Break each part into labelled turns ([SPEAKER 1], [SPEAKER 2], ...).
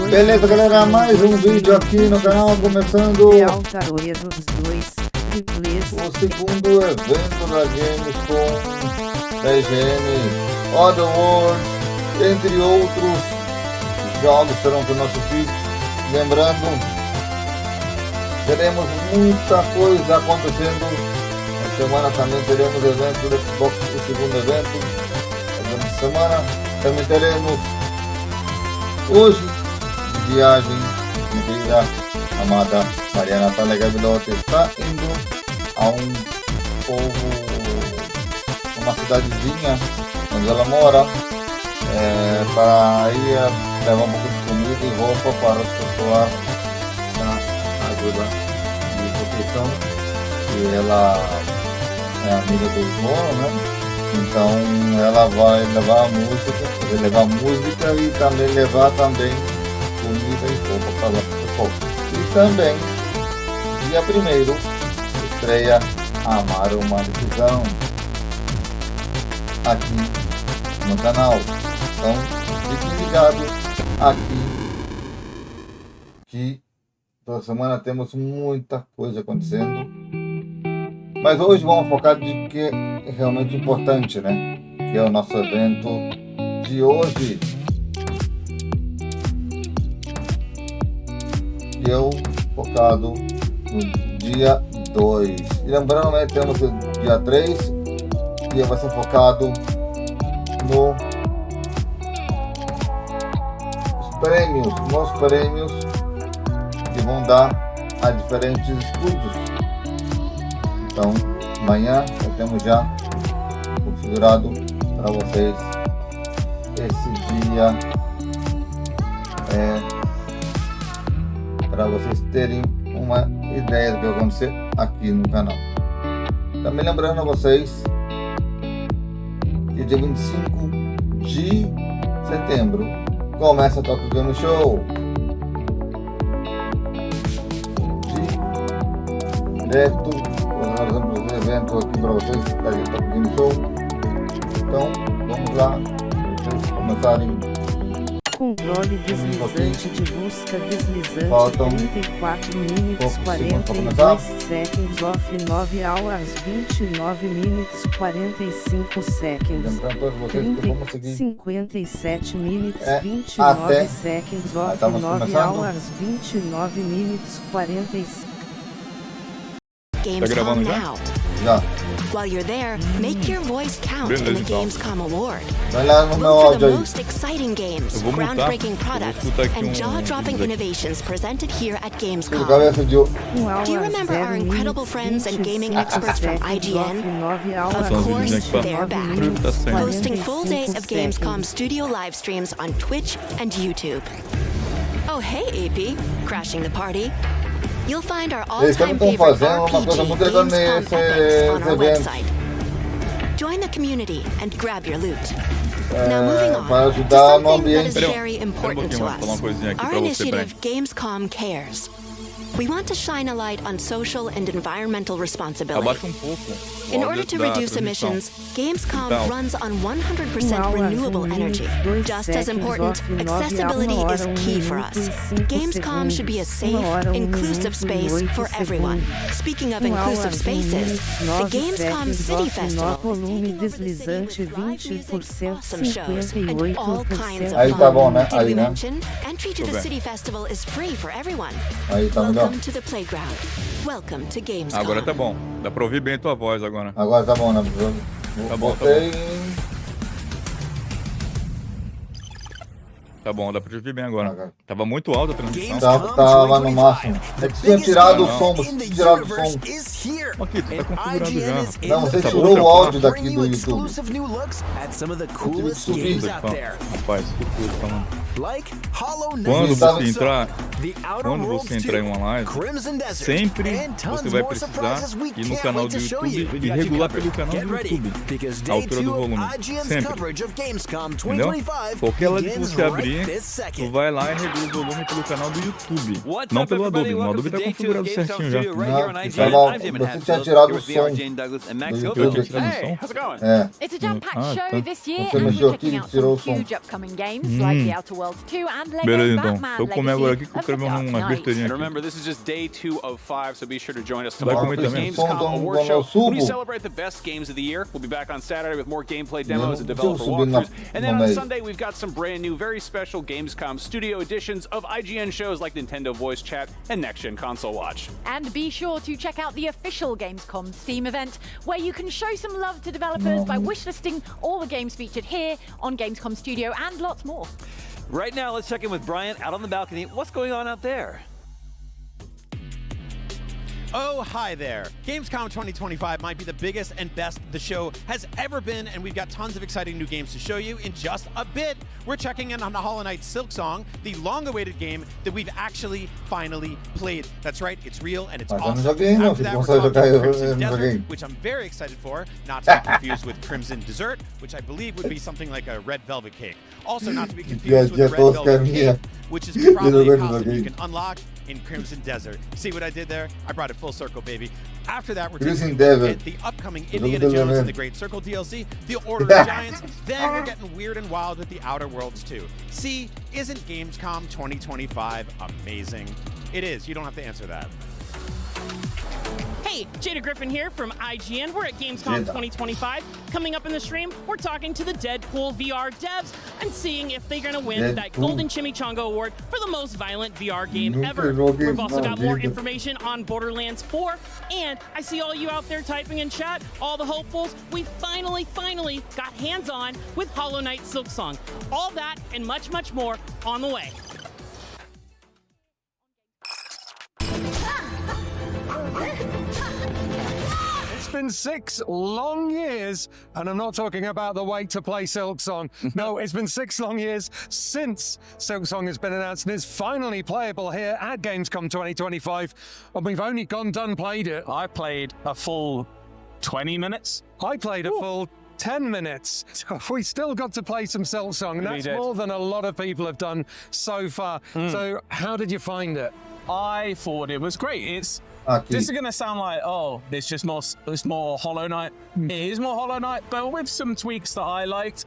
[SPEAKER 1] Beleza, galera, mais um vídeo aqui no canal, começando o segundo evento da Gamescom da IGN, Otherworld, entre outros jogos serão do nosso feed. Lembrando, teremos muita coisa acontecendo. Na semana também teremos evento do Xbox, o segundo evento da semana. Também teremos hoje viagem inteira. A amada Maria Natália Gabilotti está indo a uma cidadezinha onde ela mora, para ir levar um pouco de comida e roupa para as pessoas da ajuda de proteção, e ela é amiga do dono, né? Então ela vai levar música e também levar comida e roupa para lá. E também, dia 1º, estreia Amar uma Decisão aqui no canal. Então fiquem ligados aqui, que toda semana temos muita coisa acontecendo. Mas hoje vamos focar de que é realmente importante, né? Que é o nosso evento de hoje. E eu focado no dia 2. E lembrando, né, temos o dia 3, que vai ser focado nos prêmios que vão dar a diferentes estúdios. Então, amanhã temos já configurado para vocês esse dia, para vocês terem uma ideia do que vai acontecer aqui no canal. Também lembrando a vocês que dia 25 de setembro começa a Tokyo Game Show. Direto, nós vamos fazer evento aqui para vocês da Tokyo Game Show. Então, vamos lá, vocês começarem.
[SPEAKER 2] Controle deslizante de busca deslizante.
[SPEAKER 1] Faltam
[SPEAKER 2] 34 minutos 42 seconds off 9 hours 29 minutos 45 seconds.
[SPEAKER 1] Lembrando todos vocês que vamos seguir
[SPEAKER 2] 57 minutos 29
[SPEAKER 1] até
[SPEAKER 2] seconds off 9 hours 29 minutos 45.
[SPEAKER 3] Gamescom now.
[SPEAKER 1] Já.
[SPEAKER 3] While you're there, make your voice count in the Gamescom Award.
[SPEAKER 1] Vai lá no meu
[SPEAKER 3] Vote for
[SPEAKER 1] áudio
[SPEAKER 3] the
[SPEAKER 1] aí.
[SPEAKER 3] most exciting games, groundbreaking products, and jaw-dropping innovations presented here at
[SPEAKER 1] Tudo
[SPEAKER 3] Gamescom.
[SPEAKER 1] cabeça de...
[SPEAKER 3] Do you remember our incredible friends and gaming experts from IGN? Of course, they're back, hosting full days of Gamescom Studio live streams on Twitch and YouTube. Oh hey, AP, crashing the party. You'll find our all-time favorite RPG Gamescom epics on our website. Join the community and grab your loot. Now moving on to something that is very important to us, our initiative Gamescom Cares. We want to shine a light on social and environmental responsibility. In order to reduce emissions, Gamescom runs on 100% renewable energy. Just as important, accessibility is key for us. Gamescom should be a safe, inclusive space for everyone. Speaking of inclusive spaces, the Gamescom City Festival is taking over city live music, awesome shows, and all kinds of fun. Did we mention? Entry to the City Festival is free for everyone.
[SPEAKER 1] Aí tá melhor.
[SPEAKER 3] Welcome to the playground. Welcome to Gamescom.
[SPEAKER 4] Agora tá bom. Dá pra ouvir bem a tua voz agora.
[SPEAKER 1] Agora tá bom, né?
[SPEAKER 4] Tá bom, tá
[SPEAKER 1] bom.
[SPEAKER 4] Tá bom, dá pra te ouvir bem agora. Tava muito alta a transmissão.
[SPEAKER 1] Tava no máximo. É que tinha tirado o som, tirado o som.
[SPEAKER 4] Aqui, tu tá configurando já.
[SPEAKER 1] Não, você
[SPEAKER 4] Tá
[SPEAKER 1] tirou
[SPEAKER 4] bom,
[SPEAKER 1] o áudio daqui do YouTube.
[SPEAKER 4] Rapaz, que coisa, tá, mano.
[SPEAKER 5] Like Hollow Knight.
[SPEAKER 4] Quando você entrar, quando você entrar em uma live, sempre você vai precisar ir no canal do YouTube e regular pelo canal do YouTube a altura do volume. Sempre. Entendeu? Qualquer live que você abrir, tu vai lá e regula o volume pelo canal do YouTube. Não pelo Adobe. O Adobe tá configurado certinho já.
[SPEAKER 1] Você tinha tirado o som do YouTube aqui. É. Você mexeu aqui e tirou o som.
[SPEAKER 4] Beleza, então. Tô comendo agora aqui que eu quero ver umas besteirinhas aqui.
[SPEAKER 5] Remember, this is just day 2 of 5, so be sure to join us
[SPEAKER 4] Vai
[SPEAKER 5] tomorrow
[SPEAKER 4] comer
[SPEAKER 5] for the
[SPEAKER 4] também?
[SPEAKER 5] Gamescom Award Show. We celebrate the best games of the year. We'll be back on Saturday with more gameplay demos and developer walkthroughs. And then on Sunday, we've got some brand new, very special Gamescom Studio editions of IGN shows like Nintendo Voice Chat and Next Gen Console Watch.
[SPEAKER 6] And be sure to check out the official Gamescom Steam event, where you can show some love to developers by wishlisting all the games featured here on Gamescom Studio and lots more.
[SPEAKER 7] Right now, let's check in with Brian out on the balcony. What's going on out there?
[SPEAKER 8] Oh, hi there. Gamescom 2025 might be the biggest and best the show has ever been, and we've got tons of exciting new games to show you. In just a bit, we're checking in on the Hollow Knight Silksong, the long-awaited game that we've actually finally played. That's right, it's real and it's awesome. After that, we're talking Crimson Desert, which I'm very excited for, not to be confused with Crimson Dessert, which I believe would be something like a red velvet cake. Also not to be confused with the red velvet cake, which is probably a costume you can unlock in Crimson Desert. See what I did there? I brought it full circle, baby. After that, we're taking the upcoming Indiana Jones and the Great Circle DLC, The Order of Giants. Then we're getting weird and wild with the Outer Worlds too. See, isn't Gamescom 2025 amazing? It is. You don't have to answer that.
[SPEAKER 9] Hey, Jada Griffin here from IGN. We're at Gamescom 2025. Coming up in the stream, we're talking to the Deadpool VR devs and seeing if they're going to win that Golden Chimichanga Award for the most violent VR game ever. We've also got more information on Borderlands 4. And I see all you out there typing in chat, all the hopefuls. We finally got hands-on with Hollow Knight Silksong. All that and much, much more on the way.
[SPEAKER 10] It's been 6 long years, and I'm not talking about the wait to play Silksong. No, it's been 6 long years since Silksong has been announced and is finally playable here at Gamescom 2025. And we've only done played it.
[SPEAKER 11] I played a full 20 minutes.
[SPEAKER 10] I played a full 10 minutes. We still got to play some Silksong, and that's more than a lot of people have done so far. So how did you find it?
[SPEAKER 11] I thought it was great. This is going to sound like, oh, it's more Hollow Knight. It is more Hollow Knight, but with some tweaks that I liked.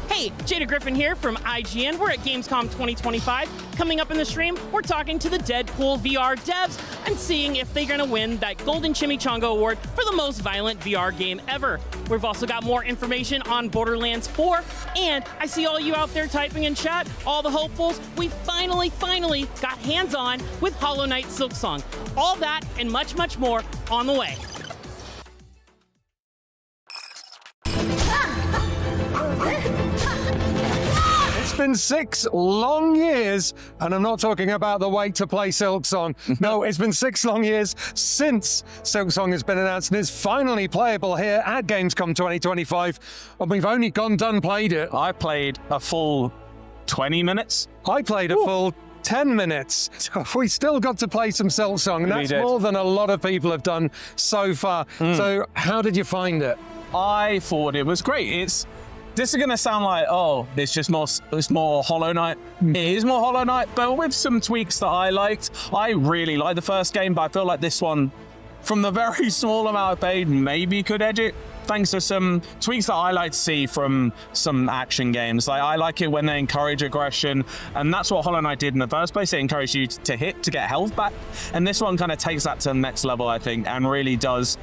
[SPEAKER 9] Hey, Jada Griffin here from IGN. We're at Gamescom 2025. Coming up in the stream, we're talking to the Deadpool VR devs and seeing if they're going to win that Golden Chimichanga Award for the most violent VR game ever. We've also got more information on Borderlands 4. And I see all you out there typing in chat, all the hopefuls. We finally got hands-on with Hollow Knight Silksong. All that and much, much more on the way.
[SPEAKER 10] It's been 6 long years, and I'm not talking about the wait to play Silksong. No, it's been 6 long years since Silksong has been announced and is finally playable here at Gamescom 2025. And we've only done played it.
[SPEAKER 11] I played a full 20 minutes.
[SPEAKER 10] I played a full 10 minutes. We still got to play some Silksong, and that's more than a lot of people have done so far. So how did you find it?
[SPEAKER 11] I thought it was great. This is going to sound like, oh, it's more Hollow Knight. It is more Hollow Knight, but with some tweaks that I liked. I really liked the first game, but I feel like this one, from the very small amount I paid, maybe could edge it. Thanks to some tweaks that I like to see from some action games. Like, I like it when they encourage aggression, and that's what Hollow Knight did in the first place. It encouraged you to hit, to get health back. And this one kind of takes that to the next level, I think, and really does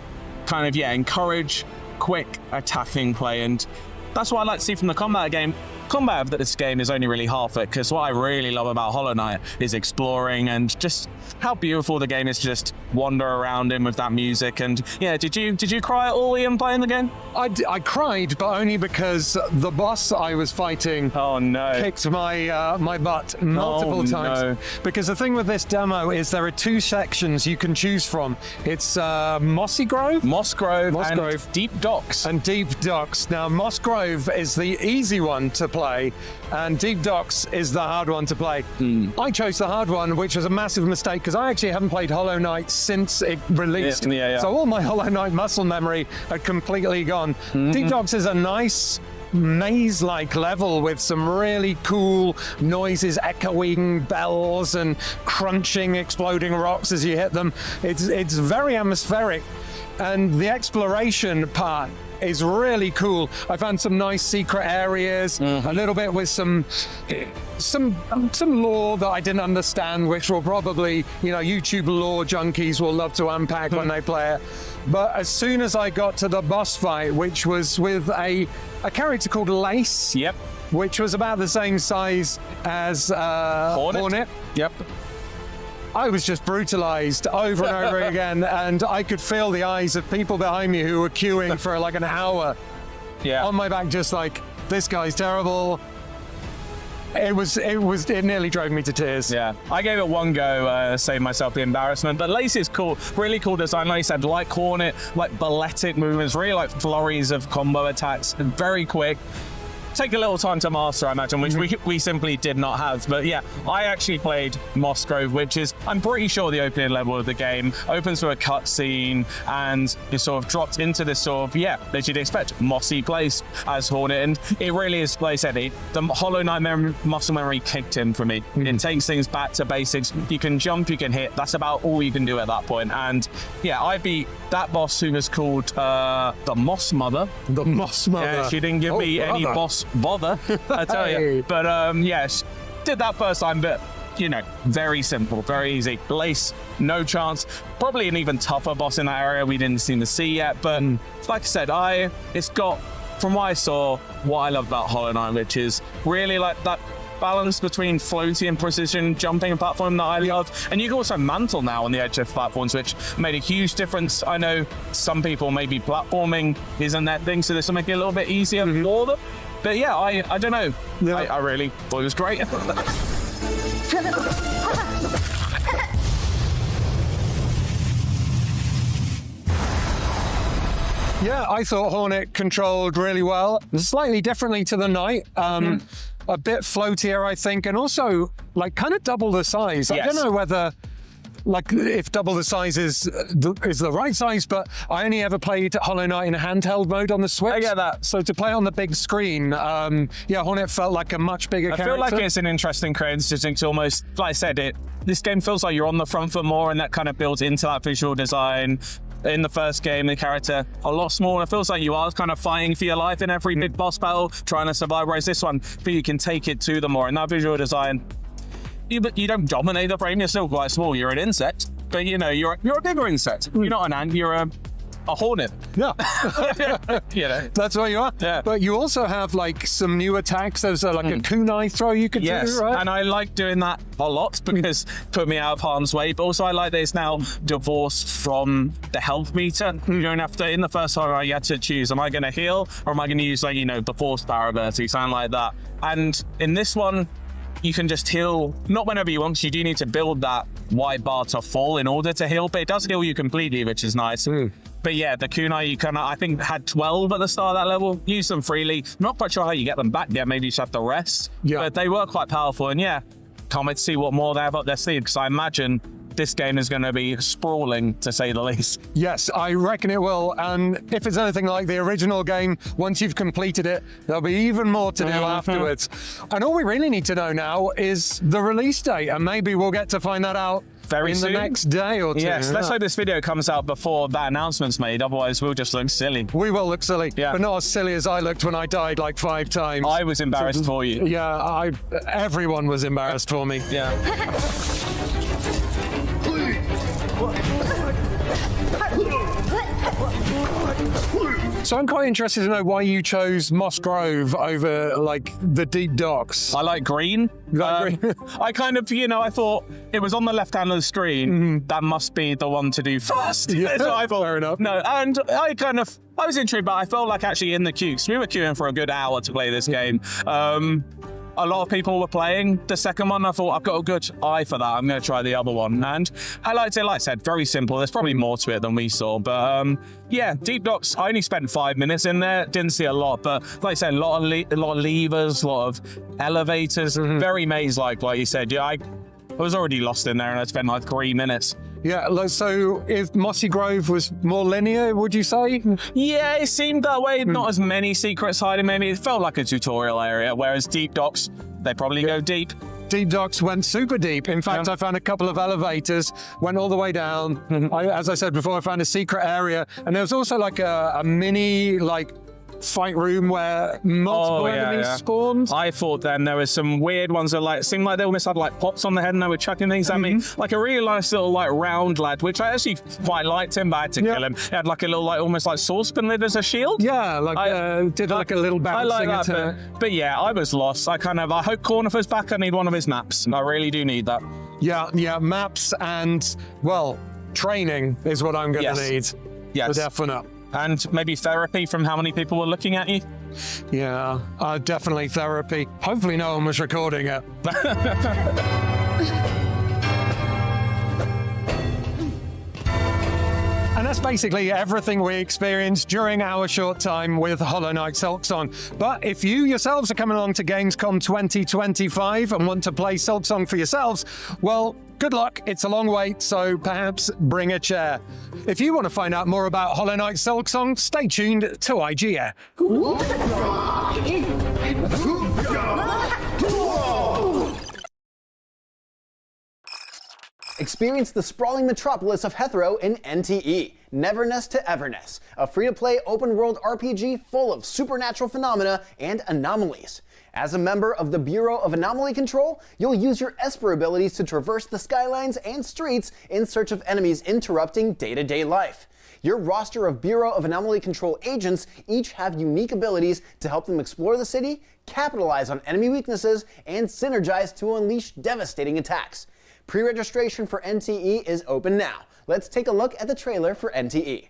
[SPEAKER 11] kind of, encourage quick attacking play. And that's what I like to see from the combat game. Combat of this game is only really half it, because what I really love about Hollow Knight is exploring and just how beautiful the game is to just wander around in with that music. And yeah, did you cry at all, Ian, playing the game?
[SPEAKER 10] I cried, but only because the boss I was fighting kicked my my butt multiple times. Because the thing with this demo is there are 2 sections you can choose from. It's Moss Grove, and
[SPEAKER 11] Deep Docks.
[SPEAKER 10] And Deep Docks. Now, Moss Grove is the easy one to play play, and Deep Docks is the hard one to play. I chose the hard one, which was a massive mistake, because I actually haven't played Hollow Knight since it released. So all my Hollow Knight muscle memory had completely gone. Deep Docks is a nice maze-like level with some really cool noises, echoing bells and crunching, exploding rocks as you hit them. It's very atmospheric, and the exploration part is really cool. I found some nice secret areas, a little bit with some lore that I didn't understand, which will probably, YouTube lore junkies will love to unpack when they play it. But as soon as I got to the boss fight, which was with a character called Lace, which was about the same size as Hornet. I was just brutalized over and over again, and I could feel the eyes of people behind me who were queuing for like an hour on my back, just like, this guy's terrible. It nearly drove me to tears.
[SPEAKER 11] Yeah, I gave it one go, saved myself the embarrassment. But Lace is cool, really cool design. Like you said, like Hornet, like balletic movements, really like flurries of combo attacks, and very quick. Take a little time to master, I imagine, which we simply did not have. But yeah, I actually played Moss Grove, which is, I'm pretty sure, the opening level of the game. Opens with a cutscene, and you're sort of dropped into this sort of, as you'd expect, mossy place as Hornet. And it really is, like I said, the Hollow Knight muscle memory kicked in for me. It takes things back to basics. You can jump, you can hit. That's about all you can do at that point. And yeah, I beat that boss, who was called the Moss Mother.
[SPEAKER 10] The Moss Mother.
[SPEAKER 11] Yeah, she didn't give me any boss bother, I tell you. But yes, did that first time, but very simple, very easy. Lace, no chance. Probably an even tougher boss in that area we didn't seem to see yet. But like I said, it's got, from what I saw, what I love about Hollow Knight, which is really like that balance between floaty and precision jumping platform that I love. And you can also mantle now on the edge of platforms, which made a huge difference. I know some people maybe platforming isn't that thing, so this will make it a little bit easier for them. But yeah, I don't know. I really thought it was great.
[SPEAKER 10] Yeah, I thought Hornet controlled really well, slightly differently to the Knight. A bit floatier, I think, and also like kind of double the size. I don't know whether, like, if double the size is the right size, but I only ever played Hollow Knight in handheld mode on the Switch.
[SPEAKER 11] I get that.
[SPEAKER 10] So to play on the big screen, Hornet felt like a much bigger character.
[SPEAKER 11] I feel like it's an interesting coincidence to almost, like I said, this game feels like you're on the front foot more, and that kind of builds into that visual design. In the first game, the character a lot smaller. It feels like you are kind of fighting for your life in every big boss battle, trying to survive, whereas this one, you can take it to them more. In that visual design, you don't dominate the frame, you're still quite small, you're an insect, but you're a bigger insect. You're not an ant, you're a hornet.
[SPEAKER 10] Yeah. That's what you are.
[SPEAKER 11] Yeah.
[SPEAKER 10] But you also have like some new attacks. There's like a kunai throw you could do, right?
[SPEAKER 11] And I like doing that a lot because put me out of harm's way, but also I like that it's now divorced from the health meter. You don't have to, in the first time you had to choose, am I going to heal or am I going to use the force power ability, something like that. And in this one, you can just heal, not whenever you want, you do need to build that white bar to full in order to heal, but it does heal you completely, which is nice. But yeah, the kunai, you kind of, I think, had 12 at the start of that level. Use them freely. Not quite sure how you get them back yet. Maybe you just have to rest. But they were quite powerful. And yeah, can't wait to see what more they have up their sleeve, because I imagine this game is going to be sprawling, to say the least.
[SPEAKER 10] Yes, I reckon it will. And if it's anything like the original game, once you've completed it, there'll be even more to do afterwards. And all we really need to know now is the release date. And maybe we'll get to find that out
[SPEAKER 11] very soon.
[SPEAKER 10] The next day or two.
[SPEAKER 11] Yes, let's hope this video comes out before that announcement's made. Otherwise, we'll just look silly.
[SPEAKER 10] We will look silly, but not as silly as I looked when I died like 5 times.
[SPEAKER 11] I was embarrassed for you.
[SPEAKER 10] Yeah, everyone was embarrassed for me.
[SPEAKER 11] Yeah.
[SPEAKER 10] So I'm quite interested to know why you chose Moss Grove over like the Deep Docks.
[SPEAKER 11] I like green.
[SPEAKER 10] You like green?
[SPEAKER 11] I kind of, I thought it was on the left hand of the screen. That must be the one to do first.
[SPEAKER 10] Yeah,
[SPEAKER 11] so I thought,
[SPEAKER 10] fair enough.
[SPEAKER 11] No, and I was intrigued, but I felt like actually in the queue, because we were queuing for a good hour to play this game. a lot of people were playing the second one. I thought, I've got a good eye for that. I'm going to try the other one. And I liked it, like I said, very simple. There's probably more to it than we saw. But yeah, Deep Docks, I only spent 5 minutes in there. Didn't see a lot. But like I said, a lot of levers, a lot of elevators. Very maze-like you said. Yeah, I was already lost in there and I spent like 3 minutes.
[SPEAKER 10] Yeah, so if Mossy Grove was more linear, would you say?
[SPEAKER 11] Yeah, it seemed that way. Not as many secrets hiding, maybe. It felt like a tutorial area, whereas Deep Docks, they probably go deep.
[SPEAKER 10] Deep Docks went super deep. In fact, I found a couple of elevators, went all the way down. As I said before, I found a secret area, and there was also like a mini, fight room where multiple enemies spawned.
[SPEAKER 11] I thought then there was some weird ones that seemed like they almost had pots on the head and they were chucking things at me. Like a really nice little round lad, which I actually quite liked him, but I had to kill him. He had a little almost saucepan lid as a shield.
[SPEAKER 10] Yeah, did a little balancing.
[SPEAKER 11] I like that, but yeah, I was lost. I hope Cornifer's back. I need one of his maps. I really do need that.
[SPEAKER 10] Yeah, maps and, well, training is what I'm going to need.
[SPEAKER 11] Yes.
[SPEAKER 10] For definite.
[SPEAKER 11] And maybe therapy from how many people were looking at you?
[SPEAKER 10] Yeah, definitely therapy. Hopefully no one was recording it. And that's basically everything we experienced during our short time with Hollow Knight Silksong. But if you yourselves are coming along to Gamescom 2025 and want to play Silksong for yourselves, well, good luck. It's a long wait, so perhaps bring a chair. If you want to find out more about Hollow Knight Silksong, stay tuned to IGN.
[SPEAKER 12] Experience the sprawling metropolis of Hethro in NTE, Neverness to Everness, a free-to-play open-world RPG full of supernatural phenomena and anomalies. As a member of the Bureau of Anomaly Control, you'll use your Esper abilities to traverse the skylines and streets in search of enemies interrupting day-to-day life. Your roster of Bureau of Anomaly Control agents each have unique abilities to help them explore the city, capitalize on enemy weaknesses, and synergize to unleash devastating attacks. Pre-registration for NTE is open now. Let's take a look at the trailer for NTE.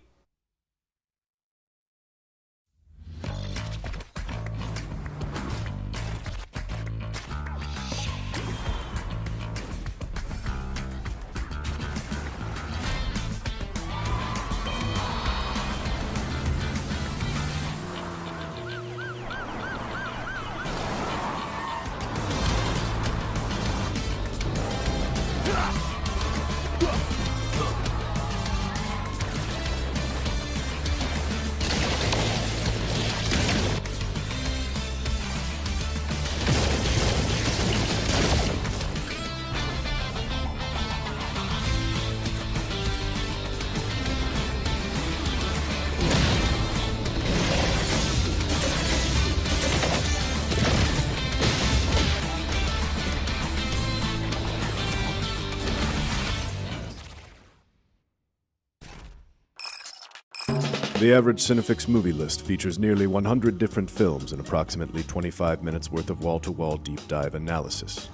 [SPEAKER 13] The average Cinefix movie list features nearly 100 different films and approximately 25 minutes worth of wall-to-wall deep dive analysis.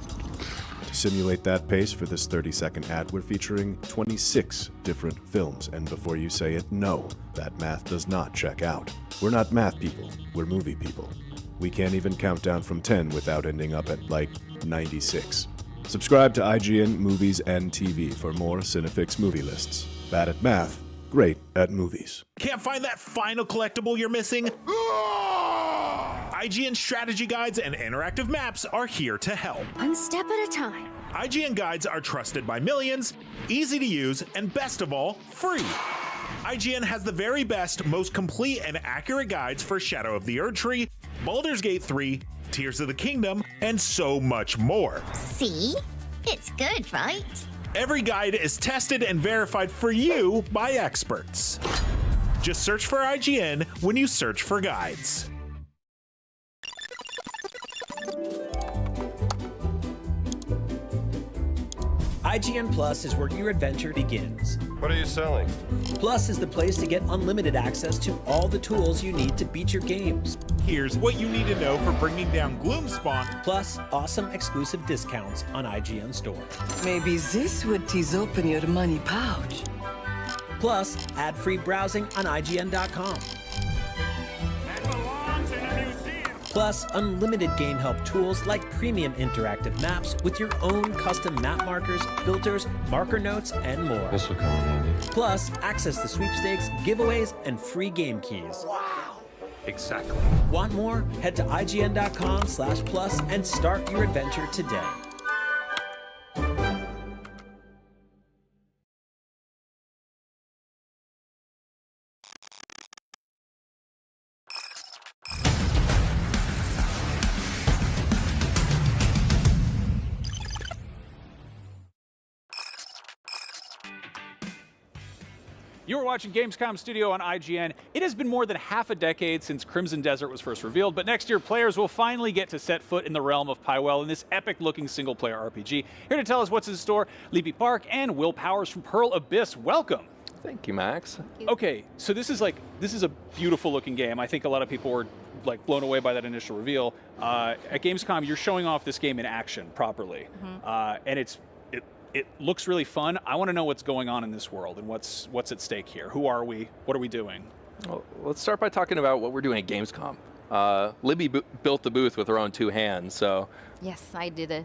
[SPEAKER 13] To simulate that pace for this 30-second ad, we're featuring 26 different films, and before you say it, no, that math does not check out. We're not math people, we're movie people. We can't even count down from 10 without ending up at, 96. Subscribe to IGN Movies and TV for more Cinefix movie lists. Bad at math, great at movies.
[SPEAKER 14] Can't find that final collectible you're missing? IGN strategy guides and interactive maps are here to help.
[SPEAKER 15] One step at a time.
[SPEAKER 14] IGN guides are trusted by millions, easy to use, and best of all, free. IGN has the very best, most complete and accurate guides for Shadow of the Erdtree, Baldur's Gate 3, Tears of the Kingdom, and so much more.
[SPEAKER 15] See? It's good, right?
[SPEAKER 14] Every guide is tested and verified for you by experts. Just search for IGN when you search for guides.
[SPEAKER 16] IGN Plus is where your adventure begins.
[SPEAKER 17] What are you selling?
[SPEAKER 16] Plus is the place to get unlimited access to all the tools you need to beat your games.
[SPEAKER 14] Here's what you need to know for bringing down Gloomspawn.
[SPEAKER 16] Plus, awesome exclusive discounts on IGN Store.
[SPEAKER 18] Maybe this would tease open your money pouch.
[SPEAKER 16] Plus, ad-free browsing on IGN.com.
[SPEAKER 14] That belongs in a museum.
[SPEAKER 16] Plus, unlimited game help tools like premium interactive maps with your own custom map markers, filters, marker notes, and more.
[SPEAKER 17] This will come in handy.
[SPEAKER 16] Plus, access to sweepstakes, giveaways, and free game keys.
[SPEAKER 14] Wow! Exactly.
[SPEAKER 16] Want more? Head to IGN.com/plus and start your adventure today.
[SPEAKER 5] You are watching Gamescom Studio on IGN. It has been more than half a decade since Crimson Desert was first revealed, but next year players will finally get to set foot in the realm of Pywell in this epic-looking single-player RPG. Here to tell us what's in store, Leapy Park and Will Powers from Pearl Abyss. Welcome.
[SPEAKER 17] Thank you, Max.
[SPEAKER 5] Okay, so this is a beautiful-looking game. I think a lot of people were blown away by that initial reveal. At Gamescom, you're showing off this game in action properly, and it looks really fun. I want to know what's going on in this world and what's at stake here. Who are we? What are we doing?
[SPEAKER 17] Well, let's start by talking about what we're doing at Gamescom. Libby built the booth with her own 2 hands, so...
[SPEAKER 19] Yes, I did it.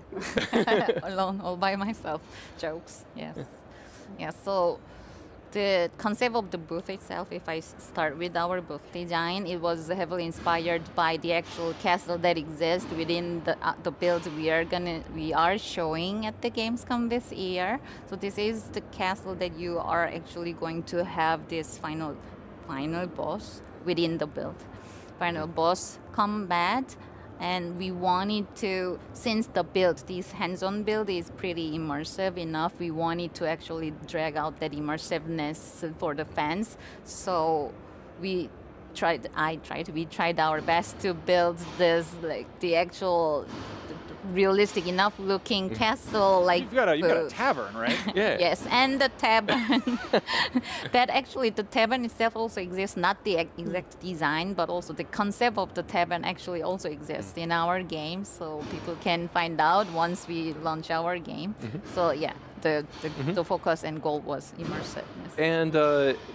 [SPEAKER 19] Alone, all by myself. Jokes, yes. Yeah, so the concept of the booth itself, if I start with our booth design, it was heavily inspired by the actual castle that exists within the builds we are showing at the Gamescom this year. So this is the castle that you are actually going to have this final boss within the build. Final boss combat. And we wanted to, since this hands-on build is pretty immersive enough, we wanted to actually drag out that immersiveness for the fans. So we tried our best to build this, the actual realistic enough looking castle.
[SPEAKER 5] You've got a tavern, right?
[SPEAKER 17] Yeah.
[SPEAKER 19] Yes, and the tavern. That actually, the tavern itself also exists, not the exact design, but also the concept of the tavern actually also exists in our game, so people can find out once we launch our game. So yeah, the focus and goal was immersiveness.
[SPEAKER 17] And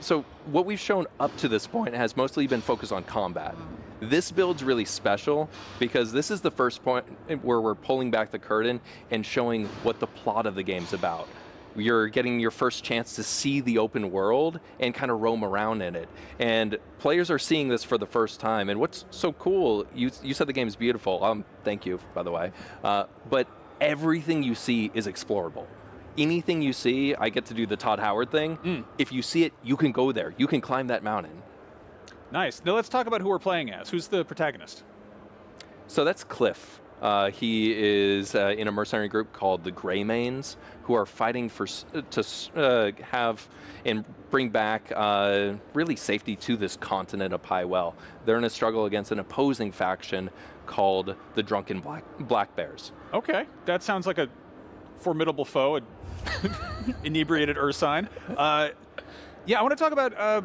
[SPEAKER 17] so what we've shown up to this point has mostly been focused on combat. This build's really special because this is the first point where we're pulling back the curtain and showing what the plot of the game's about. You're getting your first chance to see the open world and kind of roam around in it. And players are seeing this for the first time. And what's so cool, you said the game's beautiful. Thank you, by the way. But everything you see is explorable. Anything you see, I get to do the Todd Howard thing. If you see it, you can go there. You can climb that mountain.
[SPEAKER 5] Nice. Now let's talk about who we're playing as. Who's the protagonist?
[SPEAKER 17] So that's Cliff. He is in a mercenary group called the Greymanes, who are fighting to have and bring back really safety to this continent of Pywell. They're in a struggle against an opposing faction called the Drunken Black Bears.
[SPEAKER 5] Okay, that sounds like a formidable foe, inebriated Ursine. Yeah, I want to talk about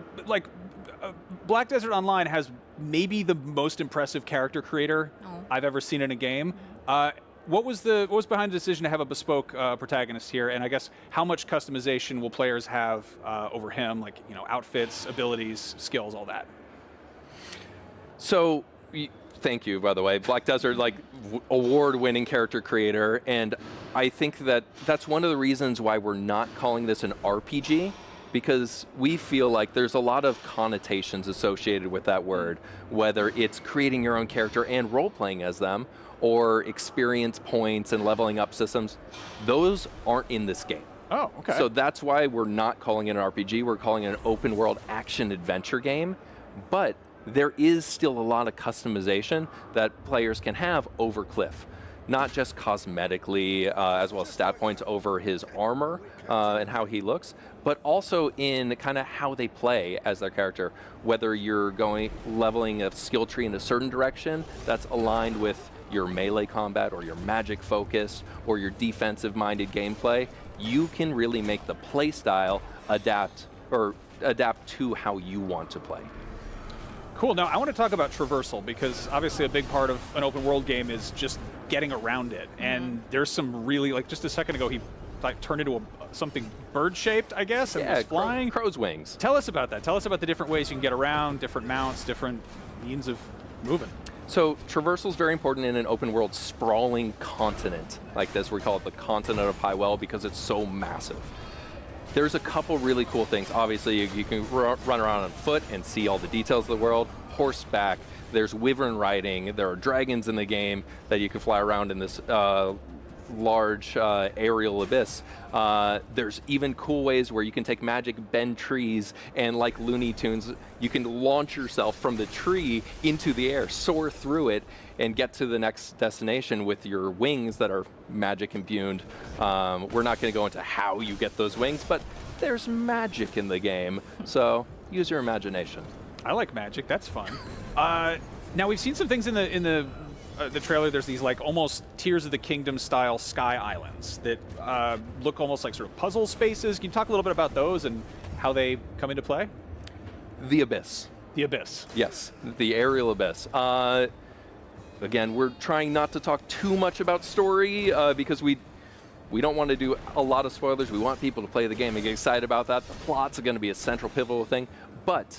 [SPEAKER 5] Black Desert Online has maybe the most impressive character creator I've ever seen in a game. What was behind the decision to have a bespoke protagonist here? And I guess how much customization will players have over him, outfits, abilities, skills, all that?
[SPEAKER 17] So, thank you, by the way. Black Desert, award-winning character creator, and I think that's one of the reasons why we're not calling this an RPG. Because we feel like there's a lot of connotations associated with that word, whether it's creating your own character and role-playing as them, or experience points and leveling up systems. Those aren't in this game.
[SPEAKER 5] Oh, okay.
[SPEAKER 17] So that's why we're not calling it an RPG, we're calling it an open-world action-adventure game, but there is still a lot of customization that players can have over Cliff. Not just cosmetically, as well as stat points over his armor and how he looks, but also in kind of how they play as their character. Whether you're leveling a skill tree in a certain direction that's aligned with your melee combat or your magic focus or your defensive-minded gameplay, you can really make the play style adapt to how you want to play.
[SPEAKER 5] Cool. Now, I want to talk about traversal, because obviously a big part of an open world game is just getting around it. And there's some really, just a second ago, he turned into something bird-shaped, I guess, and was flying.
[SPEAKER 17] Crow's wings.
[SPEAKER 5] Tell us about that. Tell us about the different ways you can get around, different mounts, different means of moving.
[SPEAKER 17] So traversal is very important in an open world sprawling continent like this. We call it the continent of Highwell because it's so massive. There's a couple really cool things. Obviously, you can run around on foot and see all the details of the world. Horseback, there's wyvern riding, there are dragons in the game that you can fly around in this large aerial abyss. There's even cool ways where you can take magic, bend trees, and like Looney Tunes, you can launch yourself from the tree into the air, soar through it, and get to the next destination with your wings that are magic imbued. We're not going to go into how you get those wings, but there's magic in the game, so use your imagination.
[SPEAKER 5] I like magic. That's fun. Now we've seen some things in the trailer. There's these like almost Tears of the Kingdom style sky islands that look almost like sort of puzzle spaces. Can you talk a little bit about those and how they come into play?
[SPEAKER 17] The Abyss.
[SPEAKER 5] The Abyss.
[SPEAKER 17] Yes, the aerial abyss. Again, we're trying not to talk too much about story because we don't want to do a lot of spoilers. We want people to play the game and get excited about that. The plot's going to be a central pivotal thing, but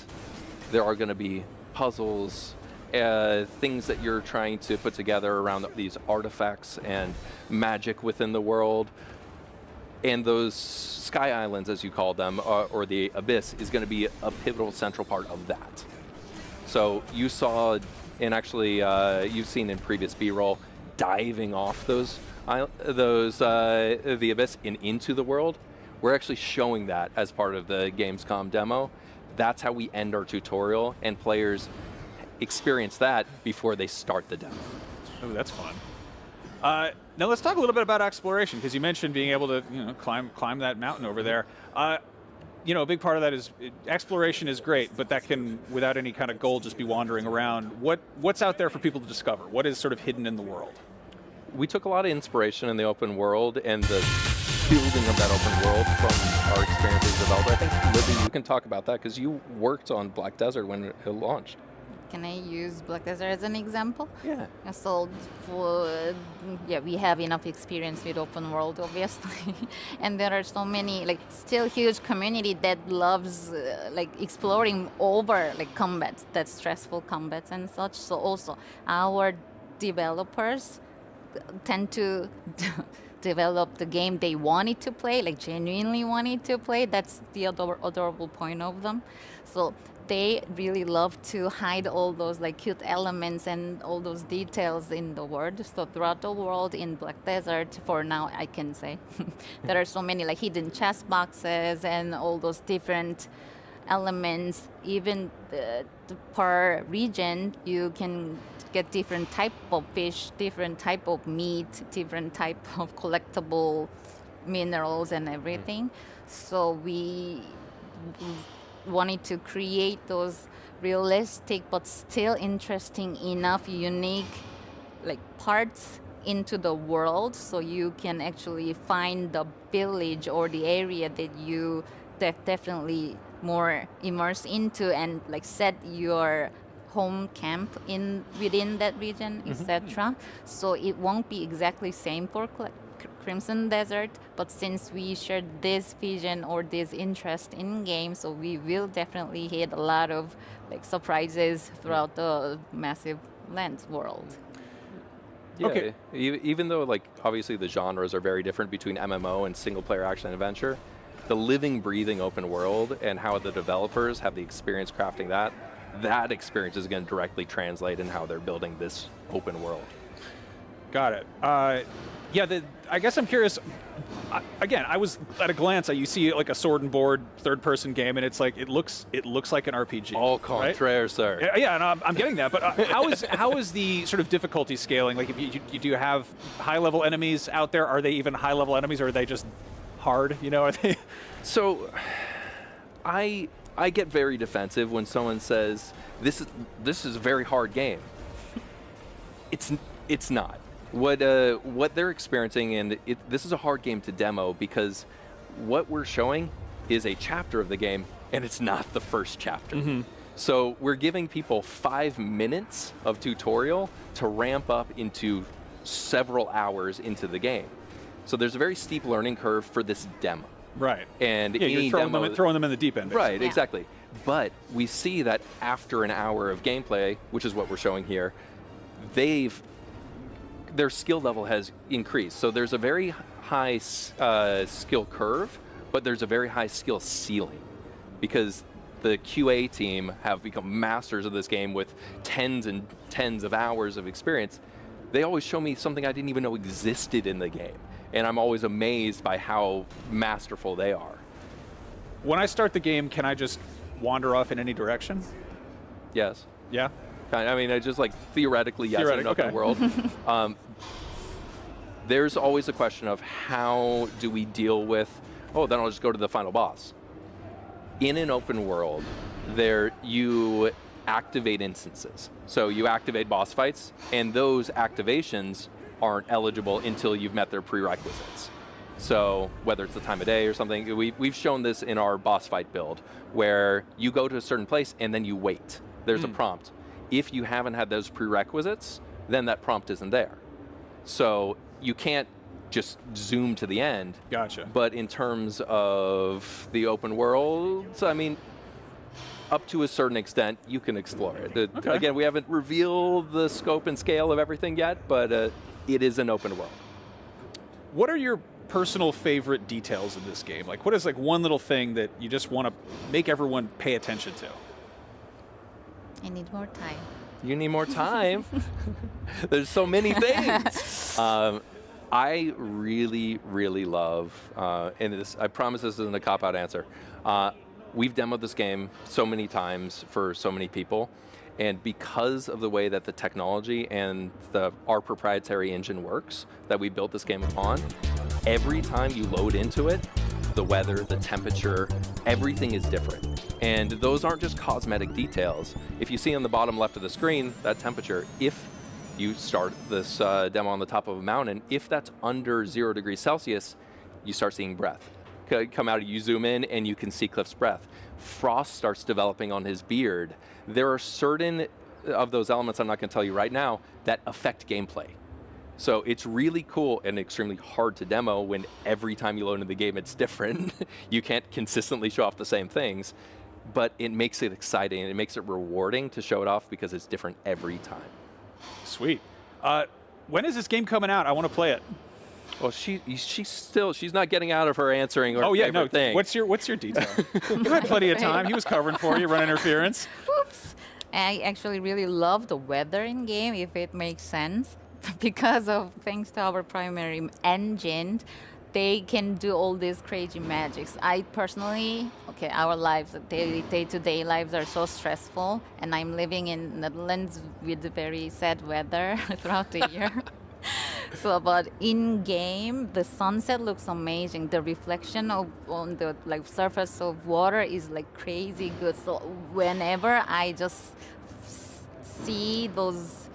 [SPEAKER 17] there are going to be puzzles, things that you're trying to put together around these artifacts and magic within the world. And those sky islands, as you call them, or the abyss, is going to be a pivotal central part of that. So you saw, and actually you've seen in previous B-roll, diving off the abyss and into the world. We're actually showing that as part of the Gamescom demo. That's how we end our tutorial, and players experience that before they start the demo.
[SPEAKER 5] Oh, that's fun. Now let's talk a little bit about exploration, because you mentioned being able to climb that mountain over there. A big part of that is exploration is great, but that can, without any kind of goal, just be wandering around. What's out there for people to discover? What is sort of hidden in the world?
[SPEAKER 17] We took a lot of inspiration in the open world and the building of that open world from our experience as a developer. I think, Libby, you can talk about that because you worked on Black Desert when it launched.
[SPEAKER 19] Can I use Black Desert as an example?
[SPEAKER 17] Yeah.
[SPEAKER 19] So, we have enough experience with open world, obviously, and there are so many, still huge community that loves, exploring over, combats, that stressful combats and such. So also, our developers tend to develop the game they wanted to play, genuinely wanted to play. That's the adorable point of them. So they really love to hide all those cute elements and all those details in the world. So throughout the world in Black Desert, for now I can say, there are so many hidden chest boxes and all those different elements. Even per region, you can get different type of fish, different type of meat, different type of collectible minerals and everything. So we wanted to create those realistic but still interesting enough, unique parts into the world, so you can actually find the village or the area that you definitely more immersed into, and set your home camp within that region, etc. So it won't be exactly same for Crimson Desert, but since we shared this vision or this interest in games, so we will definitely hit a lot of surprises throughout the massive land world.
[SPEAKER 17] Yeah, okay. Even though obviously the genres are very different between MMO and single player action adventure, the living, breathing open world and how the developers have the experience crafting that experience is going to directly translate in how they're building this open world.
[SPEAKER 5] Got it. I guess I'm curious. Again, I was at a glance. You see a sword and board third-person game, and it's it looks like an RPG.
[SPEAKER 17] Au contraire, right? Sir.
[SPEAKER 5] Yeah, and I'm getting that. But how is the sort of difficulty scaling? If you do have high-level enemies out there, are they even high-level enemies, or are they just hard? Are they? So,
[SPEAKER 17] I get very defensive when someone says this is a very hard game. It's not. What they're experiencing, and this is a hard game to demo because what we're showing is a chapter of the game, and it's not the first chapter. Mm-hmm. So we're giving people 5 minutes of tutorial to ramp up into several hours into the game. So there's a very steep learning curve for this demo.
[SPEAKER 5] Right.
[SPEAKER 17] And
[SPEAKER 5] you're throwing them in the deep end. Basically.
[SPEAKER 17] Right, exactly. But we see that after an hour of gameplay, which is what we're showing here, their skill level has increased. So there's a very high skill curve, but there's a very high skill ceiling because the QA team have become masters of this game with tens and tens of hours of experience. They always show me something I didn't even know existed in the game, and I'm always amazed by how masterful they are.
[SPEAKER 5] When I start the game, can I just wander off in any direction?
[SPEAKER 17] Yes.
[SPEAKER 5] Yeah?
[SPEAKER 17] I mean, I just like theoretically, yes, in an open world. There's always a question of how do we deal with, oh, then I'll just go to the final boss. In an open world, you activate instances. So you activate boss fights, and those activations aren't eligible until you've met their prerequisites. So whether it's the time of day or something, we've shown this in our boss fight build, where you go to a certain place and then you wait. There's a prompt. If you haven't had those prerequisites, then that prompt isn't there. So you can't just zoom to the end.
[SPEAKER 5] Gotcha.
[SPEAKER 17] But in terms of the open world, I mean, up to a certain extent, you can explore it. Again, we haven't revealed the scope and scale of everything yet, but it is an open world.
[SPEAKER 5] What are your personal favorite details in this game? Like, what is like one little thing that you just want to make everyone pay attention to?
[SPEAKER 19] I need more time.
[SPEAKER 17] You need more time. There's so many things. I really, really love, and this, I promise this isn't a cop-out answer. We've demoed this game so many times for so many people, and because of the way that the technology and our proprietary engine works that we built this game upon, every time you load into it, the weather, the temperature, everything is different. And those aren't just cosmetic details. If you see on the bottom left of the screen, that temperature, if you start this demo on the top of a mountain, if that's under 0 degrees Celsius, you start seeing breath come out. You zoom in and you can see Cliff's breath. Frost starts developing on his beard. There are certain of those elements, I'm not going to tell you right now, that affect gameplay. So it's really cool and extremely hard to demo when every time you load into the game it's different. You can't consistently show off the same things, but it makes it exciting and it makes it rewarding to show it off because it's different every time.
[SPEAKER 5] Sweet. When is this game coming out? I want to play it.
[SPEAKER 17] Well, she's not getting out of her answering her favorite thing.
[SPEAKER 5] What's your detail? You had plenty of time. He was covering for you, running interference.
[SPEAKER 19] Oops. I actually really love the weather in game, if it makes sense. Because of thanks to our primary engine, they can do all these crazy magics. I personally, our lives, day-to-day lives are so stressful, and I'm living in Netherlands with very sad weather throughout the year. So, but in game, the sunset looks amazing. The reflection on the surface of water is crazy good. So whenever I just see those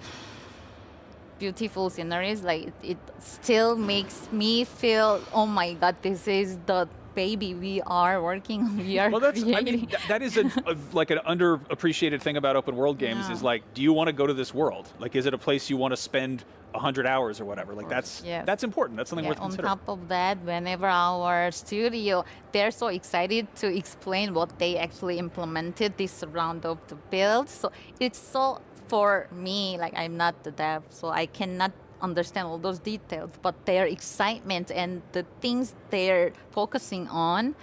[SPEAKER 19] beautiful sceneries, it still makes me feel, oh my God, this is the baby we are working on. We are creating.
[SPEAKER 5] That is an underappreciated thing about open world games is do you want to go to this world? Is it a place you want to spend 100 hours or whatever? That's important. That's something worth considering.
[SPEAKER 19] On top of that, whenever our studio, they're so excited to explain what they actually implemented this round of the build. So it's so, for me, I'm not the dev, so I cannot understand all those details, but their excitement and the things they're focusing on,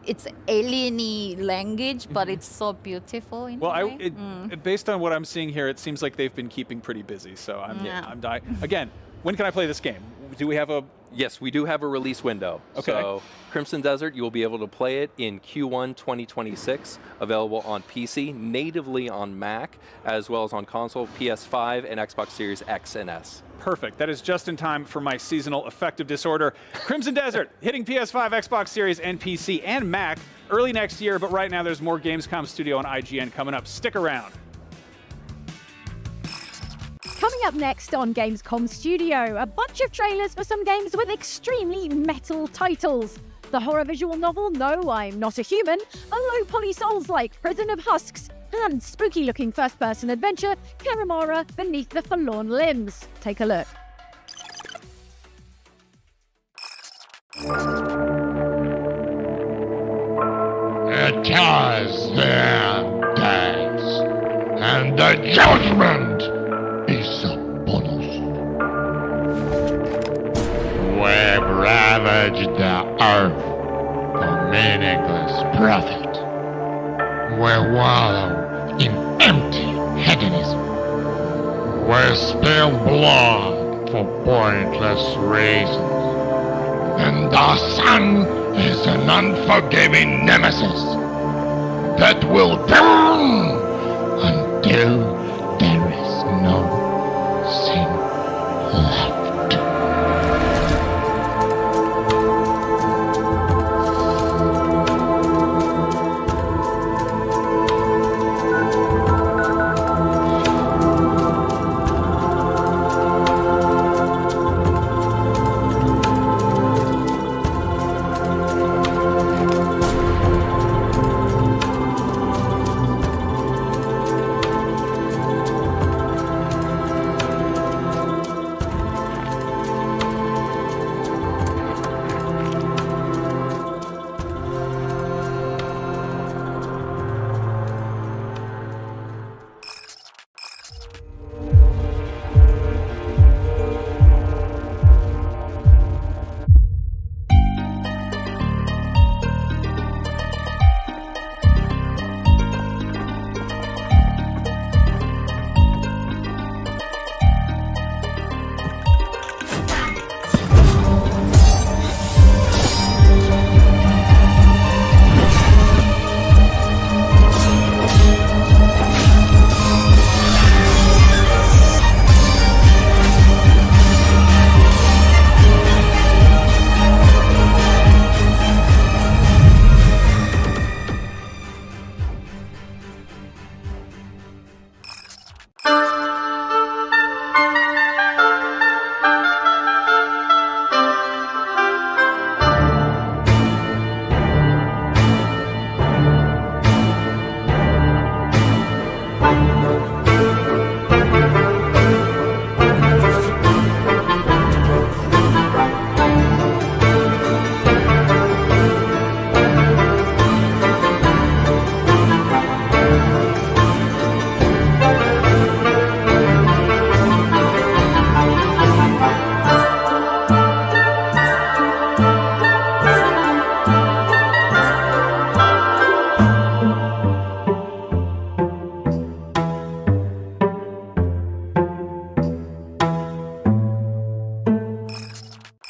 [SPEAKER 19] it's alien-y language, but it's so beautiful in a way.
[SPEAKER 5] Based on what I'm seeing here, it seems like they've been keeping pretty busy, so I'm dying. Again, when can I play this game? Do we have a...
[SPEAKER 17] Yes, we do have a release window.
[SPEAKER 5] Okay.
[SPEAKER 17] So Crimson Desert, you will be able to play it in Q1 2026, available on PC, natively on Mac, as well as on console, PS5, and Xbox Series X and S.
[SPEAKER 5] Perfect. That is just in time for my seasonal affective disorder. Crimson Desert, hitting PS5, Xbox Series, and PC, and Mac early next year, but right now there's more Gamescom Studio on IGN coming up. Stick around.
[SPEAKER 20] Coming up next on Gamescom Studio, a bunch of trailers for some games with extremely metal titles. The horror visual novel No, I'm Not a Human, a low-poly Souls-like Prison of Husks, and spooky-looking first-person adventure Karamara Beneath the Forlorn Limbs. Take a look.
[SPEAKER 21] It is their days, and the judgment is ravage the earth for meaningless profit. We wallow in empty hedonism. We spill blood for pointless reasons. And our sun is an unforgiving nemesis that will burn until there is no sin left.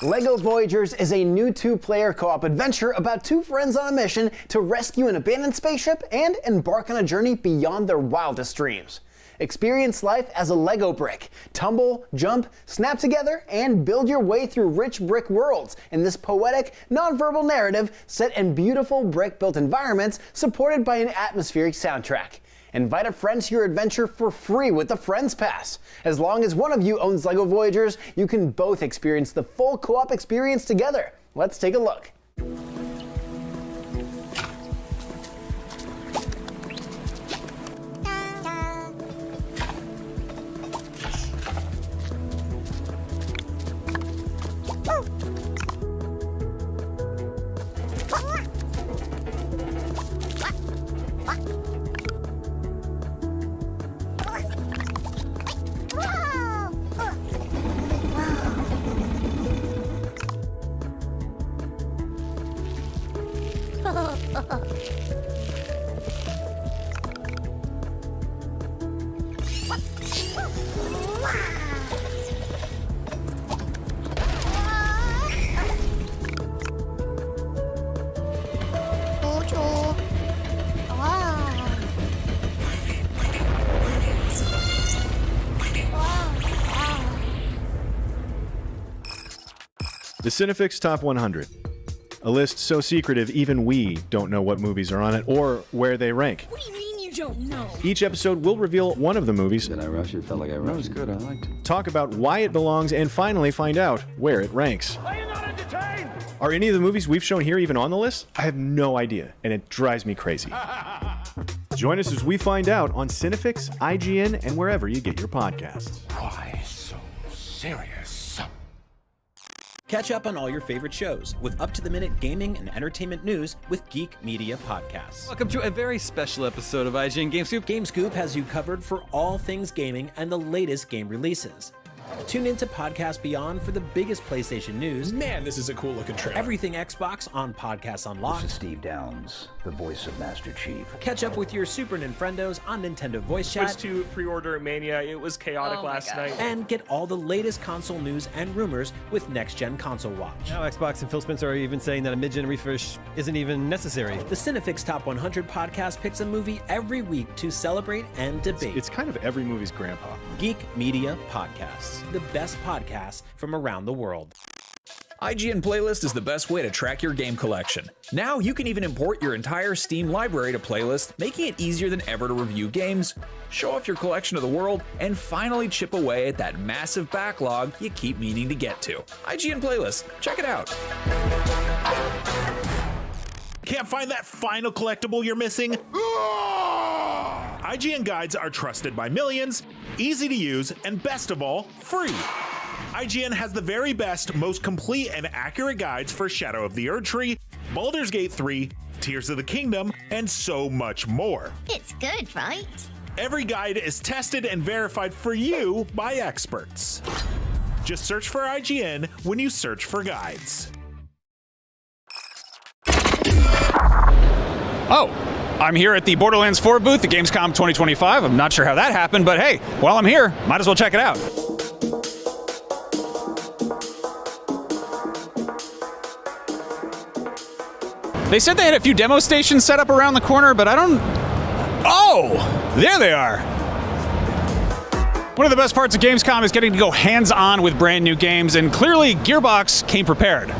[SPEAKER 12] LEGO Voyagers is a new two-player co-op adventure about two friends on a mission to rescue an abandoned spaceship and embark on a journey beyond their wildest dreams. Experience life as a Lego brick. Tumble, jump, snap together, and build your way through rich brick worlds in this poetic, non-verbal narrative set in beautiful brick-built environments supported by an atmospheric soundtrack. Invite a friend to your adventure for free with the Friends Pass. As long as one of you owns LEGO Voyagers, you can both experience the full co-op experience together. Let's take a look.
[SPEAKER 13] The Cinefix Top 100. A list so secretive even we don't know what movies are on it or where they rank.
[SPEAKER 2] What do you mean you don't know?
[SPEAKER 13] Each episode will reveal one of the movies.
[SPEAKER 22] Did I rush it? Felt like I rushed. That was good. I liked it.
[SPEAKER 13] Talk about why it belongs and finally find out where it ranks.
[SPEAKER 2] Are you not entertained?
[SPEAKER 13] Are any of the movies we've shown here even on the list? I have no idea, and it drives me crazy. Join us as we find out on Cinefix, IGN, and wherever you get your podcasts.
[SPEAKER 2] Why so serious?
[SPEAKER 16] Catch up on all your favorite shows with up-to-the-minute gaming and entertainment news with Geek Media Podcasts.
[SPEAKER 7] Welcome to a very special episode of IGN Game Scoop.
[SPEAKER 16] Game Scoop has you covered for all things gaming and the latest game releases. Tune into Podcast Beyond for the biggest PlayStation news.
[SPEAKER 1] Man, this is a cool looking trailer.
[SPEAKER 16] Everything Xbox on Podcasts Unlocked.
[SPEAKER 3] This is Steve Downs, the voice of Master Chief.
[SPEAKER 16] Catch up with your Super Nintendos on Nintendo Voice Chat.
[SPEAKER 1] Switched to pre-order Mania. It was chaotic last night.
[SPEAKER 16] And get all the latest console news and rumors with Next Gen Console Watch.
[SPEAKER 7] Now Xbox and Phil Spencer are even saying that a mid-gen refresh isn't even necessary.
[SPEAKER 16] The Cinefix Top 100 podcast picks a movie every week to celebrate and debate.
[SPEAKER 13] It's kind of every movie's grandpa.
[SPEAKER 16] Geek Media Podcasts, the best podcasts from around the world.
[SPEAKER 23] IGN Playlist is the best way to track your game collection. Now you can even import your entire Steam library to Playlist, making it easier than ever to review games, show off your collection of the world, and finally chip away at that massive backlog you keep meaning to get to. IGN Playlist, check it out.
[SPEAKER 14] Can't find that final collectible you're missing? IGN guides are trusted by millions, easy to use, and best of all, free. IGN has the very best, most complete and accurate guides for Shadow of the Erdtree, Baldur's Gate 3, Tears of the Kingdom, and so much more.
[SPEAKER 15] It's good, right?
[SPEAKER 14] Every guide is tested and verified for you by experts. Just search for IGN when you search for guides.
[SPEAKER 5] Oh, I'm here at the Borderlands 4 booth at Gamescom 2025. I'm not sure how that happened, but hey, while I'm here, might as well check it out. They said they had a few demo stations set up around the corner, but I don't... Oh! There they are! One of the best parts of Gamescom is getting to go hands-on with brand new games, and clearly Gearbox came prepared.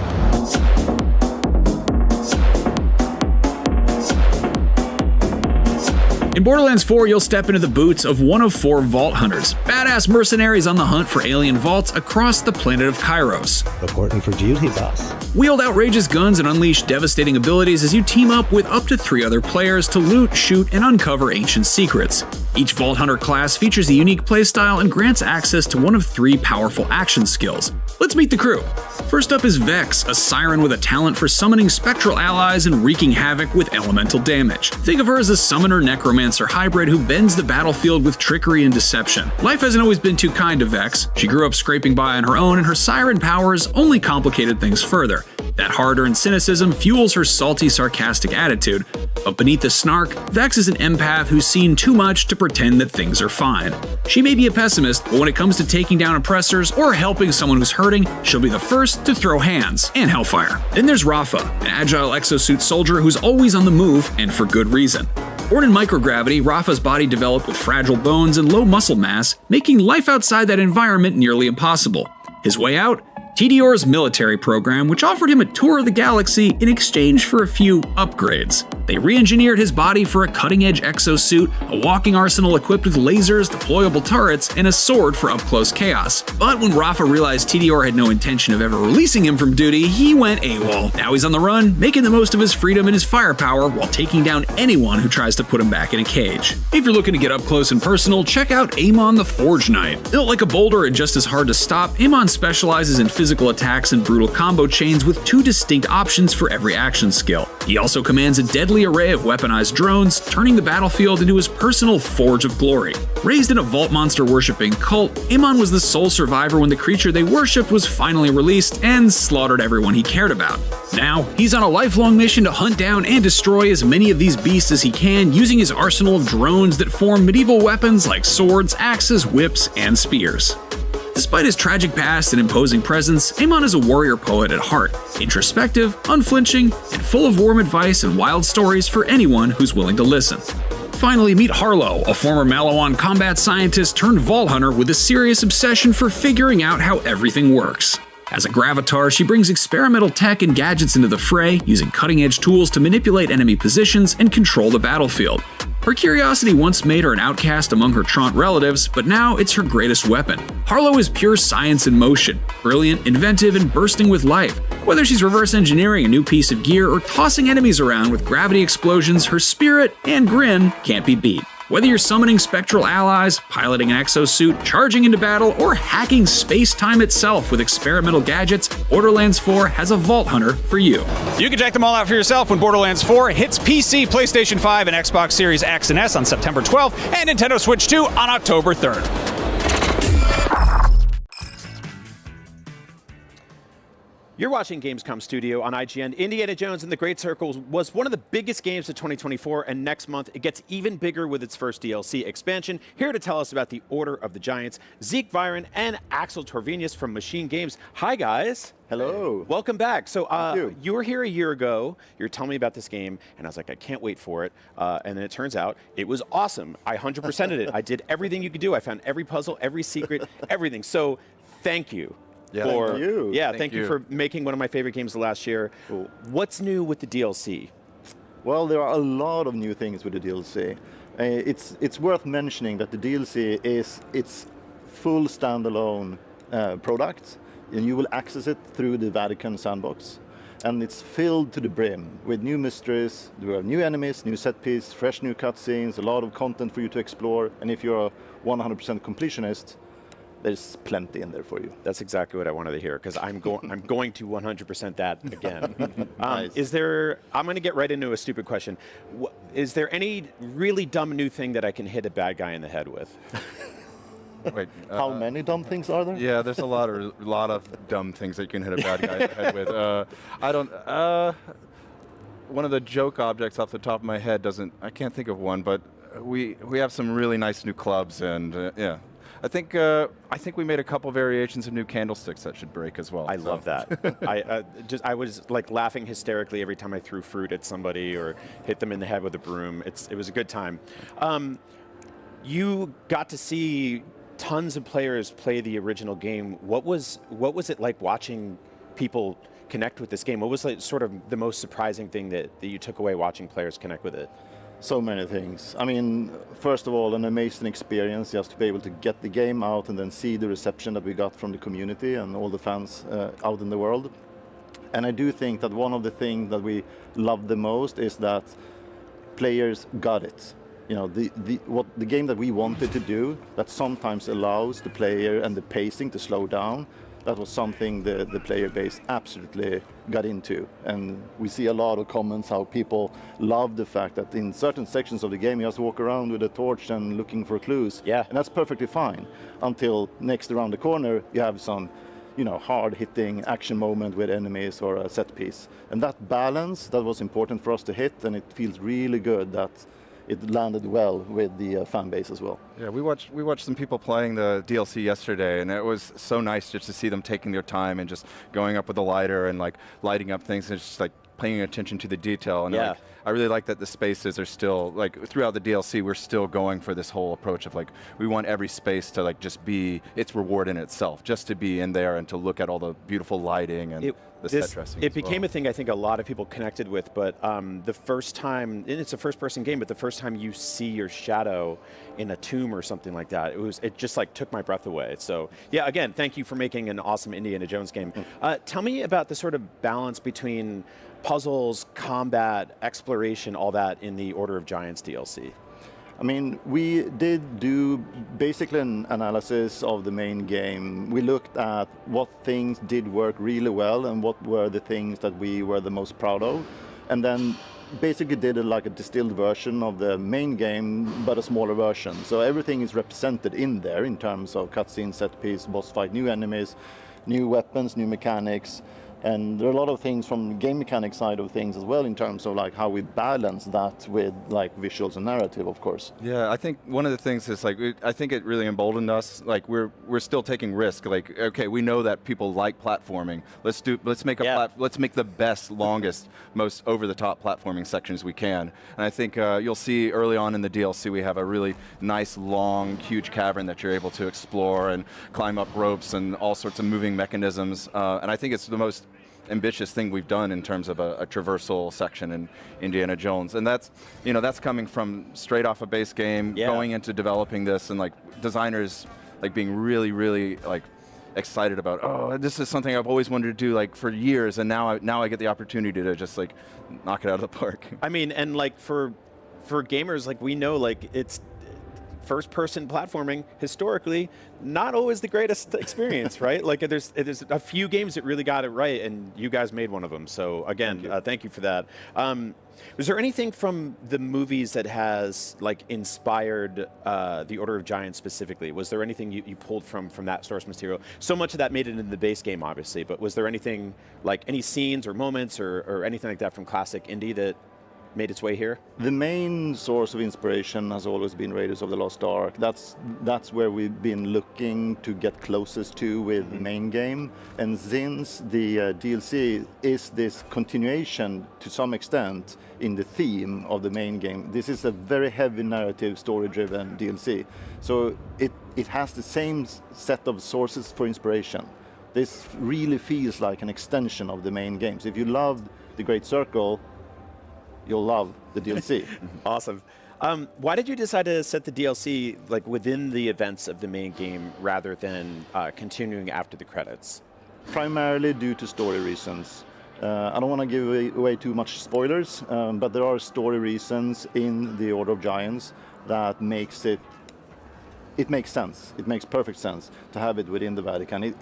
[SPEAKER 5] In Borderlands 4, you'll step into the boots of one of 4 Vault Hunters, badass mercenaries on the hunt for alien vaults across the planet of Kairos.
[SPEAKER 24] Reporting for duty, boss.
[SPEAKER 23] Wield outrageous guns and unleash devastating abilities as you team up with up to 3 other players to loot, shoot, and uncover ancient secrets. Each Vault Hunter class features a unique playstyle and grants access to one of 3 powerful action skills. Let's meet the crew. First up is Vex, a siren with a talent for summoning spectral allies and wreaking havoc with elemental damage. Think of her as a summoner necromancer hybrid who bends the battlefield with trickery and deception. Life hasn't always been too kind to Vex. She grew up scraping by on her own, and her siren powers only complicated things further. That hard-earned cynicism fuels her salty, sarcastic attitude. But beneath the snark, Vex is an empath who's seen too much to pretend that things are fine. She may be a pessimist, but when it comes to taking down oppressors or helping someone who's hurting, she'll be the first to throw hands and hellfire. Then there's Rafa, an agile exosuit soldier who's always on the move, and for good reason. Born in microgravity, Rafa's body developed with fragile bones and low muscle mass, making life outside that environment nearly impossible. His way out? TDR's military program, which offered him a tour of the galaxy in exchange for a few upgrades. They re-engineered his body for a cutting-edge exosuit, a walking arsenal equipped with lasers, deployable turrets, and a sword for up-close chaos. But when Rafa realized TDR had no intention of ever releasing him from duty, he went AWOL. Now he's on the run, making the most of his freedom and his firepower while taking down anyone who tries to put him back in a cage. If you're looking to get up close and personal, check out Amon the Forge Knight. Built like a boulder and just as hard to stop, Amon specializes in physical attacks and brutal combo chains with 2 distinct options for every action skill. He also commands a deadly array of weaponized drones, turning the battlefield into his personal forge of glory. Raised in a vault monster worshipping cult, Amon was the sole survivor when the creature they worshipped was finally released and slaughtered everyone he cared about. Now, he's on a lifelong mission to hunt down and destroy as many of these beasts as he can, using his arsenal of drones that form medieval weapons like swords, axes, whips, and spears. Despite his tragic past and imposing presence, Amon is a warrior poet at heart, introspective, unflinching, and full of warm advice and wild stories for anyone who's willing to listen. Finally, meet Harlow, a former Malawan combat scientist turned Vault Hunter with a serious obsession for figuring out how everything works. As a Gravatar, she brings experimental tech and gadgets into the fray, using cutting-edge tools to manipulate enemy positions and control the battlefield. Her curiosity once made her an outcast among her Trant relatives, but now it's her greatest weapon. Harlow is pure science in motion, brilliant, inventive, and bursting with life. Whether she's reverse engineering a new piece of gear or tossing enemies around with gravity explosions, her spirit and grin can't be beat. Whether you're summoning spectral allies, piloting an exosuit, charging into battle, or hacking space-time itself with experimental gadgets, Borderlands 4 has a Vault Hunter for you. You can check them all out for yourself when Borderlands 4 hits PC, PlayStation 5, and Xbox Series X and S on September 12th, and Nintendo Switch 2 on October 3rd.
[SPEAKER 5] You're watching Gamescom Studio on IGN. Indiana Jones and the Great Circle was one of the biggest games of 2024, and next month it gets even bigger with its first DLC expansion. Here to tell us about the Order of the Giants, Zeke Viren and Axel Torvenius from Machine Games. Hi, guys.
[SPEAKER 4] Hello.
[SPEAKER 5] Welcome back. So you were here a year ago. You were telling me about this game, and I was like, I can't wait for it. And then it turns out it was awesome. I 100%ed it. I did everything you could do. I found every puzzle, every secret, everything. So thank you.
[SPEAKER 4] Yeah, thank you.
[SPEAKER 5] Yeah, thank you for making one of my favorite games of last year.
[SPEAKER 4] Cool.
[SPEAKER 5] What's new with the DLC?
[SPEAKER 4] Well, there are a lot of new things with the DLC. It's worth mentioning that the DLC is its full standalone product, and you will access it through the Vatican sandbox. And it's filled to the brim with new mysteries, there are new enemies, new set pieces, fresh new cutscenes, a lot of content for you to explore. And if you're a 100% completionist, there's plenty in there for you.
[SPEAKER 5] That's exactly what I wanted to hear, because I'm going to 100% that again.
[SPEAKER 4] Nice.
[SPEAKER 5] I'm going to get right into a stupid question. Is there any really dumb new thing that I can hit a bad guy in the head with?
[SPEAKER 4] Wait, how many dumb things are there?
[SPEAKER 6] Yeah, there's a lot of dumb things that you can hit a bad guy in the head with. One of the joke objects off the top of my head I can't think of one, but we have some really nice new clubs, and yeah. I think we made a couple variations of new candlesticks that should break as well.
[SPEAKER 5] I love that. I was like laughing hysterically every time I threw fruit at somebody or hit them in the head with a broom. It was a good time. You got to see tons of players play the original game. What was it like watching people connect with this game? What was like sort of the most surprising thing that you took away watching players connect with it?
[SPEAKER 4] So many things. I mean, first of all, an amazing experience just to be able to get the game out and then see the reception that we got from the community and all the fans out in the world. And I do think that one of the things that we love the most is that players got it. You know, the game that we wanted to do that sometimes allows the player and the pacing to slow down. That was something the player base absolutely got into. And we see a lot of comments how people love the fact that in certain sections of the game you just walk around with a torch and looking for clues.
[SPEAKER 5] Yeah.
[SPEAKER 4] And that's perfectly fine until next around the corner you have some, hard-hitting action moment with enemies or a set piece. And that balance, that was important for us to hit, and it feels really good that it landed well with the fan base as well.
[SPEAKER 6] Yeah, we watched some people playing the DLC yesterday, and it was so nice just to see them taking their time and just going up with a lighter and like lighting up things and just like paying attention to the detail. And
[SPEAKER 5] yeah.
[SPEAKER 6] I really like that the spaces are still, like throughout the DLC, we're still going for this whole approach of like, we want every space to like just be its reward in itself, just to be in there and to look at all the beautiful lighting and the set dressing.
[SPEAKER 5] It became a thing I think a lot of people connected with, but the first time, and it's a first-person game, but the first time you see your shadow in a tomb or something like that, it just like took my breath away. So yeah, again, thank you for making an awesome Indiana Jones game. Tell me about the sort of balance between puzzles, combat, exploration, all that in the Order of Giants DLC.
[SPEAKER 4] I mean, we did do basically an analysis of the main game. We looked at what things did work really well and what were the things that we were the most proud of, and then basically did like a distilled version of the main game, but a smaller version. So everything is represented in there in terms of cutscene, set piece, boss fight, new enemies, new weapons, new mechanics. And there are a lot of things from the game mechanic side of things as well in terms of like how we balance that with like visuals and narrative, of course.
[SPEAKER 6] Yeah, I think one of the things is like, I think it really emboldened us. Like we're still taking risk. Like, okay, we know that people like platforming. Let's make the best, longest, most over-the-top platforming sections we can. And I think you'll see early on in the DLC we have a really nice, long, huge cavern that you're able to explore and climb up ropes and all sorts of moving mechanisms. And I think it's the most ambitious thing we've done in terms of a traversal section in Indiana Jones, and that's coming from straight off a base game, going into developing this, and like designers like being really, really like excited about, oh, this is something I've always wanted to do like for years, and now I get the opportunity to just like knock it out of the park.
[SPEAKER 5] I mean, and like for gamers, like we know, like
[SPEAKER 8] first-person platforming, historically, not always the greatest experience, right? Like there's a few games that really got it right, and you guys made one of them. So again, thank you for that. Was there anything from the movies that has like inspired the Order of Giants specifically? Was there anything you pulled from that source material? So much of that made it into the base game, obviously, but was there anything like any scenes or moments or anything like that from classic indie that made its way here?
[SPEAKER 4] The main source of inspiration has always been Raiders of the Lost Ark. That's where we've been looking to get closest to with the main game. And since the DLC is this continuation to some extent in the theme of the main game, this is a very heavy narrative, story-driven DLC. So it has the same set of sources for inspiration. This really feels like an extension of the main games. If you loved The Great Circle, you'll love the DLC.
[SPEAKER 8] Awesome. Why did you decide to set the DLC like within the events of the main game rather than continuing after the credits?
[SPEAKER 4] Primarily due to story reasons. I don't want to give away too much spoilers, but there are story reasons in the Order of Giants that makes it makes sense. It makes perfect sense to have it within the Vatican.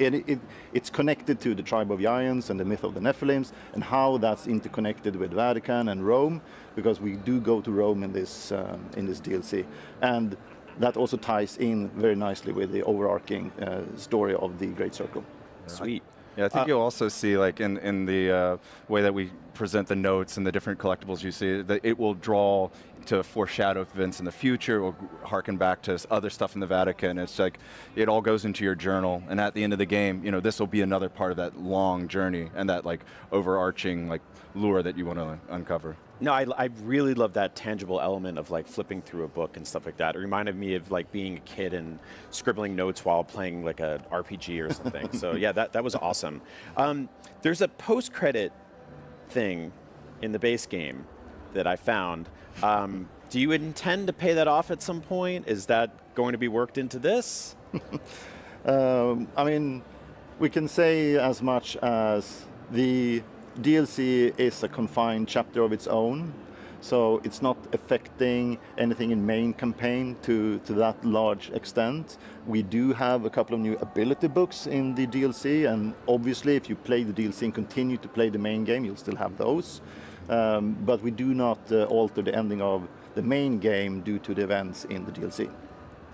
[SPEAKER 4] It's connected to the tribe of giants and the myth of the Nephilims and how that's interconnected with Vatican and Rome, because we do go to Rome in this DLC. And that also ties in very nicely with the overarching story of the Great Circle.
[SPEAKER 8] Sweet.
[SPEAKER 6] Yeah, I think you'll also see, like in the way that we present the notes and the different collectibles you see, that it will draw to foreshadow events in the future or harken back to other stuff in the Vatican. It's like it all goes into your journal, and at the end of the game, you know, this will be another part of that long journey and that like overarching like lure that you want to uncover.
[SPEAKER 8] No, I really love that tangible element of like flipping through a book and stuff like that. It reminded me of like being a kid and scribbling notes while playing like a RPG or something. So yeah, that was awesome. There's a post-credit thing in the base game that I found. Do you intend to pay that off at some point? Is that going to be worked into this?
[SPEAKER 4] I mean, we can say as much as the DLC is a confined chapter of its own, so it's not affecting anything in main campaign to that large extent. We do have a couple of new ability books in the DLC, and obviously if you play the DLC and continue to play the main game, you'll still have those. But we do not alter the ending of the main game due to the events in the DLC.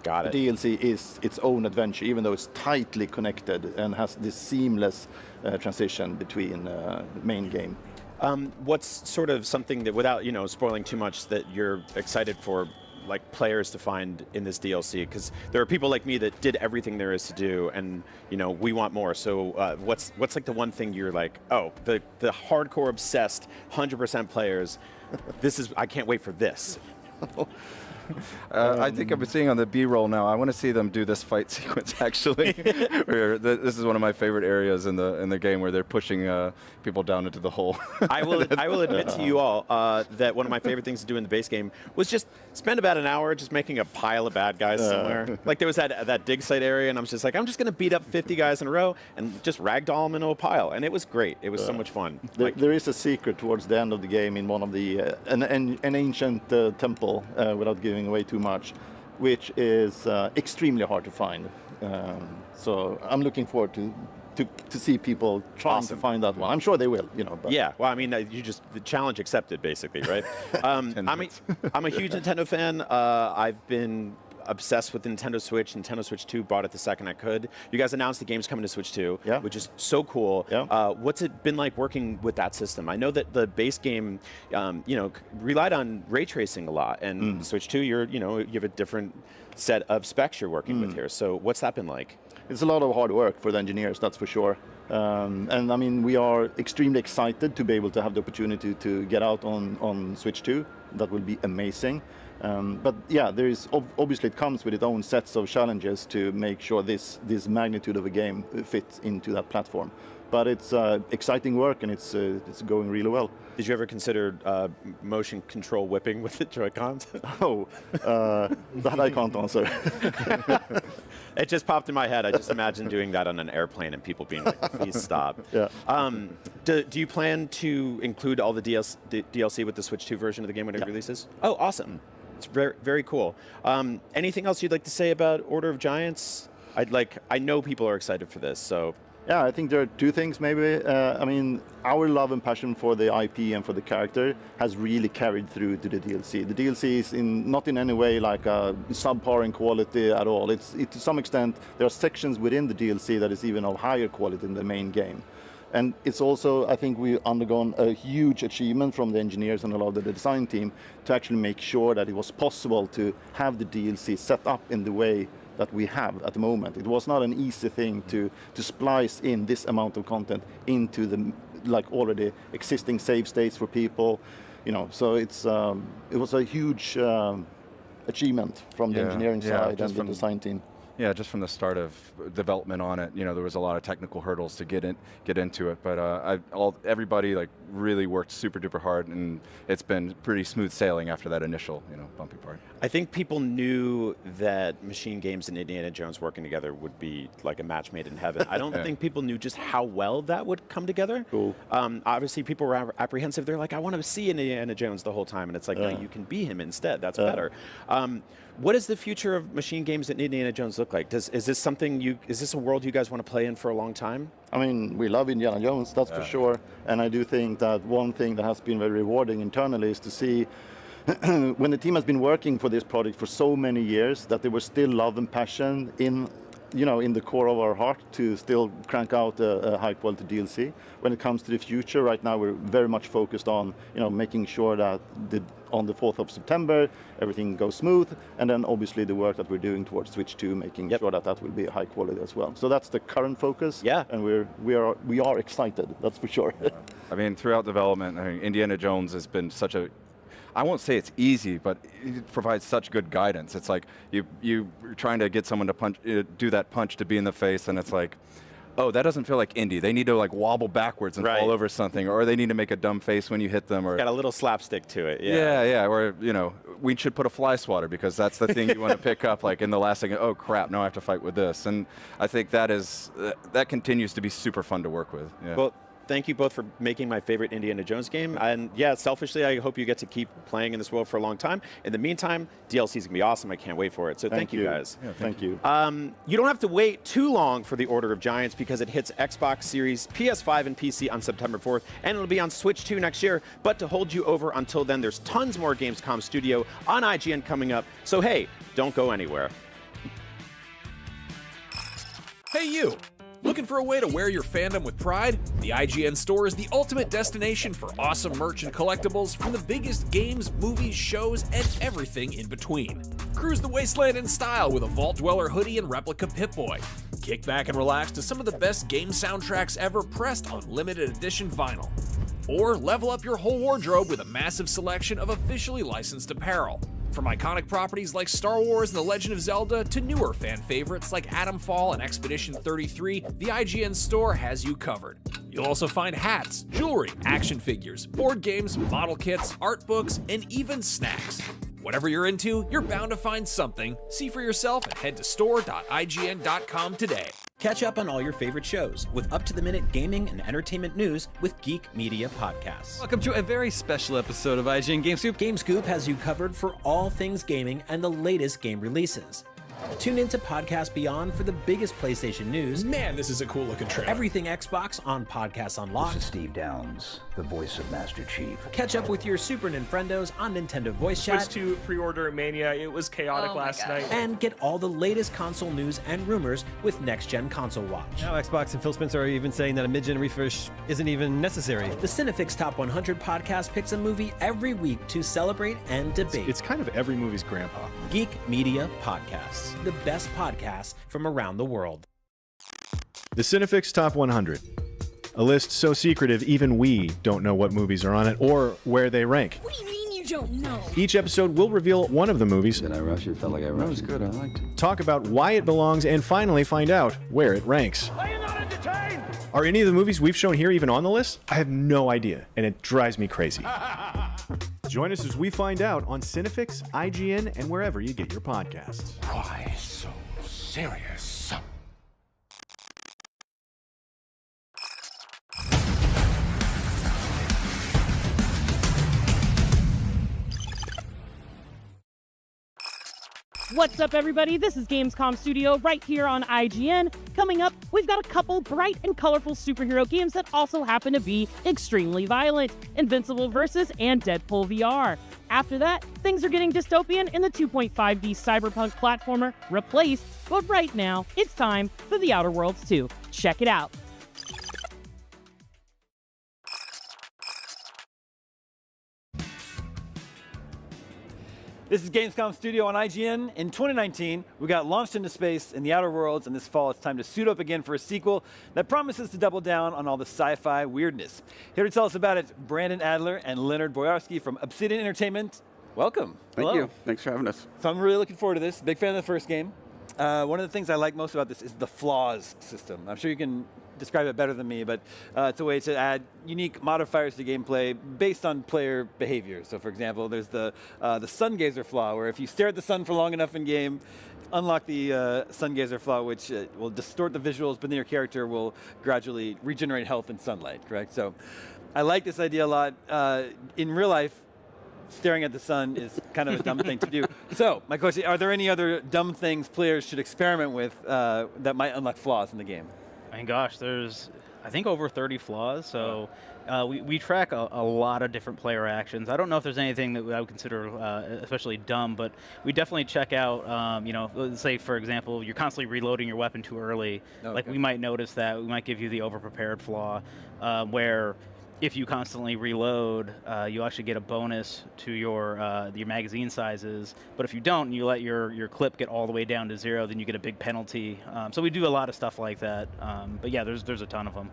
[SPEAKER 8] Got it.
[SPEAKER 4] The DLC is its own adventure, even though it's tightly connected and has this seamless transition between main game.
[SPEAKER 8] What's sort of something that, without spoiling too much, that you're excited for, like players to find in this DLC? Because there are people like me that did everything there is to do, and we want more. So what's like the one thing you're like, oh, the hardcore obsessed 100% players, I can't wait for this.
[SPEAKER 6] I think I'm seeing on the B-roll now. I want to see them do this fight sequence actually. This is one of my favorite areas in the game where they're pushing people down into the hole.
[SPEAKER 8] I will admit to you all that one of my favorite things to do in the base game was just spend about an hour just making a pile of bad guys somewhere. Like there was that dig site area, and I'm just like, I'm just going to beat up 50 guys in a row and just ragdoll them into a pile, and it was great. It was so much fun.
[SPEAKER 4] There is a secret towards the end of the game in one of the an ancient temple, without giving away too much, which is extremely hard to find. So I'm looking forward to see people trying to find that one. I'm sure they will, But.
[SPEAKER 8] Yeah, well, I mean, the challenge accepted, basically, right? I'm a huge Nintendo fan. I've been obsessed with Nintendo Switch. Nintendo Switch 2, bought it the second I could. You guys announced the game's coming to Switch 2, which is so cool.
[SPEAKER 4] Yeah.
[SPEAKER 8] What's it been like working with that system? I know that the base game, relied on ray tracing a lot, and Switch 2, you have a different set of specs you're working with here. So what's that been like?
[SPEAKER 4] It's a lot of hard work for the engineers, that's for sure. And I mean, we are extremely excited to be able to have the opportunity to get out on Switch 2. That will be amazing. But yeah, there is obviously it comes with its own sets of challenges to make sure this magnitude of a game fits into that platform. But it's exciting work, and it's going really well.
[SPEAKER 8] Did you ever consider motion control whipping with the Joy-Cons?
[SPEAKER 4] Oh, that I can't answer.
[SPEAKER 8] It just popped in my head. I just imagined doing that on an airplane and people being like, please stop.
[SPEAKER 4] Yeah.
[SPEAKER 8] Do you plan to include all the DLC with the Switch 2 version of the game when it releases? Oh, awesome. It's very, very cool. Anything else you'd like to say about Order of Giants? I know people are excited for this, so.
[SPEAKER 4] Yeah, I think there are two things maybe. I mean, our love and passion for the IP and for the character has really carried through to the DLC. The DLC is not in any way like a subpar in quality at all. To some extent, there are sections within the DLC that is even of higher quality than the main game. And it's also, I think we've undergone a huge achievement from the engineers and a lot of the design team to actually make sure that it was possible to have the DLC set up in the way that we have at the moment. It was not an easy thing to splice in this amount of content into the already existing save states for people, So it was a huge achievement from the engineering side and the design team.
[SPEAKER 6] Yeah, just from the start of development on it, there was a lot of technical hurdles to get into it. But everybody really worked super duper hard, and it's been pretty smooth sailing after that initial bumpy part.
[SPEAKER 8] I think people knew that Machine Games and Indiana Jones working together would be like a match made in heaven. I don't think people knew just how well that would come together.
[SPEAKER 4] Cool.
[SPEAKER 8] Obviously, people were apprehensive. They're like, I want to see Indiana Jones the whole time, and it's like, no, you can be him instead. That's better. What does the future of Machine Games and Indiana Jones look like? Is this a world you guys want to play in for a long time?
[SPEAKER 4] I mean, we love Indiana Jones, that's for sure. And I do think that one thing that has been very rewarding internally is to see when the team has been working for this project for so many years, that there was still love and passion in the core of our heart to still crank out a high quality DLC. When it comes to the future, right now we're very much focused on, making sure that on the 4th of September, everything goes smooth. And then obviously the work that we're doing towards Switch 2, making sure that will be high quality as well. So that's the current focus.
[SPEAKER 8] Yeah.
[SPEAKER 4] And we are excited, that's for sure.
[SPEAKER 6] I mean, throughout development, Indiana Jones has been such a, I won't say it's easy, but it provides such good guidance. It's like you're trying to get someone to do that punch to be in the face, and it's like, oh, that doesn't feel like Indy. They need to wobble backwards and fall over something, or they need to make a dumb face when you hit them. Or
[SPEAKER 8] got a little slapstick to it.
[SPEAKER 6] Yeah. Or we should put a fly swatter because that's the thing you want to pick up in the last second. Oh crap! Now I have to fight with this, and I think that continues to be super fun to work with. Yeah.
[SPEAKER 8] Well, thank you both for making my favorite Indiana Jones game. And yeah, selfishly, I hope you get to keep playing in this world for a long time. In the meantime, DLC is going to be awesome. I can't wait for it. So thank you guys.
[SPEAKER 4] Yeah, thank you.
[SPEAKER 8] You don't have to wait too long for the Order of Giants because it hits Xbox Series, PS5, and PC on September 4th, and it'll be on Switch 2 next year. But to hold you over until then, there's tons more Gamescom Studio on IGN coming up. So hey, don't go anywhere.
[SPEAKER 23] Hey you! Looking for a way to wear your fandom with pride? The IGN store is the ultimate destination for awesome merch and collectibles from the biggest games, movies, shows, and everything in between. Cruise the wasteland in style with a Vault Dweller hoodie and replica Pip-Boy. Kick back and relax to some of the best game soundtracks ever pressed on limited edition vinyl. Or level up your whole wardrobe with a massive selection of officially licensed apparel. From iconic properties like Star Wars and The Legend of Zelda to newer fan favorites like Atomfall and Expedition 33, the IGN store has you covered. You'll also find hats, jewelry, action figures, board games, model kits, art books, and even snacks. Whatever you're into, you're bound to find something. See for yourself and head to store.ign.com today.
[SPEAKER 16] Catch up on all your favorite shows with up-to-the-minute gaming and entertainment news with Geek Media Podcasts.
[SPEAKER 7] Welcome to a very special episode of IGN Game Scoop.
[SPEAKER 16] Game Scoop has you covered for all things gaming and the latest game releases. Tune into Podcast Beyond for the biggest PlayStation news.
[SPEAKER 1] Man, this is a cool looking trailer.
[SPEAKER 16] Everything Xbox on Podcasts Unlocked.
[SPEAKER 3] This is Steve Downes, the voice of Master Chief.
[SPEAKER 16] Catch up with your Super Nintendos on Nintendo Voice Chat.
[SPEAKER 1] Switch 2 pre-order mania. It was chaotic last night.
[SPEAKER 16] And get all the latest console news and rumors with Next Gen Console Watch.
[SPEAKER 7] Now Xbox and Phil Spencer are even saying that a mid-gen refresh isn't even necessary.
[SPEAKER 16] The Cinefix Top 100 podcast picks a movie every week to celebrate and debate.
[SPEAKER 13] It's kind of every movie's grandpa.
[SPEAKER 16] Geek Media Podcasts, the best podcasts from around the world.
[SPEAKER 13] The Cinefix Top 100. A list so secretive even we don't know what movies are on it or where they rank.
[SPEAKER 2] What do you mean you don't know?
[SPEAKER 13] Each episode will reveal one of the movies.
[SPEAKER 22] Did I rush it? Felt like I rushed. That was good. I liked it.
[SPEAKER 13] Talk about why it belongs and finally find out where it ranks.
[SPEAKER 2] Are you not entertained?
[SPEAKER 13] Are any of the movies we've shown here even on the list? I have no idea, and it drives me crazy. Join us as we find out on Cinefix, IGN, and wherever you get your podcasts.
[SPEAKER 2] Why so serious?
[SPEAKER 9] What's up, everybody? This is Gamescom Studio right here on IGN. Coming up, we've got a couple bright and colorful superhero games that also happen to be extremely violent: Invincible Versus and Deadpool VR. After that, things are getting dystopian in the 2.5D cyberpunk platformer Replaced, but right now, it's time for The Outer Worlds 2. Check it out.
[SPEAKER 7] This is Gamescom Studio on IGN. In 2019, we got launched into space in The Outer Worlds, and this fall it's time to suit up again for a sequel that promises to double down on all the sci-fi weirdness. Here to tell us about it, Brandon Adler and Leonard Boyarsky from Obsidian Entertainment. Welcome.
[SPEAKER 10] Thank you. Thanks for having us.
[SPEAKER 7] So I'm really looking forward to this. Big fan of the first game. One of the things I like most about this is the flaws system. I'm sure you can describe it better than me, but it's a way to add unique modifiers to gameplay based on player behavior. So for example, there's the sun gazer flaw, where if you stare at the sun for long enough in game, unlock the sun gazer flaw, which will distort the visuals, but then your character will gradually regenerate health in sunlight, correct? So I like this idea a lot. In real life, staring at the sun is kind of a dumb thing to do. So my question, are there any other dumb things players should experiment with that might unlock flaws in the game?
[SPEAKER 11] I mean, gosh, there's, I think, over 30 flaws. So we track a lot of different player actions. I don't know if there's anything that I would consider especially dumb, but we definitely check out, you know, let's say, for example, you're constantly reloading your weapon too early. Okay. Like, we might notice that. We might give you the over-prepared flaw, where if you constantly reload, you actually get a bonus to your magazine sizes. But if you don't, and you let your clip get all the way down to 0, then you get a big penalty. So we do a lot of stuff like that. But yeah, there's a ton of them.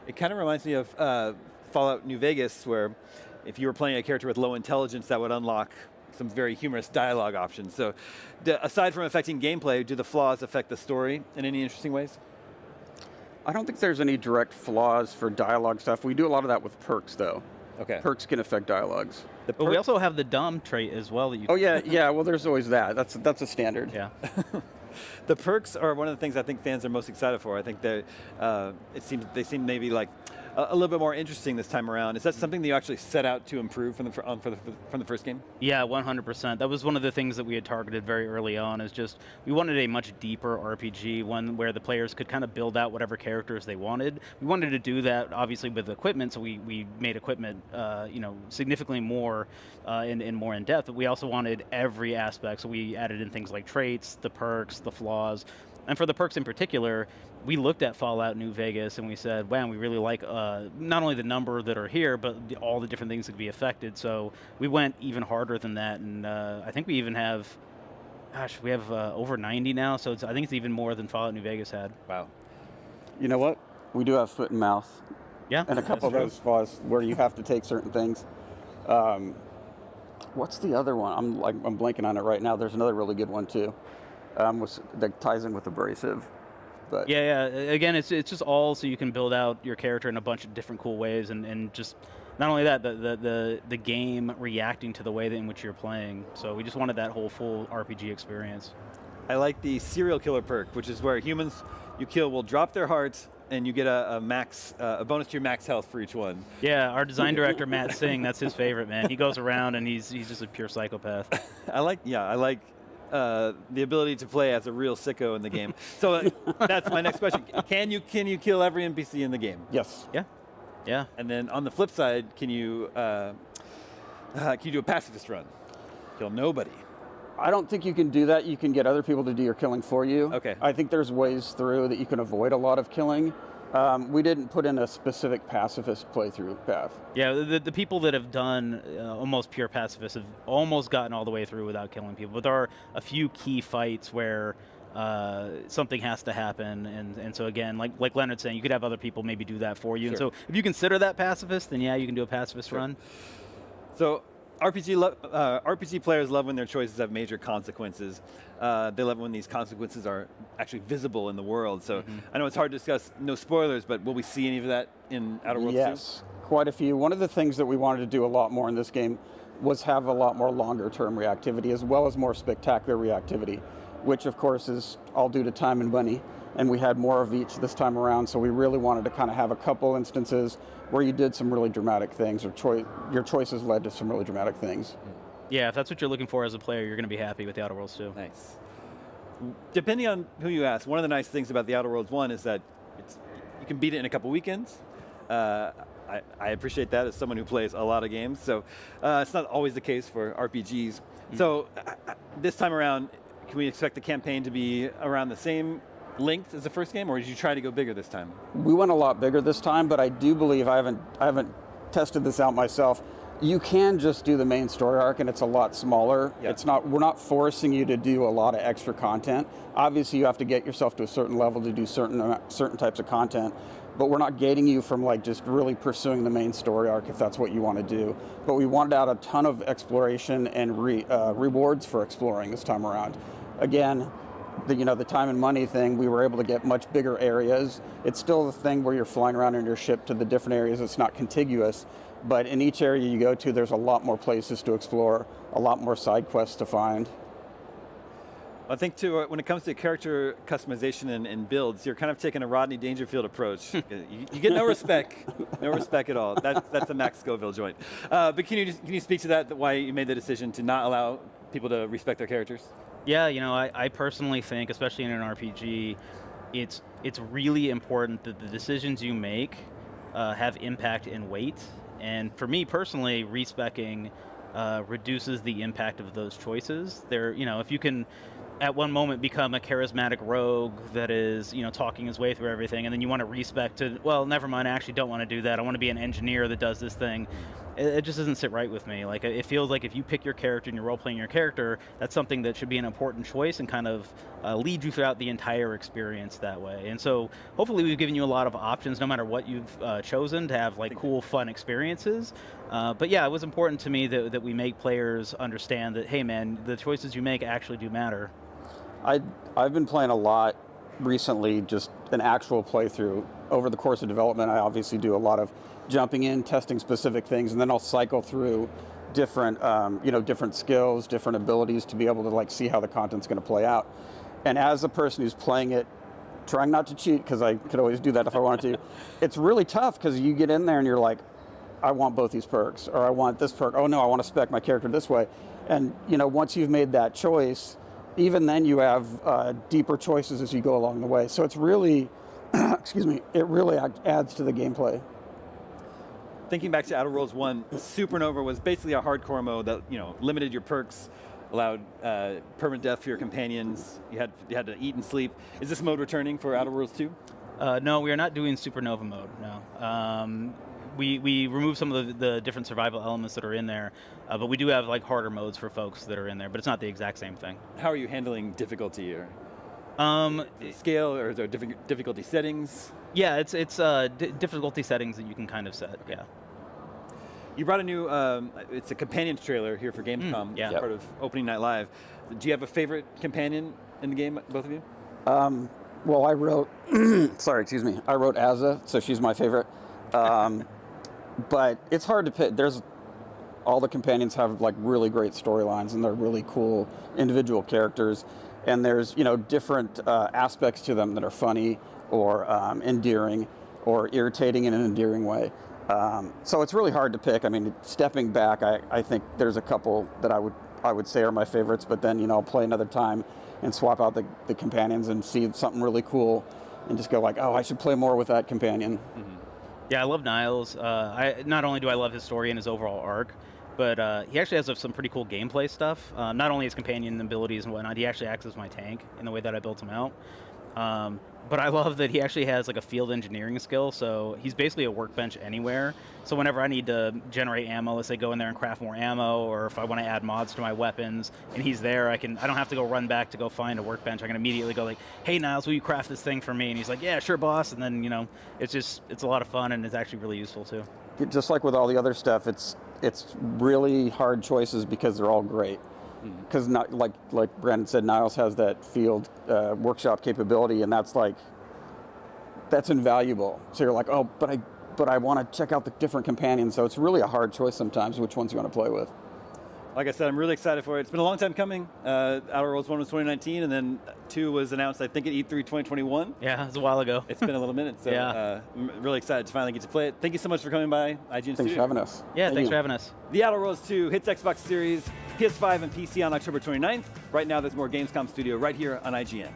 [SPEAKER 7] It kind of reminds me of Fallout New Vegas, where if you were playing a character with low intelligence, that would unlock some very humorous dialogue options. So aside from affecting gameplay, do the flaws affect the story in any interesting ways?
[SPEAKER 10] I don't think there's any direct flaws for dialogue stuff. We do a lot of that with perks, though.
[SPEAKER 7] Okay.
[SPEAKER 10] Perks can affect dialogues.
[SPEAKER 11] But we also have the dumb trait as well that you.
[SPEAKER 10] Oh yeah, yeah. Well, there's always that. That's a standard.
[SPEAKER 11] Yeah.
[SPEAKER 7] The perks are one of the things I think fans are most excited for. I think they seem maybe like a little bit more interesting this time around. Is that something that you actually set out to improve from the first game?
[SPEAKER 11] Yeah, 100%. That was one of the things that we had targeted very early on. Is just we wanted a much deeper RPG, one where the players could kind of build out whatever characters they wanted. We wanted to do that obviously with equipment, so we made equipment significantly more and more in depth. But we also wanted every aspect, so we added in things like traits, the perks, the flaws. And for the perks in particular, we looked at Fallout New Vegas and we said, wow, we really like not only the number that are here, but all the different things that could be affected. So we went even harder than that. And I think we even have, we have over 90 now. So I think it's even more than Fallout New Vegas had.
[SPEAKER 7] Wow.
[SPEAKER 10] You know what? We do have foot and mouth.
[SPEAKER 11] Yeah.
[SPEAKER 10] And a couple of those flaws where you have to take certain things. What's the other one? I'm blanking on it right now. There's another really good one too. That ties in with abrasive. But
[SPEAKER 11] yeah. Again, it's just all so you can build out your character in a bunch of different cool ways, and just not only that, the game reacting to the way in which you're playing. So we just wanted that whole full RPG experience.
[SPEAKER 7] I like the serial killer perk, which is where humans you kill will drop their hearts, and you get a bonus to your max health for each one.
[SPEAKER 11] Yeah, our design director Matt Singh, that's his favorite, man. He goes around and he's just a pure psychopath.
[SPEAKER 7] I like the ability to play as a real sicko in the game. So that's my next question. Can you kill every NPC in the game?
[SPEAKER 10] Yes.
[SPEAKER 11] Yeah.
[SPEAKER 7] And then on the flip side, can you do a pacifist run? Kill nobody.
[SPEAKER 10] I don't think you can do that. You can get other people to do your killing for you.
[SPEAKER 7] Okay.
[SPEAKER 10] I think there's ways through that you can avoid a lot of killing. We didn't put in a specific pacifist playthrough path.
[SPEAKER 11] Yeah, the people that have done almost pure pacifists have almost gotten all the way through without killing people. But there are a few key fights where something has to happen. And so again, like Leonard's saying, you could have other people maybe do that for you.
[SPEAKER 7] Sure.
[SPEAKER 11] And so if you consider that pacifist, then yeah, you can do a pacifist run.
[SPEAKER 7] So RPG players love when their choices have major consequences. They love when these consequences are actually visible in the world. So I know it's hard to discuss, no spoilers, but will we see any of that in Outer Worlds 2?
[SPEAKER 10] Yes, quite a few. One of the things that we wanted to do a lot more in this game was have a lot more longer term reactivity as well as more spectacular reactivity, which of course is all due to time and money. And we had more of each this time around, so we really wanted to kind of have a couple instances where you did some really dramatic things, or your choices led to some really dramatic things.
[SPEAKER 11] Yeah, if that's what you're looking for as a player, you're going to be happy with The Outer Worlds 2.
[SPEAKER 7] Nice. Depending on who you ask, one of the nice things about The Outer Worlds 1 is that you can beat it in a couple weekends. I appreciate that as someone who plays a lot of games. So it's not always the case for RPGs. So this time around, can we expect the campaign to be around the same length as the first game, or did you try to go bigger this time?
[SPEAKER 10] We went a lot bigger this time, but I do believe I haven't tested this out myself. You can just do the main story arc, and it's a lot smaller.
[SPEAKER 7] Yeah.
[SPEAKER 10] We're not forcing you to do a lot of extra content. Obviously, you have to get yourself to a certain level to do certain types of content, but we're not gating you from like just really pursuing the main story arc if that's what you want to do. But we wanted out a ton of exploration and rewards for exploring this time around. Again, the time and money thing, we were able to get much bigger areas. It's still the thing where you're flying around in your ship to the different areas. It's not contiguous. But in each area you go to, there's a lot more places to explore, a lot more side quests to find.
[SPEAKER 7] I think, too, when it comes to character customization and builds, you're kind of taking a Rodney Dangerfield approach. You get no respect at all. That's a Max Scoville joint. But can you speak to that, why you made the decision to not allow people to respect their characters?
[SPEAKER 11] Yeah, I personally think, especially in an RPG, it's really important that the decisions you make have impact and weight. And for me personally, respecking reduces the impact of those choices. If you can at one moment become a charismatic rogue that is, talking his way through everything, and then you want to respec to, well, never mind, I actually don't want to do that. I want to be an engineer that does this thing. It just doesn't sit right with me. Like, it feels like if you pick your character and you're role-playing your character, that's something that should be an important choice and kind of lead you throughout the entire experience that way. And so hopefully we've given you a lot of options, no matter what you've chosen, to have like cool, fun experiences. But yeah, it was important to me that we make players understand that, hey man, the choices you make actually do matter.
[SPEAKER 10] I've been playing a lot recently, just an actual playthrough. Over the course of development, I obviously do a lot of jumping in, testing specific things, and then I'll cycle through different, different skills, different abilities to be able to like see how the content's going to play out. And as a person who's playing it, trying not to cheat, because I could always do that if I wanted to, it's really tough because you get in there and you're like, I want both these perks, or I want this perk. Oh no, I want to spec my character this way. And once you've made that choice, even then you have deeper choices as you go along the way. So it's really, it really adds to the gameplay.
[SPEAKER 7] Thinking back to Outer Worlds 1, Supernova was basically a hardcore mode that limited your perks, allowed permanent death for your companions. You had to eat and sleep. Is this mode returning for Outer Worlds 2?
[SPEAKER 11] No, we are not doing Supernova mode. No. We removed some of the different survival elements that are in there, but we do have like harder modes for folks that are in there, but it's not the exact same thing.
[SPEAKER 7] How are you handling difficulty here? Scale, or is there different difficulty settings?
[SPEAKER 11] Yeah, it's difficulty settings that you can kind of set. Yeah.
[SPEAKER 7] You brought a new, it's a companion trailer here for Gamescom,
[SPEAKER 11] yeah.
[SPEAKER 7] Part of Opening Night Live. Do you have a favorite companion in the game, both of you?
[SPEAKER 10] Well, I wrote, I wrote Azza, so she's my favorite. But it's hard to pick. All the companions have like really great storylines, and they're really cool individual characters. And there's, different aspects to them that are funny or endearing or irritating in an endearing way. So it's really hard to pick. I mean, stepping back, I think there's a couple that I would say are my favorites, but then, I'll play another time and swap out the companions and see something really cool and just go like, oh, I should play more with that companion.
[SPEAKER 11] Mm-hmm. Yeah, I love Niles. Not only do I love his story and his overall arc, but he actually has some pretty cool gameplay stuff. Not only his companion abilities and whatnot, he actually acts as my tank in the way that I built him out. But I love that he actually has like a field engineering skill, so he's basically a workbench anywhere. So whenever I need to generate ammo, let's say go in there and craft more ammo, or if I want to add mods to my weapons, and he's there, I don't have to go run back to go find a workbench. I can immediately go like, hey Niles, will you craft this thing for me? And he's like, yeah, sure boss. And then, it's a lot of fun, and it's actually really useful too.
[SPEAKER 10] Just like with all the other stuff, it's really hard choices because they're all great. Because not like Brandon said, Niles has that field workshop capability, and that's invaluable. So you're like, oh, but I want to check out the different companions. So it's really a hard choice sometimes which ones you want to play with.
[SPEAKER 7] Like I said, I'm really excited for it. It's been a long time coming. Outer Worlds 1 was 2019, and then 2 was announced, I think, at E3 2021.
[SPEAKER 11] Yeah, it was a while ago.
[SPEAKER 7] It's been a little minute, so
[SPEAKER 11] yeah.
[SPEAKER 7] I'm really excited to finally get to play it. Thank you so much for coming by IGN Studio.
[SPEAKER 10] Thanks for having us.
[SPEAKER 11] Yeah, thanks for having us.
[SPEAKER 7] The Outer Worlds 2 hits Xbox Series PS5 and PC on October 29th. Right now, there's more Gamescom Studio right here on IGN.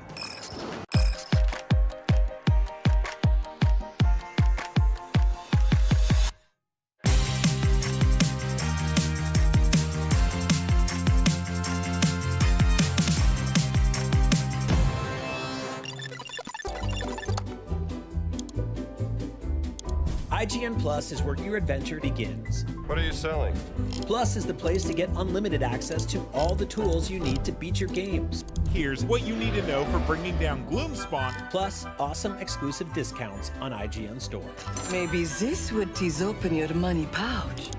[SPEAKER 16] IGN Plus is where your adventure begins.
[SPEAKER 17] What are you selling?
[SPEAKER 16] Plus is the place to get unlimited access to all the tools you need to beat your games.
[SPEAKER 14] Here's what you need to know for bringing down Gloomspawn.
[SPEAKER 16] Plus, awesome exclusive discounts on IGN Store.
[SPEAKER 18] Maybe this would tease open your money pouch.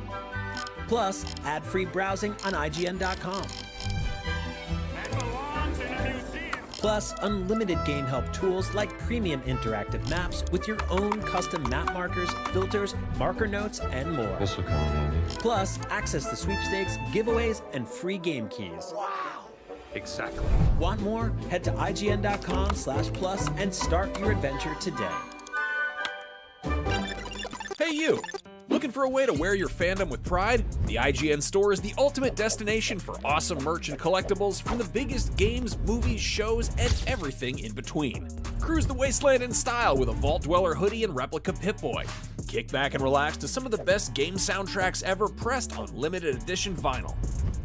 [SPEAKER 16] Plus, ad-free browsing on IGN.com. Plus, unlimited game help tools like premium interactive maps with your own custom map markers, filters, marker notes, and more.
[SPEAKER 17] This will come in handy.
[SPEAKER 16] Plus, access to sweepstakes, giveaways, and free game keys.
[SPEAKER 14] Wow! Exactly.
[SPEAKER 16] Want more? Head to IGN.com/plus and start your adventure today.
[SPEAKER 19] Hey you! Looking for a way to wear your fandom with pride? The IGN Store is the ultimate destination for awesome merch and collectibles from the biggest games, movies, shows, and everything in between. Cruise the wasteland in style with a Vault Dweller hoodie and replica Pip-Boy. Kick back and relax to some of the best game soundtracks ever pressed on limited edition vinyl.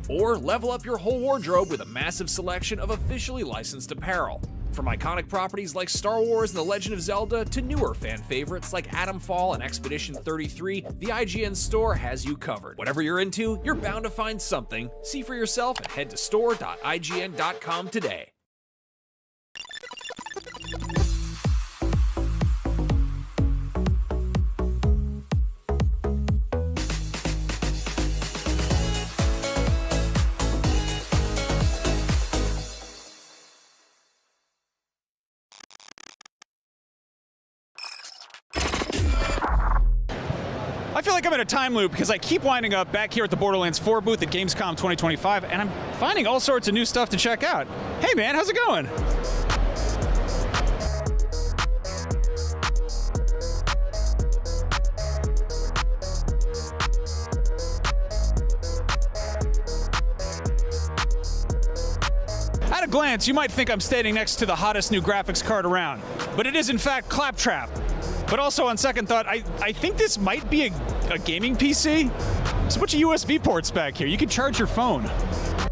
[SPEAKER 19] Or level up your whole wardrobe with a massive selection of officially licensed apparel. From iconic properties like Star Wars and The Legend of Zelda to newer fan favorites like Atomfall and Expedition 33, the IGN Store has you covered. Whatever you're into, you're bound to find something. See for yourself and head to store.ign.com today.
[SPEAKER 5] I feel like I'm in a time loop because I keep winding up back here at the Borderlands 4 booth at Gamescom 2025, and I'm finding all sorts of new stuff to check out. Hey man, how's it going? At a glance, you might think I'm standing next to the hottest new graphics card around, but it is in fact Claptrap. But also, on second thought, I think this might be a gaming PC. There's a bunch of USB ports back here. You can charge your phone.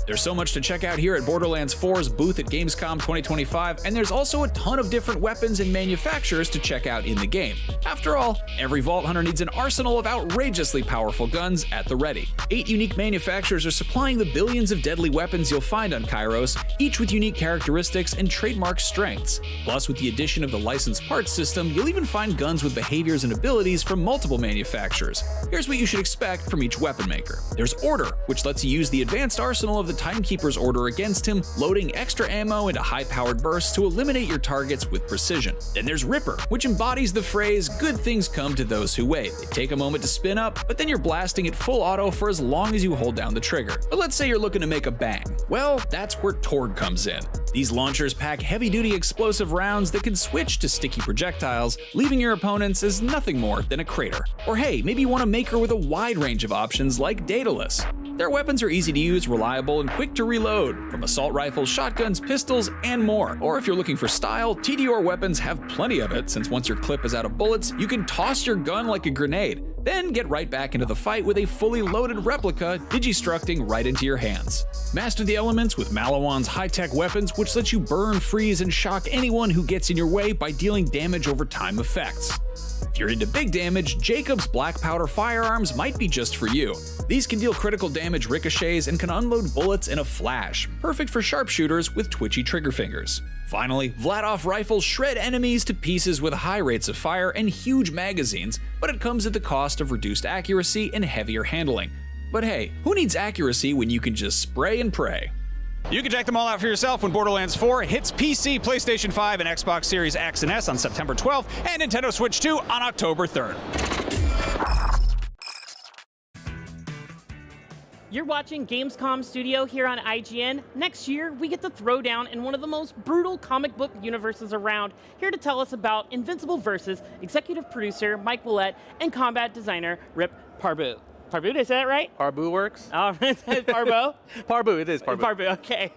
[SPEAKER 5] There's so much to check out here at Borderlands 4's booth at Gamescom 2025, and there's also a ton of different weapons and manufacturers to check out in the game. After all, every Vault Hunter needs an arsenal of outrageously powerful guns at the ready. 8 unique manufacturers are supplying the billions of deadly weapons you'll find on Kairos, each with unique characteristics and trademark strengths. Plus, with the addition of the licensed parts system, you'll even find guns with behaviors and abilities from multiple manufacturers. Here's what you should expect from each weapon maker. There's Order, which lets you use the advanced arsenal of the Timekeeper's order against him, loading extra ammo into high-powered bursts to eliminate your targets with precision. Then there's Ripper, which embodies the phrase, good things come to those who wait. They take a moment to spin up, but then you're blasting at full auto for as long as you hold down the trigger. But let's say you're looking to make a bang. Well, that's where Torg comes in. These launchers pack heavy-duty explosive rounds that can switch to sticky projectiles, leaving your opponents as nothing more than a crater. Or hey, maybe you want a maker with a wide range of options like Daedalus. Their weapons are easy to use, reliable, and quick to reload, from assault rifles, shotguns, pistols, and more. Or if you're looking for style, TDR weapons have plenty of it, since once your clip is out of bullets, you can toss your gun like a grenade, then get right back into the fight with a fully loaded replica digistructing right into your hands. Master the elements with Malawan's high-tech weapons, which lets you burn, freeze, and shock anyone who gets in your way by dealing damage over time effects. If you're into big damage, Jacob's black powder firearms might be just for you. These can deal critical damage ricochets and can unload bullets in a flash, perfect for sharpshooters with twitchy trigger fingers. Finally, Vladoff rifles shred enemies to pieces with high rates of fire and huge magazines, but it comes at the cost of reduced accuracy and heavier handling. But hey, who needs accuracy when you can just spray and pray? You can check them all out for yourself when Borderlands 4 hits PC, PlayStation 5, and Xbox Series X and S on September 12th, and Nintendo Switch 2 on October 3rd.
[SPEAKER 9] You're watching Gamescom Studio here on IGN. Next year, we get to throw down in one of the most brutal comic book universes around. Here to tell us about Invincible Versus, executive producer Mike Willett and combat designer Rip Parbu. Parbu, did I say that right?
[SPEAKER 12] Parbu works.
[SPEAKER 9] Parbo?
[SPEAKER 12] Parbu, it is Parbu.
[SPEAKER 9] Parbu, okay.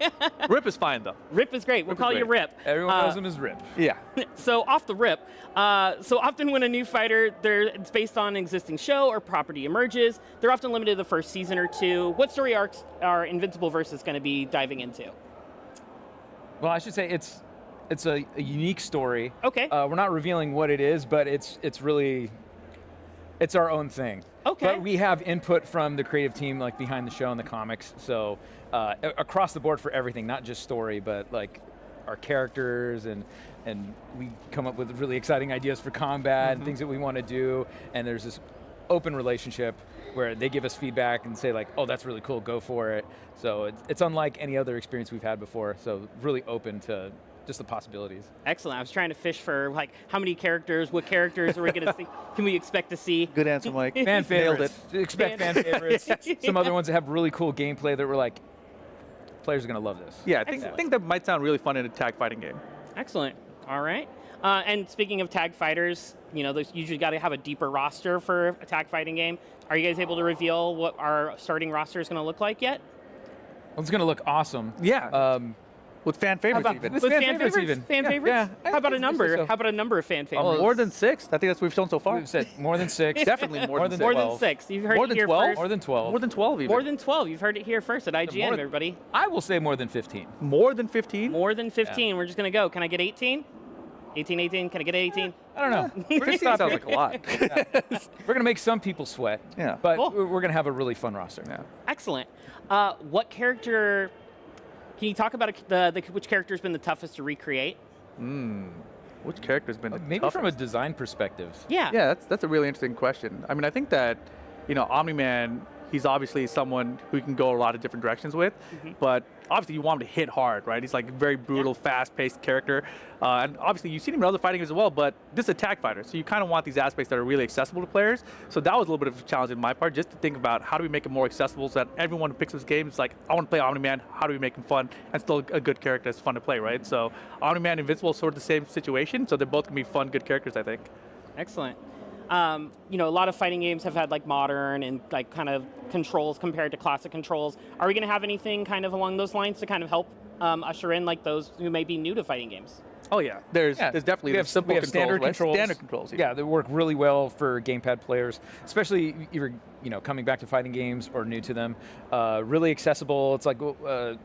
[SPEAKER 12] Rip is fine, though.
[SPEAKER 9] Rip is great. We'll call you Rip.
[SPEAKER 17] Everyone knows him as Rip.
[SPEAKER 12] Yeah.
[SPEAKER 9] So off the rip, so often when a new fighter, it's based on an existing show or property emerges, they're often limited to the first season or two. What story arcs are Invincible Versus going to be diving into?
[SPEAKER 17] Well, I should say it's a unique story.
[SPEAKER 9] Okay.
[SPEAKER 17] We're not revealing what it is, but it's our own thing.
[SPEAKER 9] Okay.
[SPEAKER 17] But we have input from the creative team, like behind the show and the comics. So across the board for everything, not just story, but like our characters and we come up with really exciting ideas for combat and things that we want to do. And there's this open relationship where they give us feedback and say like, oh, that's really cool, go for it. So it's unlike any other experience we've had before. So really open to just the possibilities.
[SPEAKER 9] Excellent. I was trying to fish for like how many characters, what characters are we going to see? Can we expect to see?
[SPEAKER 12] Good answer, Mike.
[SPEAKER 17] Fan favorites.
[SPEAKER 12] Nailed it.
[SPEAKER 17] Expect fan favorites. Some other ones that have really cool gameplay that we're like, players are going to love this.
[SPEAKER 12] Yeah, I think that might sound really fun in a tag fighting game.
[SPEAKER 9] Excellent. All right. And speaking of tag fighters, there's usually got to have a deeper roster for a tag fighting game. Are you guys able to reveal what our starting roster is going to look like yet?
[SPEAKER 17] Well, it's going to look awesome.
[SPEAKER 12] Yeah. With fan favorites even.
[SPEAKER 9] With fan favorites even. Fan favorites?
[SPEAKER 17] Yeah.
[SPEAKER 9] How about a number? How about a number of fan favorites?
[SPEAKER 12] More than 6. I think that's what we've shown so far.
[SPEAKER 17] We've said more than 6.
[SPEAKER 12] Definitely more than 6.
[SPEAKER 9] More than 6. You've heard it here first.
[SPEAKER 17] More than 12.
[SPEAKER 12] More than 12 even.
[SPEAKER 9] More than 12. You've heard it here first at IGN, everybody.
[SPEAKER 17] I will say more than 15.
[SPEAKER 12] More than 15?
[SPEAKER 9] More than 15. Yeah. We're just going to go. Can I get 18? 18? Can I get 18?
[SPEAKER 17] I don't know.
[SPEAKER 12] 15 sounds like a lot.
[SPEAKER 17] We're going to make some people sweat.
[SPEAKER 12] Yeah.
[SPEAKER 17] But we're going to have a really fun roster.
[SPEAKER 12] Yeah.
[SPEAKER 9] Excellent. What character... Can you talk about which character has been the toughest to recreate?
[SPEAKER 12] Which character has been the
[SPEAKER 17] maybe
[SPEAKER 12] toughest?
[SPEAKER 17] from a design perspective?
[SPEAKER 9] Yeah.
[SPEAKER 12] Yeah, that's a really interesting question. I mean, I think that, Omni-Man, he's obviously someone who you can go a lot of different directions with, but obviously you want him to hit hard, right? He's like a very brutal, fast-paced character. And obviously you've seen him in other fighting games as well, but this is a tag fighter, so you kind of want these aspects that are really accessible to players. So that was a little bit of a challenge on my part, just to think about how do we make it more accessible so that everyone who picks this game is like, I want to play Omni-Man, how do we make him fun and still a good character that's fun to play, right? So Omni-Man and Invincible is sort of the same situation, so they're both going to be fun, good characters, I think.
[SPEAKER 9] Excellent. A lot of fighting games have had like modern and like kind of controls compared to classic controls. Are we going to have anything kind of along those lines to kind of help usher in like those who may be new to fighting games?
[SPEAKER 12] Oh yeah, there's definitely simple controls,
[SPEAKER 17] standard
[SPEAKER 12] right?
[SPEAKER 17] controls.
[SPEAKER 12] Standard controls.
[SPEAKER 17] Yeah, they work really well for gamepad players, especially either coming back to fighting games or new to them. Really accessible. It's like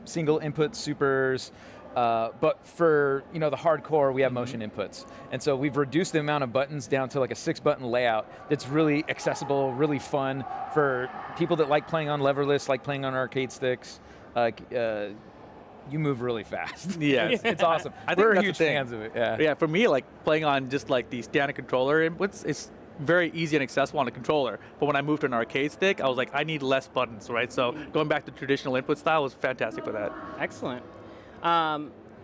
[SPEAKER 17] single input supers. But for the hardcore, we have motion inputs, and so we've reduced the amount of buttons down to like a 6-button layout that's really accessible, really fun for people that like playing on leverless, like playing on arcade sticks. You move really fast.
[SPEAKER 12] Yeah,
[SPEAKER 17] it's awesome.
[SPEAKER 12] I think
[SPEAKER 17] We're
[SPEAKER 12] that's
[SPEAKER 17] huge
[SPEAKER 12] the thing.
[SPEAKER 17] fans of it. Yeah.
[SPEAKER 12] Yeah, for me, like playing on just like the standard controller inputs, it's very easy and accessible on a controller. But when I moved to an arcade stick, I was like, I need less buttons, right? So going back to traditional input style was fantastic for that.
[SPEAKER 9] Excellent.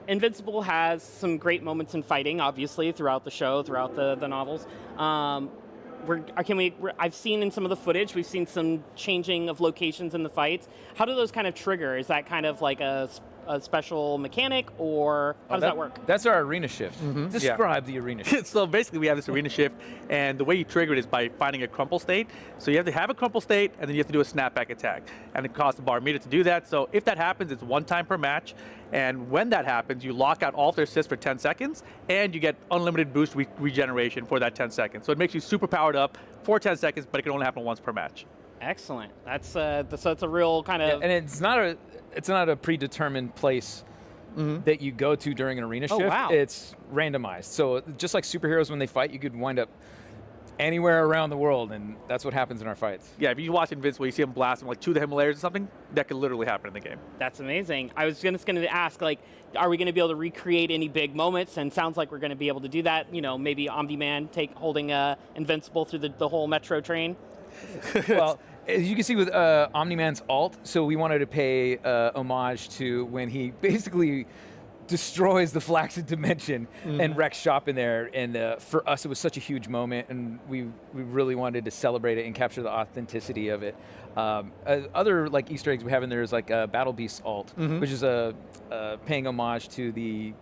[SPEAKER 9] Invincible has some great moments in fighting, obviously, throughout the show, throughout the novels. I've seen in some of the footage, we've seen some changing of locations in the fights. How do those kind of trigger? Is that kind of like a special mechanic, or how does that work?
[SPEAKER 17] That's our arena shift. Describe the arena shift.
[SPEAKER 12] So basically we have this arena shift, and the way you trigger it is by finding a crumple state. So you have to have a crumple state, and then you have to do a snapback attack. And it costs a bar meter to do that. So if that happens, it's one time per match. And when that happens, you lock out all of their assists for 10 seconds, and you get unlimited boost regeneration for that 10 seconds. So it makes you super powered up for 10 seconds, but it can only happen once per match.
[SPEAKER 9] Excellent. That's a real kind of...
[SPEAKER 17] And it's not a predetermined place that you go to during an arena shift.
[SPEAKER 9] Wow.
[SPEAKER 17] It's randomized. So just like superheroes, when they fight, you could wind up anywhere around the world, and that's what happens in our fights.
[SPEAKER 12] Yeah, if you watch Invincible, you see them blast them like to the Himalayas or something, that could literally happen in the game.
[SPEAKER 9] That's amazing. I was just going to ask, like, are we going to be able to recreate any big moments? And sounds like we're going to be able to do that. Maybe Omni-Man holding Invincible through the whole metro train.
[SPEAKER 17] Well, as you can see with Omni-Man's ult, so we wanted to pay homage to when he basically destroys the Flaccid Dimension and wrecks shop in there. And for us, it was such a huge moment, and we really wanted to celebrate it and capture the authenticity of it. Other like Easter eggs we have in there is like Battle Beast's ult, which is paying homage to the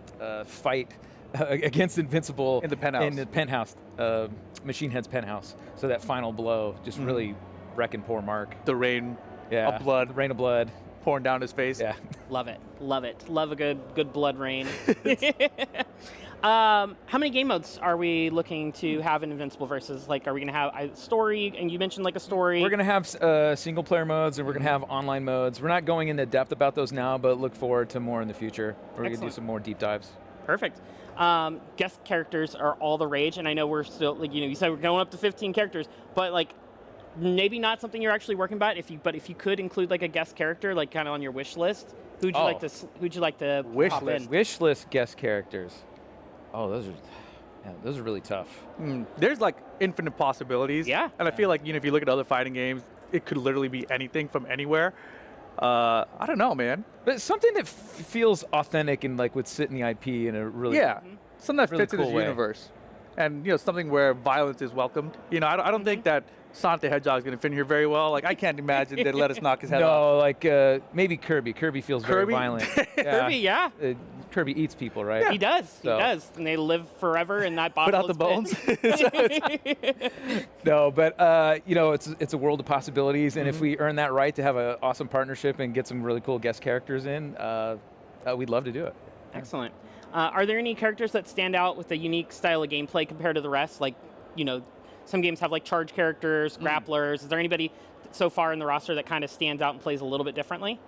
[SPEAKER 17] fight against Invincible
[SPEAKER 12] in the penthouse.
[SPEAKER 17] Machine Head's penthouse. So that final blow just really wrecking poor Mark.
[SPEAKER 12] The rain
[SPEAKER 17] of blood. The rain of blood.
[SPEAKER 12] Pouring down his face.
[SPEAKER 17] Yeah.
[SPEAKER 9] Love it. Love it. Love a good blood rain. How many game modes are we looking to have in Invincible Versus? Like, are we going to have a story? And you mentioned like a story.
[SPEAKER 17] We're going to have single player modes, and we're going to have online modes. We're not going into depth about those now, but look forward to more in the future. We're going to do some more deep dives.
[SPEAKER 9] Perfect. Guest characters are all the rage, and I know we're still, like, you said we're going up to 15 characters, but like maybe not something you're actually working about. If you could include like a guest character, like kind of on your wish list, who'd you like to pop in?
[SPEAKER 17] Wish list guest characters. Oh, those are really tough.
[SPEAKER 12] There's like infinite possibilities.
[SPEAKER 9] Yeah.
[SPEAKER 12] And I feel like, if you look at other fighting games, it could literally be anything from anywhere. I don't know, man.
[SPEAKER 17] But something that feels authentic and like would sit in the IP in a really
[SPEAKER 12] something that
[SPEAKER 17] really
[SPEAKER 12] fits in
[SPEAKER 17] cool
[SPEAKER 12] this
[SPEAKER 17] way.
[SPEAKER 12] universe, and something where violence is welcomed. I don't think that Sonic the Hedgehog is going to fit in here very well. Like, I can't imagine they'd let us knock his head off.
[SPEAKER 17] No, like maybe Kirby. Kirby feels very violent.
[SPEAKER 9] Kirby, yeah.
[SPEAKER 17] Kirby eats people, right?
[SPEAKER 9] He does. He does, and they live forever in that bottle.
[SPEAKER 12] Without the bones.
[SPEAKER 17] No, but it's a world of possibilities, and if we earn that right to have an awesome partnership and get some really cool guest characters in, we'd love to do it.
[SPEAKER 9] Excellent. Are there any characters that stand out with a unique style of gameplay compared to the rest? Like, some games have like charge characters, grapplers. Is there anybody so far in the roster that kind of stands out and plays a little bit differently?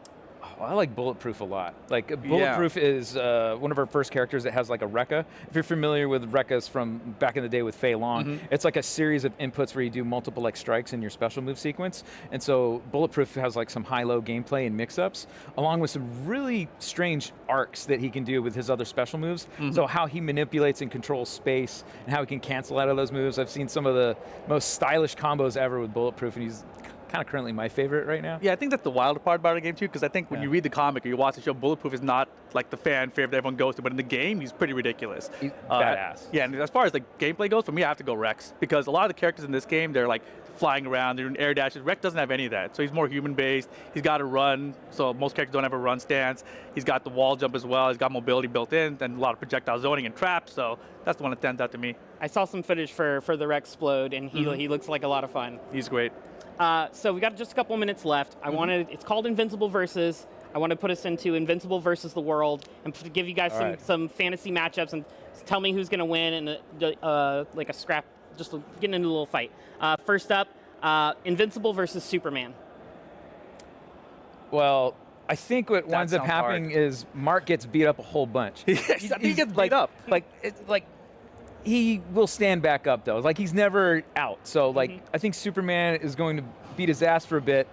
[SPEAKER 17] Oh, I like Bulletproof a lot. Like, Bulletproof is one of our first characters that has like a Rekka. If you're familiar with Rekkas from back in the day with Fei Long, it's like a series of inputs where you do multiple like strikes in your special move sequence. And so Bulletproof has like some high-low gameplay and mix-ups, along with some really strange arcs that he can do with his other special moves. So how he manipulates and controls space and how he can cancel out of those moves. I've seen some of the most stylish combos ever with Bulletproof, and he's kind of currently my favorite right now.
[SPEAKER 12] Yeah, I think that's the wild part about the game too, because I think when you read the comic or you watch the show, Bulletproof is not like the fan favorite that everyone goes to, but in the game, he's pretty ridiculous.
[SPEAKER 17] He's badass.
[SPEAKER 12] Yeah, and as far as like gameplay goes, for me, I have to go Rex, because a lot of the characters in this game, they're like flying around, they're doing air dashes. Rex doesn't have any of that, so he's more human-based. He's got to run, so most characters don't have a run stance. He's got the wall jump as well. He's got mobility built in, and a lot of projectile zoning and traps, so that's the one that stands out to me.
[SPEAKER 9] I saw some footage for the Rexplode, and he looks like a lot of fun.
[SPEAKER 12] He's great.
[SPEAKER 9] So we got just a couple minutes left. It's called Invincible Versus. I want to put us into Invincible versus the world and give you guys some fantasy matchups and tell me who's going to win and like a scrap, just getting into a little fight. First up, Invincible versus Superman.
[SPEAKER 17] Well, I think what winds up happening is Mark gets beat up a whole bunch.
[SPEAKER 12] He gets beat up.
[SPEAKER 17] He will stand back up, though. Like, he's never out. So, like, I think Superman is going to beat his ass for a bit,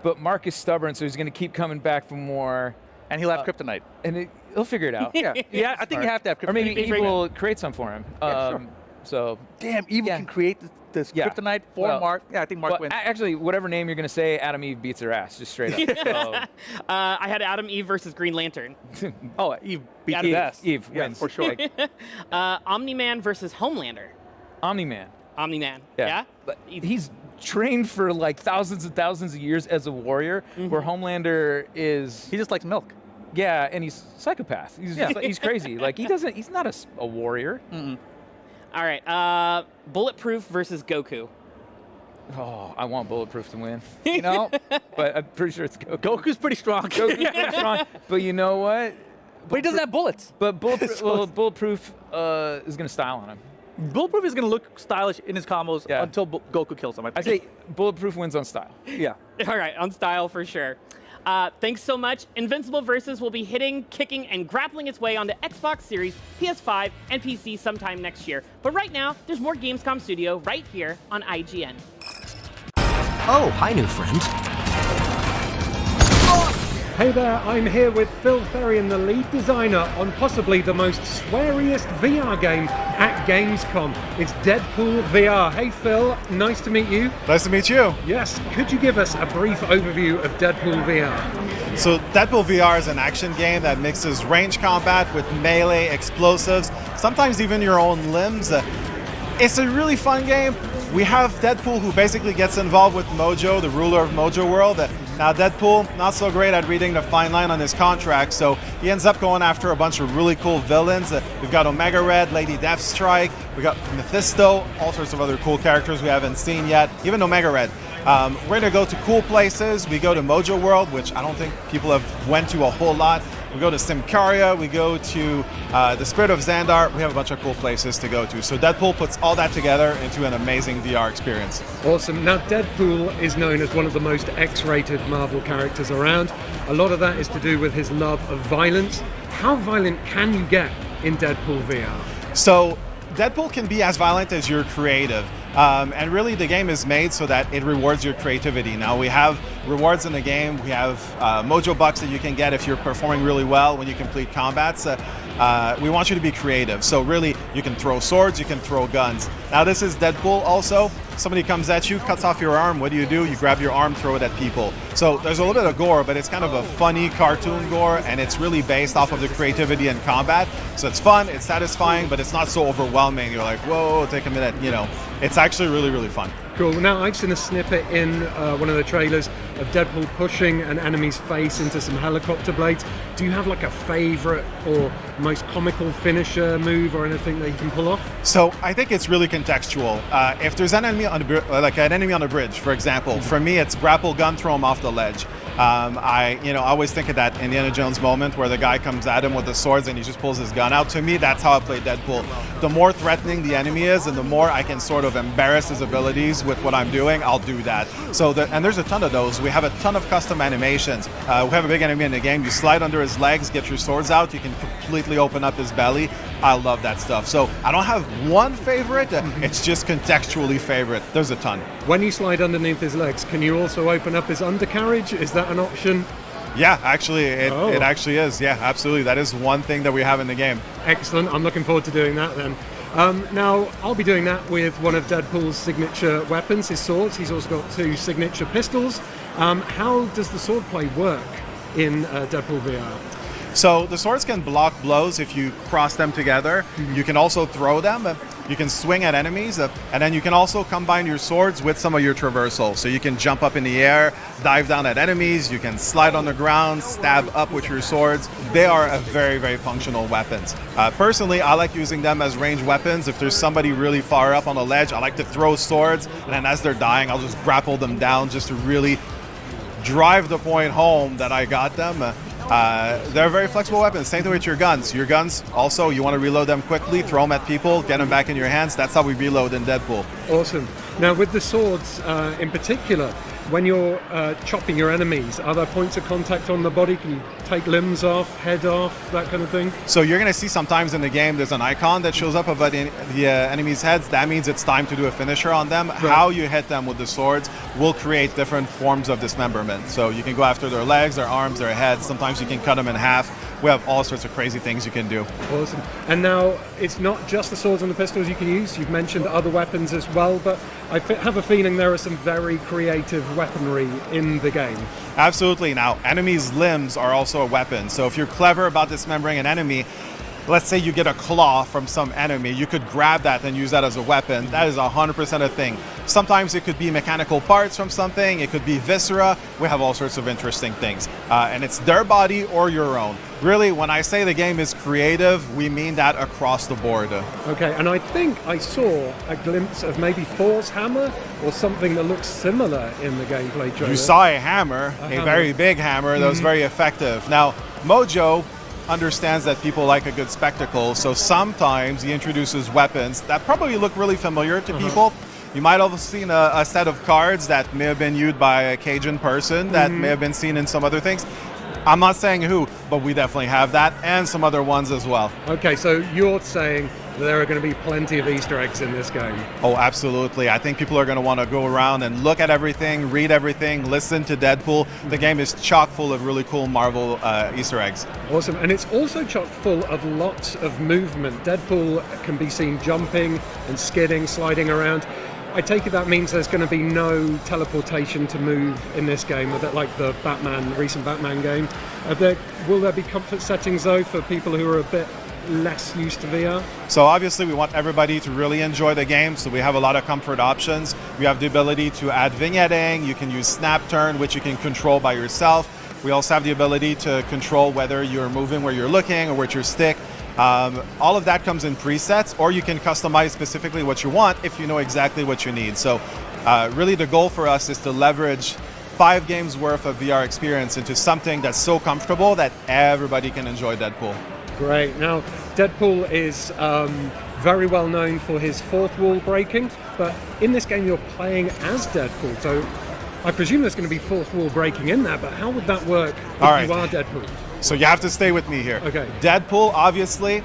[SPEAKER 17] but Mark is stubborn, so he's going to keep coming back for more.
[SPEAKER 12] And he'll have kryptonite.
[SPEAKER 17] And he'll figure it out.
[SPEAKER 12] Yeah, I think you have to have kryptonite.
[SPEAKER 17] Or maybe Eve will create some for him.
[SPEAKER 12] Sure.
[SPEAKER 17] So,
[SPEAKER 12] damn, Eve can create this kryptonite for Mark. Yeah, I think Mark wins.
[SPEAKER 17] Actually, whatever name you're going to say, Adam Eve beats her ass, just straight up.
[SPEAKER 9] I had Adam Eve versus Green Lantern.
[SPEAKER 12] Oh, Eve beats his ass.
[SPEAKER 17] Eve wins.
[SPEAKER 12] For sure.
[SPEAKER 9] Omni-Man versus Homelander.
[SPEAKER 17] Omni-Man.
[SPEAKER 9] Omni-Man. Yeah?
[SPEAKER 17] But he's trained for like thousands and thousands of years as a warrior, where Homelander is...
[SPEAKER 12] He just likes milk.
[SPEAKER 17] Yeah, and he's a psychopath. He's crazy. Like, he's not a warrior.
[SPEAKER 9] All right, Bulletproof versus Goku.
[SPEAKER 17] Oh, I want Bulletproof to win, but I'm pretty sure it's Goku.
[SPEAKER 12] Goku's pretty strong.
[SPEAKER 17] Goku's pretty strong, but you know what?
[SPEAKER 12] But he doesn't have bullets.
[SPEAKER 17] But Bulletproof is going to style on him.
[SPEAKER 12] Bulletproof is going to look stylish in his combos until Goku kills him.
[SPEAKER 17] I say Bulletproof wins on style.
[SPEAKER 12] Yeah.
[SPEAKER 9] All right, on style for sure. Thanks so much. Invincible Versus will be hitting, kicking, and grappling its way onto Xbox Series, PS5, and PC sometime next year. But right now, there's more Gamescom Studio right here on IGN.
[SPEAKER 15] Oh, hi, new friend.
[SPEAKER 20] Hey there, I'm here with Phil Ferrian, the lead designer on possibly the most sweariest VR game at Gamescom. It's Deadpool VR. Hey Phil, nice to meet you.
[SPEAKER 21] Nice to meet you.
[SPEAKER 20] Yes, could you give us a brief overview of Deadpool VR?
[SPEAKER 21] So Deadpool VR is an action game that mixes range combat with melee, explosives, sometimes even your own limbs. It's a really fun game. We have Deadpool, who basically gets involved with Mojo, the ruler of Mojo World. Now Deadpool, not so great at reading the fine line on his contract, so he ends up going after a bunch of really cool villains. We've got Omega Red, Lady Deathstrike, we got Mephisto, all sorts of other cool characters we haven't seen yet, even Omega Red. We're going to go to cool places. We go to Mojo World, which I don't think people have went to a whole lot. We go to Simcaria, we go to the Spirit of Xandar. We have a bunch of cool places to go to. So Deadpool puts all that together into an amazing VR experience.
[SPEAKER 20] Awesome. Now, Deadpool is known as one of the most X-rated Marvel characters around. A lot of that is to do with his love of violence. How violent can you get in Deadpool VR?
[SPEAKER 21] So Deadpool can be as violent as you're creative. And really the game is made so that it rewards your creativity. Now we have rewards in the game. We have mojo bucks that you can get if you're performing really well when you complete combats. We want you to be creative. So really you can throw swords, you can throw guns. Now this is Deadpool also. Somebody comes at you, cuts off your arm. What do? You grab your arm, throw it at people. So there's a little bit of gore, but it's kind of a funny cartoon gore, and it's really based off of the creativity in combat. So it's fun, it's satisfying, but it's not so overwhelming. You're like, whoa, take a minute, you know. It's actually really, really fun.
[SPEAKER 20] Cool. Now, I've seen a snippet in one of the trailers of Deadpool pushing an enemy's face into some helicopter blades. Do you have like a favorite or most comical finisher move or anything that you can pull off?
[SPEAKER 21] So I think it's really contextual. If there's an enemy on a bridge, for example, for me it's grapple gun, throw him off the ledge. I always think of that Indiana Jones moment where the guy comes at him with the swords and he just pulls his gun out. To me, that's how I play Deadpool. The more threatening the enemy is and the more I can sort of embarrass his abilities with what I'm doing, I'll do that. And there's a ton of those. We have a ton of custom animations. We have a big enemy in the game. You slide under his legs, get your swords out, you can completely open up his belly. I love that stuff. So I don't have one favorite, it's just contextually favorite. There's a ton.
[SPEAKER 20] When you slide underneath his legs, can you also open up his undercarriage? Is that an option?
[SPEAKER 21] Yeah, actually, it actually is. Yeah, absolutely. That is one thing that we have in the game.
[SPEAKER 20] Excellent. I'm looking forward to doing that then. Now, I'll be doing that with one of Deadpool's signature weapons, his swords. He's also got 2 signature pistols. How does the swordplay work in Deadpool VR?
[SPEAKER 21] So the swords can block blows if you cross them together. You can also throw them. You can swing at enemies, and then you can also combine your swords with some of your traversal. So you can jump up in the air, dive down at enemies, you can slide on the ground, stab up with your swords. They are a very, very functional weapons. Personally, I like using them as ranged weapons. If there's somebody really far up on the ledge, I like to throw swords, and then as they're dying, I'll just grapple them down just to really drive the point home that I got them. They're very flexible weapons. Same thing with your guns. Your guns also, you want to reload them quickly, throw them at people, get them back in your hands. That's how we reload in Deadpool.
[SPEAKER 20] Awesome. Now with the swords in particular, when you're chopping your enemies, are there points of contact on the body? Can you take limbs off, head off, that kind of thing?
[SPEAKER 21] So you're going to see sometimes in the game there's an icon that shows up above the enemy's heads. That means it's time to do a finisher on them. Right. How you hit them with the swords will create different forms of dismemberment. So you can go after their legs, their arms, their heads. Sometimes you can cut them in half. We have all sorts of crazy things you can do.
[SPEAKER 20] Awesome. And now it's not just the swords and the pistols you can use. You've mentioned other weapons as well, but I have a feeling there are some very creative weaponry in the game.
[SPEAKER 21] Absolutely. Now, enemies' limbs are also a weapon. So if you're clever about dismembering an enemy, let's say you get a claw from some enemy, you could grab that and use that as a weapon. That is 100% a thing. Sometimes it could be mechanical parts from something, it could be viscera. We have all sorts of interesting things. And it's their body or your own. Really, when I say the game is creative, we mean that across the board.
[SPEAKER 20] Okay, and I think I saw a glimpse of maybe Thor's hammer or something that looks similar in the gameplay trailer.
[SPEAKER 21] You saw a hammer, a very big hammer that was very effective. Now, Mojo understands that people like a good spectacle, so sometimes he introduces weapons that probably look really familiar to people. You might have seen a set of cards that may have been used by a Cajun person that may have been seen in some other things. I'm not saying who, but we definitely have that and some other ones as well.
[SPEAKER 20] Okay, so you're saying there are going to be plenty of Easter eggs in this game.
[SPEAKER 21] Oh, absolutely. I think people are going to want to go around and look at everything, read everything, listen to Deadpool. The game is chock full of really cool Marvel Easter eggs.
[SPEAKER 20] Awesome. And it's also chock full of lots of movement. Deadpool can be seen jumping and skidding, sliding around. I take it that means there's going to be no teleportation to move in this game, a bit like the recent Batman game. Will there be comfort settings, though, for people who are a bit less used to VR?
[SPEAKER 21] So obviously we want everybody to really enjoy the game, so we have a lot of comfort options. We have the ability to add vignetting, you can use snap turn, which you can control by yourself. We also have the ability to control whether you're moving where you're looking or with your stick. All of that comes in presets, or you can customize specifically what you want if you know exactly what you need. So Really, the goal for us is to leverage 5 games worth of VR experience into something that's so comfortable that everybody can enjoy Deadpool.
[SPEAKER 20] Great. Now, Deadpool is very well known for his fourth wall breaking, but in this game you're playing as Deadpool, so I presume there's going to be fourth wall breaking in there, but how would that work if you are Deadpool?
[SPEAKER 21] So you have to stay with me here.
[SPEAKER 20] Okay.
[SPEAKER 21] Deadpool, obviously,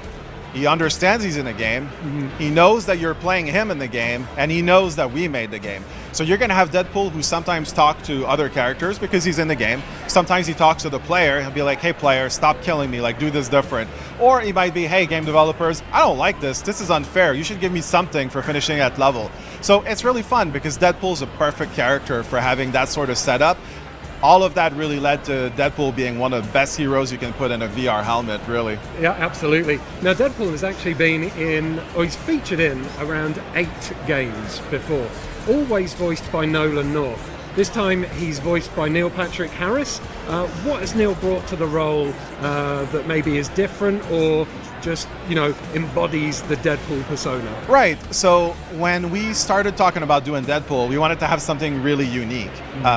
[SPEAKER 21] he understands he's in a game. He knows that you're playing him in the game, and he knows that we made the game. So you're going to have Deadpool who sometimes talk to other characters because he's in the game. Sometimes he talks to the player. He'll be like, hey, player, stop killing me. Like, do this different. Or he might be, hey, game developers, I don't like this. This is unfair. You should give me something for finishing that level. So it's really fun because Deadpool's a perfect character for having that sort of setup. All of that really led to Deadpool being one of the best heroes you can put in a VR helmet, really.
[SPEAKER 20] Yeah, absolutely. Now, Deadpool has actually been in, or he's featured in, around 8 games before, always voiced by Nolan North. This time he's voiced by Neil Patrick Harris. What has Neil brought to the role that maybe is different or just, embodies the Deadpool persona?
[SPEAKER 21] Right. So when we started talking about doing Deadpool, we wanted to have something really unique.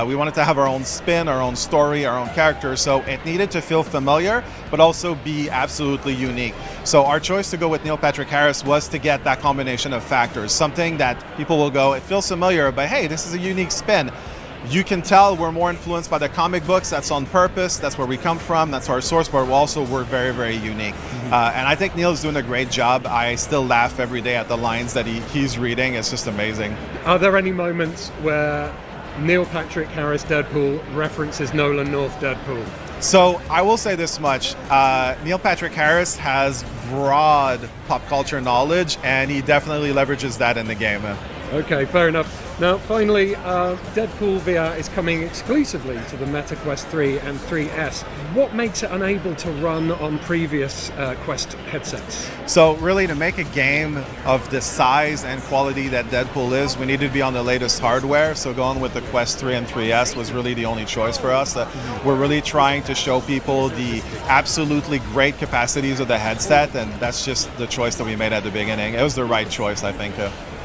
[SPEAKER 21] We wanted to have our own spin, our own story, our own character. So it needed to feel familiar, but also be absolutely unique. So our choice to go with Neil Patrick Harris was to get that combination of factors, something that people will go, it feels familiar, but hey, this is a unique spin. You can tell we're more influenced by the comic books. That's on purpose. That's where we come from. That's our source, but we're very, very unique. And I think Neil's doing a great job. I still laugh every day at the lines that he's reading. It's just amazing.
[SPEAKER 20] Are there any moments where Neil Patrick Harris Deadpool references Nolan North Deadpool?
[SPEAKER 21] So I will say this much. Neil Patrick Harris has broad pop culture knowledge, and he definitely leverages that in the game.
[SPEAKER 20] Okay, fair enough. Now, finally, Deadpool VR is coming exclusively to the Meta Quest 3 and 3S. What makes it unable to run on previous Quest headsets?
[SPEAKER 21] So really, to make a game of the size and quality that Deadpool is, we needed to be on the latest hardware. So going with the Quest 3 and 3S was really the only choice for us. We're really trying to show people the absolutely great capacities of the headset, and that's just the choice that we made at the beginning. It was the right choice, I think.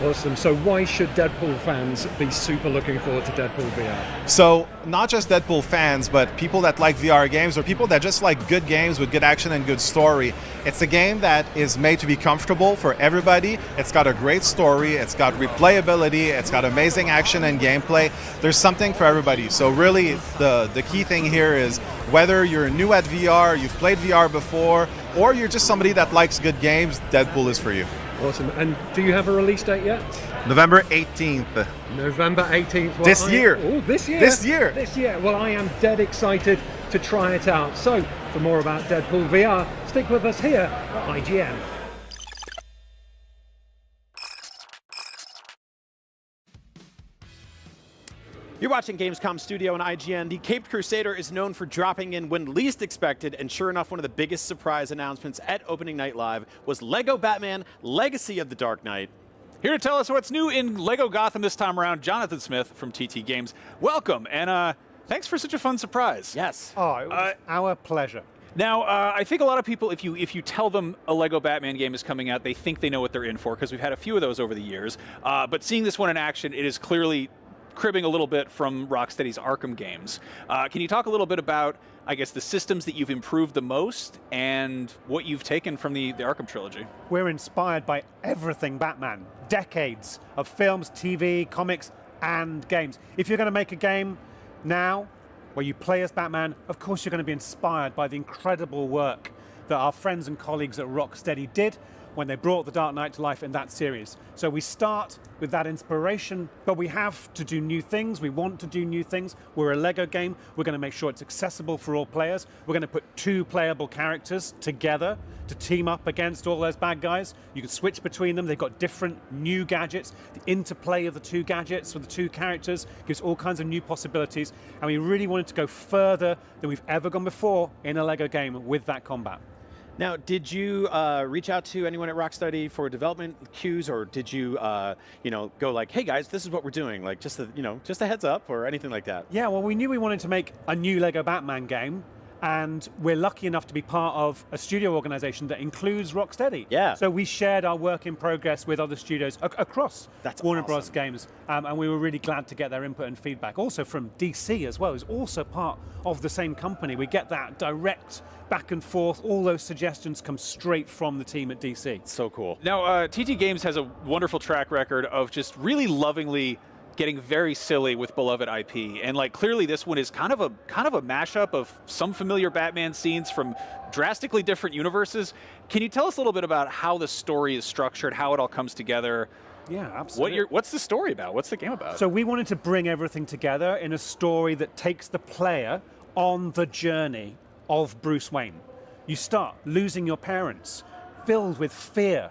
[SPEAKER 20] Awesome. So why should Deadpool fans be super looking forward to Deadpool VR?
[SPEAKER 21] So not just Deadpool fans, but people that like VR games or people that just like good games with good action and good story. It's a game that is made to be comfortable for everybody. It's got a great story. It's got replayability. It's got amazing action and gameplay. There's something for everybody. So really the key thing here is whether you're new at VR, you've played VR before, or you're just somebody that likes good games, Deadpool is for you.
[SPEAKER 20] Awesome. And do you have a release date yet?
[SPEAKER 21] November 18th.
[SPEAKER 20] November 18th. Well,
[SPEAKER 21] this year.
[SPEAKER 20] Oh, this year.
[SPEAKER 21] This year.
[SPEAKER 20] This year. Well, I am dead excited to try it out. So, for more about Deadpool VR, stick with us here at IGN.
[SPEAKER 4] You're watching Gamescom Studio on IGN. The Caped Crusader is known for dropping in when least expected, and sure enough, one of the biggest surprise announcements at Opening Night Live was LEGO Batman Legacy of the Dark Knight.
[SPEAKER 5] Here to tell us what's new in LEGO Gotham this time around, Jonathan Smith from TT Games. Welcome, and thanks for such a fun surprise.
[SPEAKER 4] Yes.
[SPEAKER 6] Oh, it was our pleasure.
[SPEAKER 5] Now, I think a lot of people, if you tell them a LEGO Batman game is coming out, they think they know what they're in for, because we've had a few of those over the years. But seeing this one in action, it is clearly cribbing a little bit from Rocksteady's Arkham games. Can you talk a little bit about, I guess, the systems that you've improved the most and what you've taken from the Arkham trilogy?
[SPEAKER 6] We're inspired by everything Batman. Decades of films, TV, comics, and games. If you're going to make a game now where you play as Batman, of course you're going to be inspired by the incredible work that our friends and colleagues at Rocksteady did when they brought The Dark Knight to life in that series. So we start with that inspiration, but we have to do new things. We want to do new things. We're a LEGO game. We're going to make sure it's accessible for all players. We're going to put 2 playable characters together to team up against all those bad guys. You can switch between them. They've got different new gadgets. The interplay of the 2 gadgets with the 2 characters gives all kinds of new possibilities. And we really wanted to go further than we've ever gone before in a LEGO game with that combat.
[SPEAKER 4] Now, did you reach out to anyone at Rocksteady for development cues, or did you, go like, "Hey guys, this is what we're doing," like just a heads up or anything like that?
[SPEAKER 6] Yeah, well, we knew we wanted to make a new LEGO Batman game, And we're lucky enough to be part of a studio organization that includes Rocksteady.
[SPEAKER 4] Yeah.
[SPEAKER 6] So we shared our work in progress with other studios across Warner Bros.
[SPEAKER 4] Awesome.
[SPEAKER 6] Games, and we were really glad to get their input and feedback. Also from DC as well, who's also part of the same company. We get that direct back and forth. All those suggestions come straight from the team at DC.
[SPEAKER 4] So cool.
[SPEAKER 5] Now, TT Games has a wonderful track record of just really lovingly getting very silly with beloved IP, and like clearly this one is kind of a mashup of some familiar Batman scenes from drastically different universes. Can you tell us a little bit about how the story is structured, how it all comes together?
[SPEAKER 6] Yeah, absolutely.
[SPEAKER 5] What's the story about? What's the game about?
[SPEAKER 6] So we wanted to bring everything together in a story that takes the player on the journey of Bruce Wayne. You start losing your parents, filled with fear.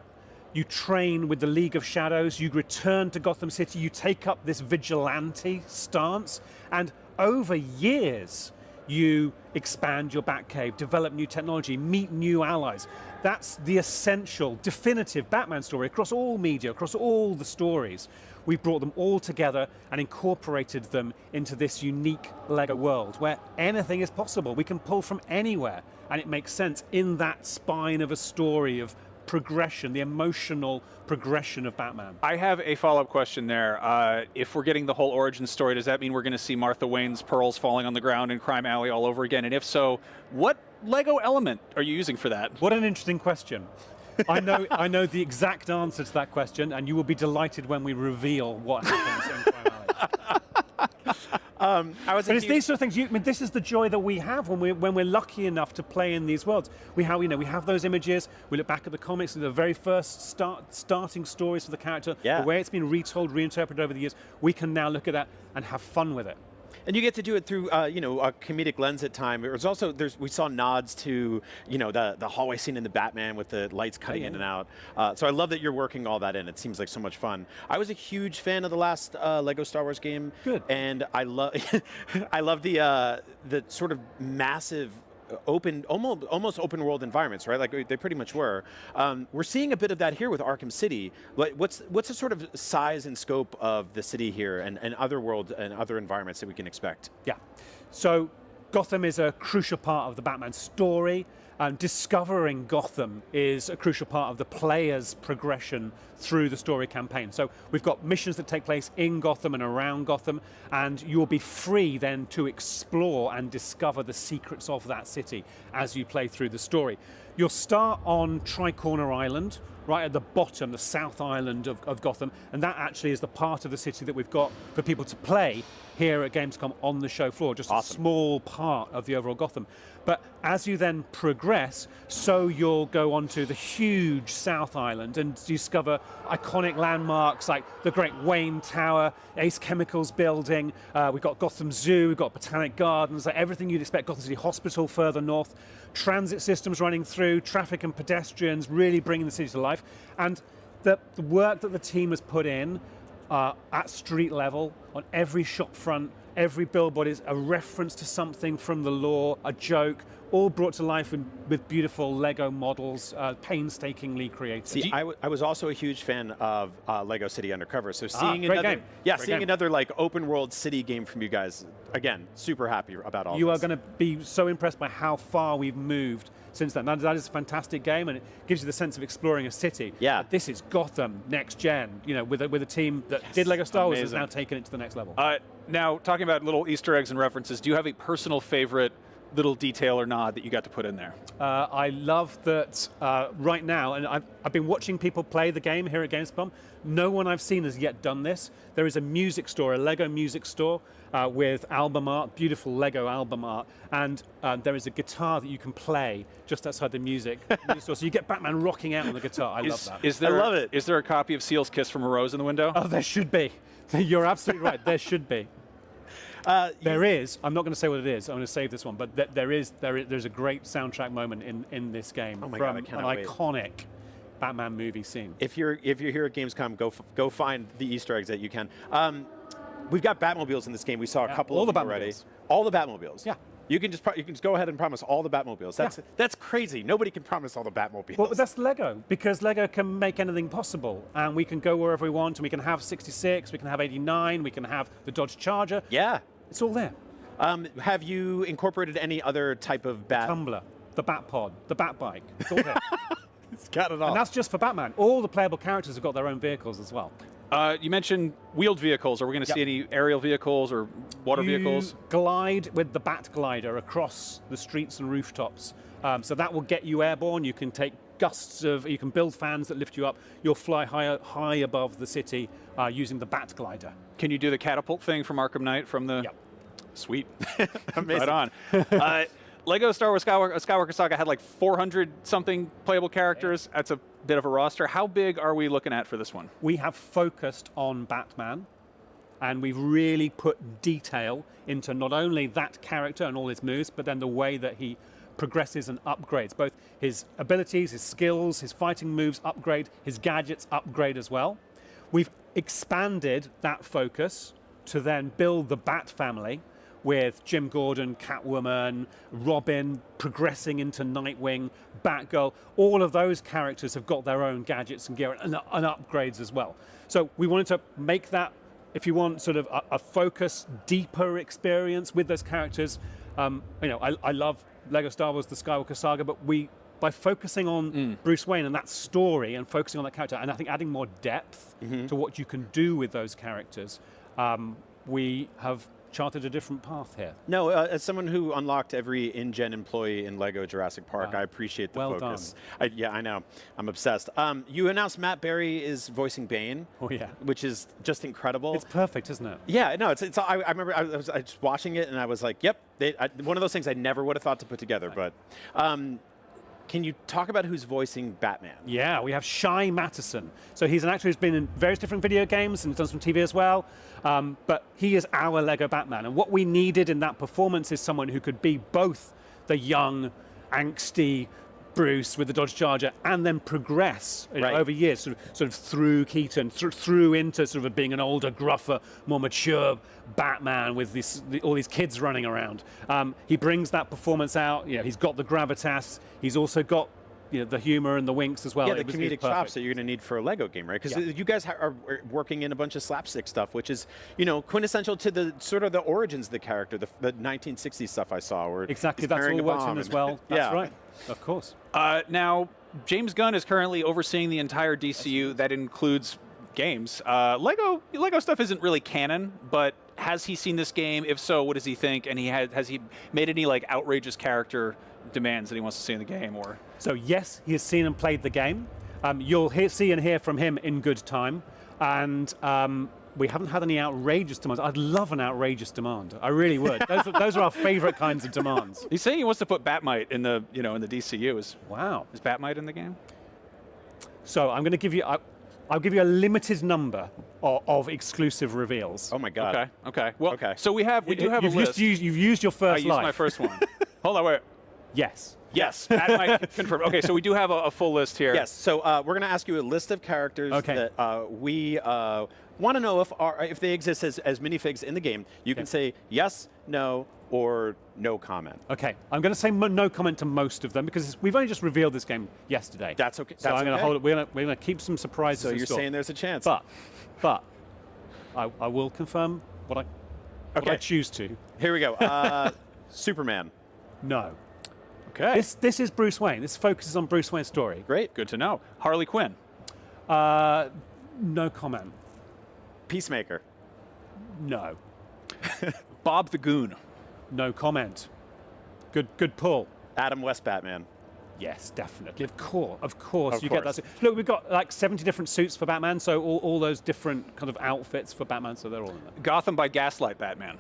[SPEAKER 6] You train with the League of Shadows, you return to Gotham City, you take up this vigilante stance, and over years, you expand your Batcave, develop new technology, meet new allies. That's the essential, definitive Batman story across all media, across all the stories. We've brought them all together and incorporated them into this unique LEGO world where anything is possible. We can pull from anywhere, and it makes sense in that spine of a story of progression, the emotional progression of Batman.
[SPEAKER 5] I have a follow-up question there. If we're getting the whole origin story, does that mean we're going to see Martha Wayne's pearls falling on the ground in Crime Alley all over again? And if so, what LEGO element are you using for that?
[SPEAKER 6] What an interesting question. I know the exact answer to that question, and you will be delighted when we reveal what happens in Crime Alley. But it's these sort of things. This is the joy that we have when we're lucky enough to play in these worlds. We have those images. We look back at the comics, the very first starting stories for the character, the way it's been retold, reinterpreted over the years. We can now look at that and have fun with it.
[SPEAKER 4] And you get to do it through, a comedic lens at time. It was also we saw nods to, the hallway scene in the Batman with the lights cutting in and out. So I love that you're working all that in. It seems like so much fun. I was a huge fan of the last Lego Star Wars game.
[SPEAKER 6] Good.
[SPEAKER 4] And I love, I love the sort of massive, open, almost open world environments, right? Like they pretty much were. We're seeing a bit of that here with Arkham City. What's the sort of size and scope of the city here and other worlds and other environments that we can expect?
[SPEAKER 6] Yeah. So Gotham is a crucial part of the Batman story. Discovering Gotham is a crucial part of the player's progression through the story campaign. So we've got missions that take place in Gotham and around Gotham, and you'll be free then to explore and discover the secrets of that city as you play through the story. You'll start on Tricorner Island, right at the bottom, the South Island of Gotham, and that actually is the part of the city that we've got for people to play here at Gamescom on the show floor, just a small part of the overall Gotham. But as you then progress, so you'll go onto the huge South Island and discover iconic landmarks like the Great Wayne Tower, Ace Chemicals building, we've got Gotham Zoo, we've got Botanic Gardens, like everything you'd expect, Gotham City Hospital further north, transit systems running through, traffic and pedestrians, really bringing the city to life. And the work that the team has put in at street level, on every shop front, every billboard is a reference to something from the lore, a joke, all brought to life with beautiful Lego models, painstakingly created.
[SPEAKER 4] See, I was also a huge fan of Lego City Undercover. So seeing
[SPEAKER 6] great
[SPEAKER 4] another,
[SPEAKER 6] game.
[SPEAKER 4] seeing another like open world city game from you guys, again, super happy about all.
[SPEAKER 6] You
[SPEAKER 4] this.
[SPEAKER 6] are going to be so impressed by how far we've moved since then. That is a fantastic game, and it gives you the sense of exploring a city.
[SPEAKER 4] Yeah.
[SPEAKER 6] But this is Gotham next gen. With a team that did Lego Star Wars has now taken it to the next level.
[SPEAKER 5] Now, talking about little Easter eggs and references, do you have a personal favorite little detail or nod that you got to put in there?
[SPEAKER 6] I love that right now, and I've been watching people play the game here at Gamescom. No one I've seen has yet done this. There is a music store, a Lego music store with album art, beautiful Lego album art, and there is a guitar that you can play just outside the music store. So you get Batman rocking out on the guitar. I love that.
[SPEAKER 5] I love it. Is there a copy of Seal's Kiss from a Rose in the window?
[SPEAKER 6] Oh, there should be. You're absolutely right. There should be. There is. I'm not going to say what it is. I'm going to save this one. But there's a great soundtrack moment in this game from
[SPEAKER 4] God, I cannot wait.
[SPEAKER 6] Iconic Batman movie scene.
[SPEAKER 4] If you're here at Gamescom, go find the Easter eggs that you can. We've got Batmobiles in this game. We saw a couple of them already. All the Batmobiles.
[SPEAKER 6] Yeah.
[SPEAKER 4] You can just go ahead and promise all the Batmobiles. That's crazy. Nobody can promise all the Batmobiles.
[SPEAKER 6] Well, that's Lego, because Lego can make anything possible, and we can go wherever we want, and we can have 66, we can have 89, we can have the Dodge Charger.
[SPEAKER 4] Yeah.
[SPEAKER 6] It's all there.
[SPEAKER 4] Have you incorporated any other type of bat?
[SPEAKER 6] Tumbler, the bat pod, the bat bike. It's all there.
[SPEAKER 4] It's got it all.
[SPEAKER 6] And that's just for Batman. All the playable characters have got their own vehicles as well.
[SPEAKER 5] You mentioned wheeled vehicles. Are we going to see any aerial vehicles or water vehicles?
[SPEAKER 6] Glide with the Bat Glider across the streets and rooftops. So that will get you airborne. You can take gusts of, you can build fans that lift you up. You'll fly high above the city using the Bat Glider.
[SPEAKER 5] Can you do the catapult thing from Arkham Knight from the...
[SPEAKER 6] Yep.
[SPEAKER 5] Sweet.
[SPEAKER 4] Amazing.
[SPEAKER 5] Right on. Lego Star Wars Skywalker Saga had like 400-something playable characters. That's a bit of a roster. How big are we looking at for this one?
[SPEAKER 6] We have focused on Batman, and we've really put detail into not only that character and all his moves, but then the way that he progresses and upgrades. Both his abilities, his skills, his fighting moves upgrade, his gadgets upgrade as well. We've expanded that focus to then build the Bat family, with Jim Gordon, Catwoman, Robin progressing into Nightwing, Batgirl. All of those characters have got their own gadgets and gear and upgrades as well. So we wanted to make that, if you want, sort of a focused, deeper experience with those characters. I love Lego Star Wars, the Skywalker Saga, but by focusing on Bruce Wayne and that story and focusing on that character, and I think adding more depth to what you can do with those characters, we have charted a different path here.
[SPEAKER 4] No, as someone who unlocked every in-gen employee in Lego Jurassic Park, I appreciate the focus.
[SPEAKER 6] Done.
[SPEAKER 4] I know. I'm obsessed. You announced Matt Berry is voicing Bane.
[SPEAKER 6] Oh, yeah.
[SPEAKER 4] Which is just incredible.
[SPEAKER 6] It's perfect, isn't it?
[SPEAKER 4] Yeah, no, I remember I was watching it and I was like, yep, one of those things I never would have thought to put together. But can you talk about who's voicing Batman?
[SPEAKER 6] Yeah, we have Shai Mattison. So he's an actor who's been in various different video games and done some TV as well. But he is our Lego Batman. And what we needed in that performance is someone who could be both the young, angsty Bruce with the Dodge Charger and then progress over years, sort of through Keaton, through into sort of being an older, gruffer, more mature Batman with all these kids running around. He brings that performance out. He's got the gravitas. He's also got the humor and the winks as well.
[SPEAKER 4] Yeah, the comedic chops that you're going to need for a Lego game, right? Because you guys are working in a bunch of slapstick stuff, which is, quintessential to the sort of the origins of the character, the 1960s stuff I saw. Where
[SPEAKER 6] exactly, that's all worked in as well. That's right, of course.
[SPEAKER 5] Now, James Gunn is currently overseeing the entire DCU. That includes games. Lego stuff isn't really canon, but has he seen this game? If so, what does he think? And has he made any outrageous character demands that he wants to see in the game? Or
[SPEAKER 6] so yes, he has seen and played the game. You'll see and hear from him in good time, and we haven't had any outrageous demands. I'd love an outrageous demand. I really would. Those are our favorite kinds of demands.
[SPEAKER 5] He's saying he wants to put Batmite in the in the DCU.
[SPEAKER 6] Wow.
[SPEAKER 5] Is Batmite in the game?
[SPEAKER 6] So I'm going to give you. I'll give you a limited number of exclusive reveals.
[SPEAKER 4] Oh my God.
[SPEAKER 5] Okay. Well, so we do have a list.
[SPEAKER 6] You've used your first
[SPEAKER 5] I used my first one. Hold on, wait.
[SPEAKER 6] Yes.
[SPEAKER 5] Batmite confirmed. Okay, so we do have a full list here.
[SPEAKER 4] Yes. So we're going to ask you a list of characters that we want to know if they exist as minifigs in the game. You can say yes, no, or no comment.
[SPEAKER 6] Okay. I'm going to say no comment to most of them because we've only just revealed this game yesterday.
[SPEAKER 4] That's okay.
[SPEAKER 6] So I'm going to hold it. We're going to keep some surprises.
[SPEAKER 4] So you're saying there's a chance.
[SPEAKER 6] But I will confirm what I choose to.
[SPEAKER 4] Here we go. Superman.
[SPEAKER 6] No.
[SPEAKER 5] Okay.
[SPEAKER 6] This is Bruce Wayne. This focuses on Bruce Wayne's story.
[SPEAKER 4] Great.
[SPEAKER 5] Good to know. Harley Quinn.
[SPEAKER 6] No comment.
[SPEAKER 4] Peacemaker.
[SPEAKER 6] No.
[SPEAKER 5] Bob the Goon.
[SPEAKER 6] No comment. Good pull.
[SPEAKER 4] Adam West Batman.
[SPEAKER 6] Yes, definitely. Of course. Get that. Look, we've got 70 different suits for Batman, so all those different kind of outfits for Batman, so they're all in there.
[SPEAKER 5] Gotham by Gaslight Batman.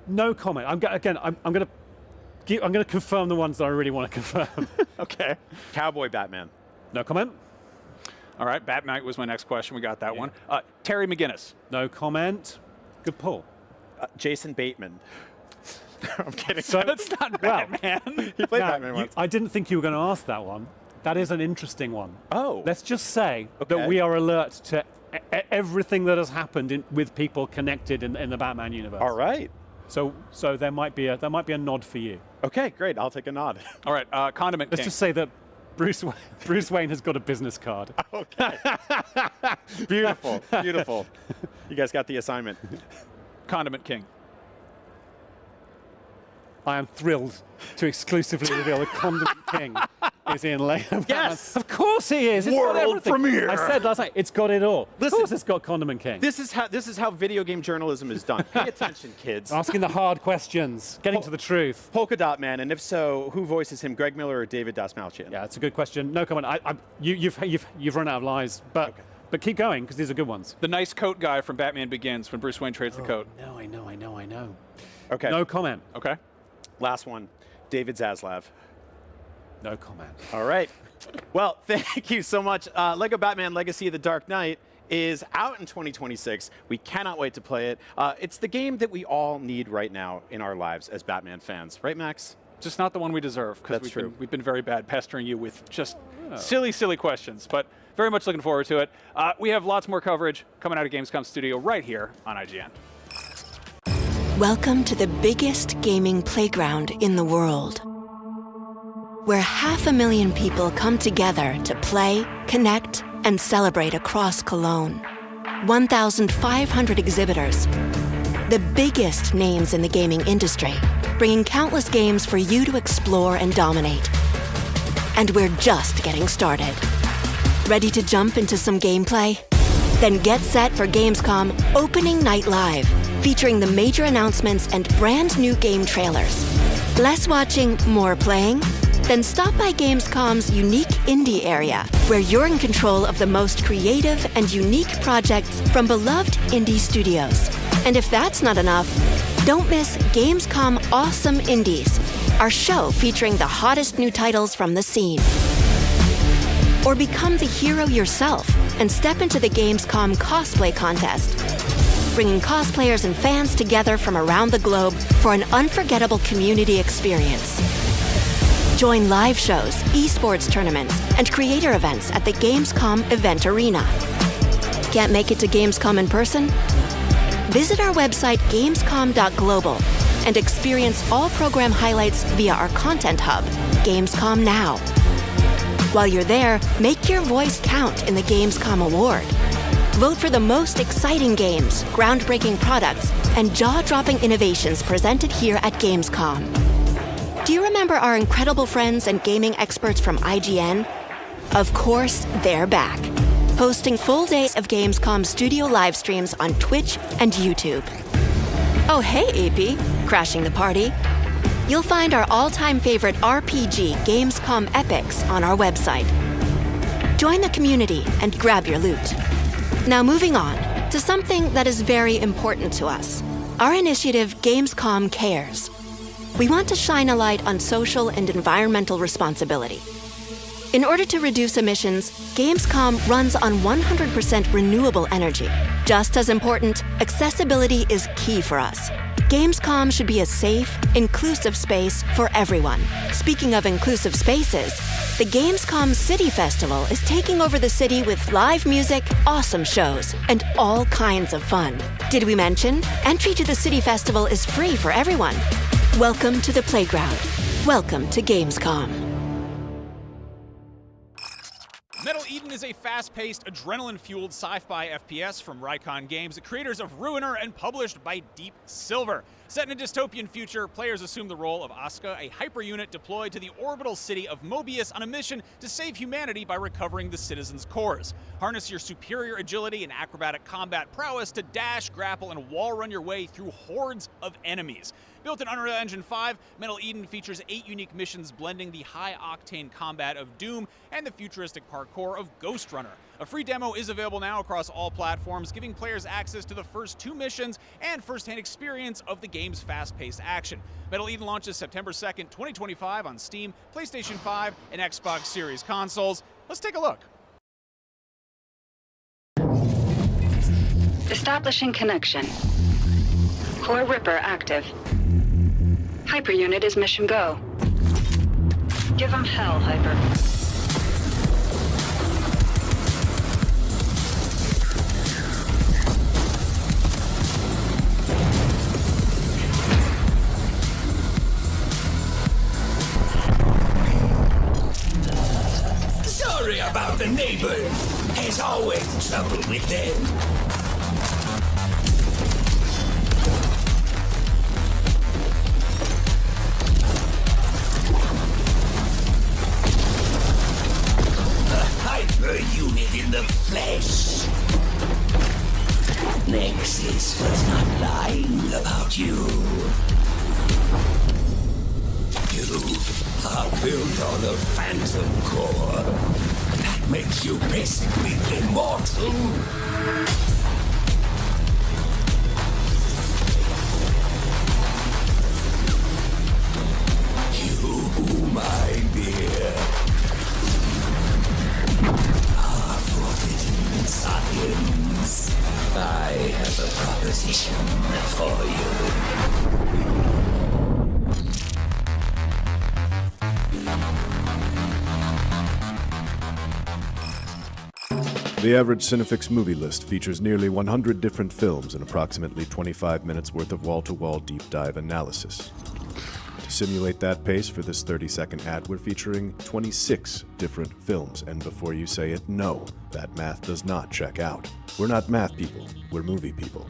[SPEAKER 6] No comment. I'm going to confirm the ones that I really want to confirm.
[SPEAKER 5] Okay.
[SPEAKER 4] Cowboy Batman.
[SPEAKER 6] No comment.
[SPEAKER 5] All right. Batman was my next question. We got that one. Terry McGinnis.
[SPEAKER 6] No comment. Good pull.
[SPEAKER 4] Jason Bateman. I'm kidding.
[SPEAKER 5] So that's not Batman.
[SPEAKER 4] He played Batman once.
[SPEAKER 6] I didn't think you were going to ask that one. That is an interesting one.
[SPEAKER 4] Oh.
[SPEAKER 6] Let's just say that we are alert to everything that has happened with people connected in the Batman universe.
[SPEAKER 4] All right.
[SPEAKER 6] So there might be a nod for you.
[SPEAKER 4] Okay, great. I'll take a nod.
[SPEAKER 5] All right. Condiment
[SPEAKER 6] Let's
[SPEAKER 5] King.
[SPEAKER 6] just say that Bruce Wayne has got a business card.
[SPEAKER 4] Okay. Beautiful. You guys got the assignment.
[SPEAKER 5] Condiment King.
[SPEAKER 6] I am thrilled to exclusively reveal the Condiment King is in Lego
[SPEAKER 4] Yes!
[SPEAKER 6] Batman. Of course he is. It's got
[SPEAKER 4] World
[SPEAKER 6] everything.
[SPEAKER 4] premiere.
[SPEAKER 6] I said last night, it's got it all. Of course it's got Condiment King.
[SPEAKER 4] This is how video game journalism is done. Pay attention, kids.
[SPEAKER 6] Asking the hard questions, getting to the truth.
[SPEAKER 4] Polka Dot Man, and if so, who voices him, Greg Miller or David Dastmalchian?
[SPEAKER 6] Yeah, it's a good question. No comment. You've run out of lies, but keep going because these are good ones.
[SPEAKER 5] The nice coat guy from Batman Begins when Bruce Wayne trades the coat.
[SPEAKER 6] No, I know.
[SPEAKER 4] Okay.
[SPEAKER 6] No comment.
[SPEAKER 5] Okay.
[SPEAKER 4] Last one, David Zaslav.
[SPEAKER 6] No comment.
[SPEAKER 4] All right. Well, thank you so much. Lego Batman Legacy of the Dark Knight is out in 2026. We cannot wait to play it. It's the game that we all need right now in our lives as Batman fans. Right, Max?
[SPEAKER 5] Just not the one we deserve, because we've been very bad pestering you with just silly questions, but very much looking forward to it. We have lots more coverage coming out of Gamescom Studio right here on IGN.
[SPEAKER 3] Welcome to the biggest gaming playground in the world, where 500,000 people come together to play, connect, and celebrate across Cologne. 1,500 exhibitors, the biggest names in the gaming industry, bringing countless games for you to explore and dominate. And we're just getting started. Ready to jump into some gameplay? Then get set for Gamescom Opening Night Live, featuring the major announcements and brand new game trailers. Less watching, more playing? Then stop by Gamescom's unique indie area, where you're in control of the most creative and unique projects from beloved indie studios. And if that's not enough, don't miss Gamescom Awesome Indies, our show featuring the hottest new titles from the scene. Or become the hero yourself and step into the Gamescom Cosplay Contest, bringing cosplayers and fans together from around the globe for an unforgettable community experience. Join live shows, esports tournaments, and creator events at the Gamescom Event Arena. Can't make it to Gamescom in person? Visit our website gamescom.global and experience all program highlights via our content hub, Gamescom Now. While you're there, make your voice count in the Gamescom Award. Vote for the most exciting games, groundbreaking products, and jaw-dropping innovations presented here at Gamescom. Do you remember our incredible friends and gaming experts from IGN? Of course, they're back, hosting full days of Gamescom Studio live streams on Twitch and YouTube. Oh, hey, AP, crashing the party. You'll find our all-time favorite RPG Gamescom epics on our website. Join the community and grab your loot. Now moving on to something that is very important to us. Our initiative, Gamescom Cares. We want to shine a light on social and environmental responsibility. In order to reduce emissions, Gamescom runs on 100% renewable energy. Just as important, accessibility is key for us. Gamescom should be a safe, inclusive space for everyone. Speaking of inclusive spaces, the Gamescom City Festival is taking over the city with live music, awesome shows, and all kinds of fun. Did we mention? Entry to the City Festival is free for everyone. Welcome to the playground. Welcome to Gamescom.
[SPEAKER 8] Metal Eden is a fast-paced, adrenaline-fueled sci-fi FPS from Rycon Games, the creators of Ruiner, and published by Deep Silver. Set in a dystopian future, players assume the role of Asuka, a hyper-unit deployed to the orbital city of Mobius on a mission to save humanity by recovering the citizens' cores. Harness your superior agility and acrobatic combat prowess to dash, grapple, and wall-run your way through hordes of enemies. Built in Unreal Engine 5, Metal Eden features 8 unique missions blending the high-octane combat of Doom and the futuristic parkour of Ghost Runner. A free demo is available now across all platforms, giving players access to the first 2 missions and first-hand experience of the game's fast-paced action. Metal Eden launches September 2nd, 2025 on Steam, PlayStation 5, and Xbox Series consoles. Let's take a look.
[SPEAKER 23] Establishing connection. Core Ripper active. Hyper-unit is mission go. Give him hell, Hyper.
[SPEAKER 2] Sorry about the neighbor. There's always trouble with them. built on a phantom core. That makes you basically immortal. My dear, forbidden science. I have a proposition for
[SPEAKER 1] you. The average Cinefix movie list features nearly 100 different films and approximately 25 minutes worth of wall-to-wall deep dive analysis. To simulate that pace for this 30-second ad, we're featuring 26 different films, and before you say it, no, that math does not check out. We're not math people, we're movie people.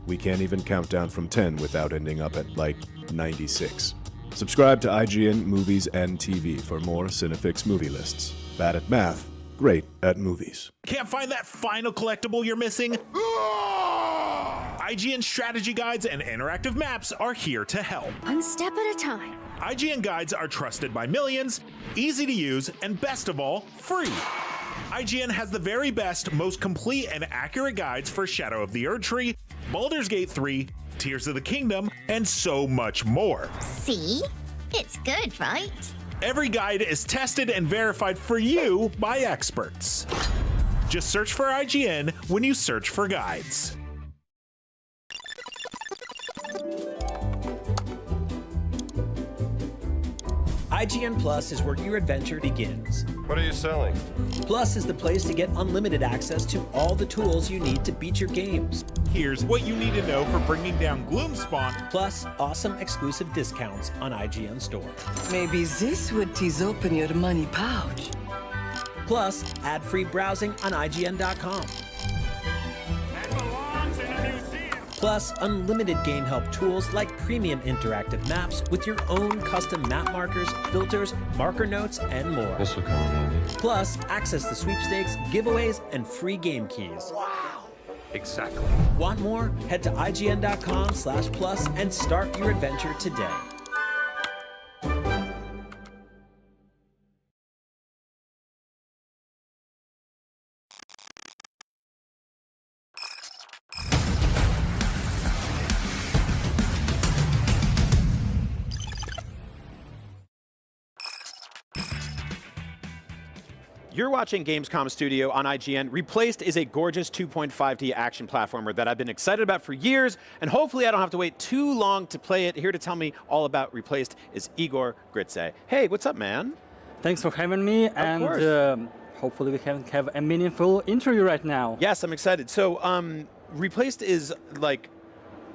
[SPEAKER 1] We can't even count down from 10 without ending up at, like, 96. Subscribe to IGN Movies and TV for more Cinefix movie lists. Bad at math, great at movies.
[SPEAKER 14] Can't find that final collectible you're missing? IGN strategy guides and interactive maps are here to help.
[SPEAKER 13] One step at a time.
[SPEAKER 14] IGN guides are trusted by millions, easy to use, and best of all, free. IGN has the very best, most complete and accurate guides for Shadow of the Erdtree, Baldur's Gate 3, Tears of the Kingdom, and so much more.
[SPEAKER 13] See? It's good, right?
[SPEAKER 14] Every guide is tested and verified for you by experts. Just search for IGN when you search for guides.
[SPEAKER 16] IGN Plus is where your adventure begins.
[SPEAKER 22] What are you selling?
[SPEAKER 16] Plus is the place to get unlimited access to all the tools you need to beat your games.
[SPEAKER 14] Here's what you need to know for bringing down Gloomspawn.
[SPEAKER 16] Plus, awesome exclusive discounts on IGN Store.
[SPEAKER 18] Maybe this would tease open your money pouch.
[SPEAKER 16] Plus, ad-free browsing on IGN.com. Plus, unlimited game help tools like premium interactive maps with your own custom map markers, filters, marker notes, and more.
[SPEAKER 22] This will come in handy.
[SPEAKER 16] Plus, access to sweepstakes, giveaways, and free game keys.
[SPEAKER 22] Wow! Exactly.
[SPEAKER 16] Want more? Head to IGN.com/plus and start your adventure today.
[SPEAKER 4] You're watching Gamescom Studio on IGN. Replaced is a gorgeous 2.5D action platformer that I've been excited about for years, and hopefully I don't have to wait too long to play it. Here to tell me all about Replaced is Igor Gritze. Hey, what's up, man?
[SPEAKER 24] Thanks for having me, and hopefully we can have a meaningful interview right now.
[SPEAKER 4] Yes, I'm excited. So, Replaced is like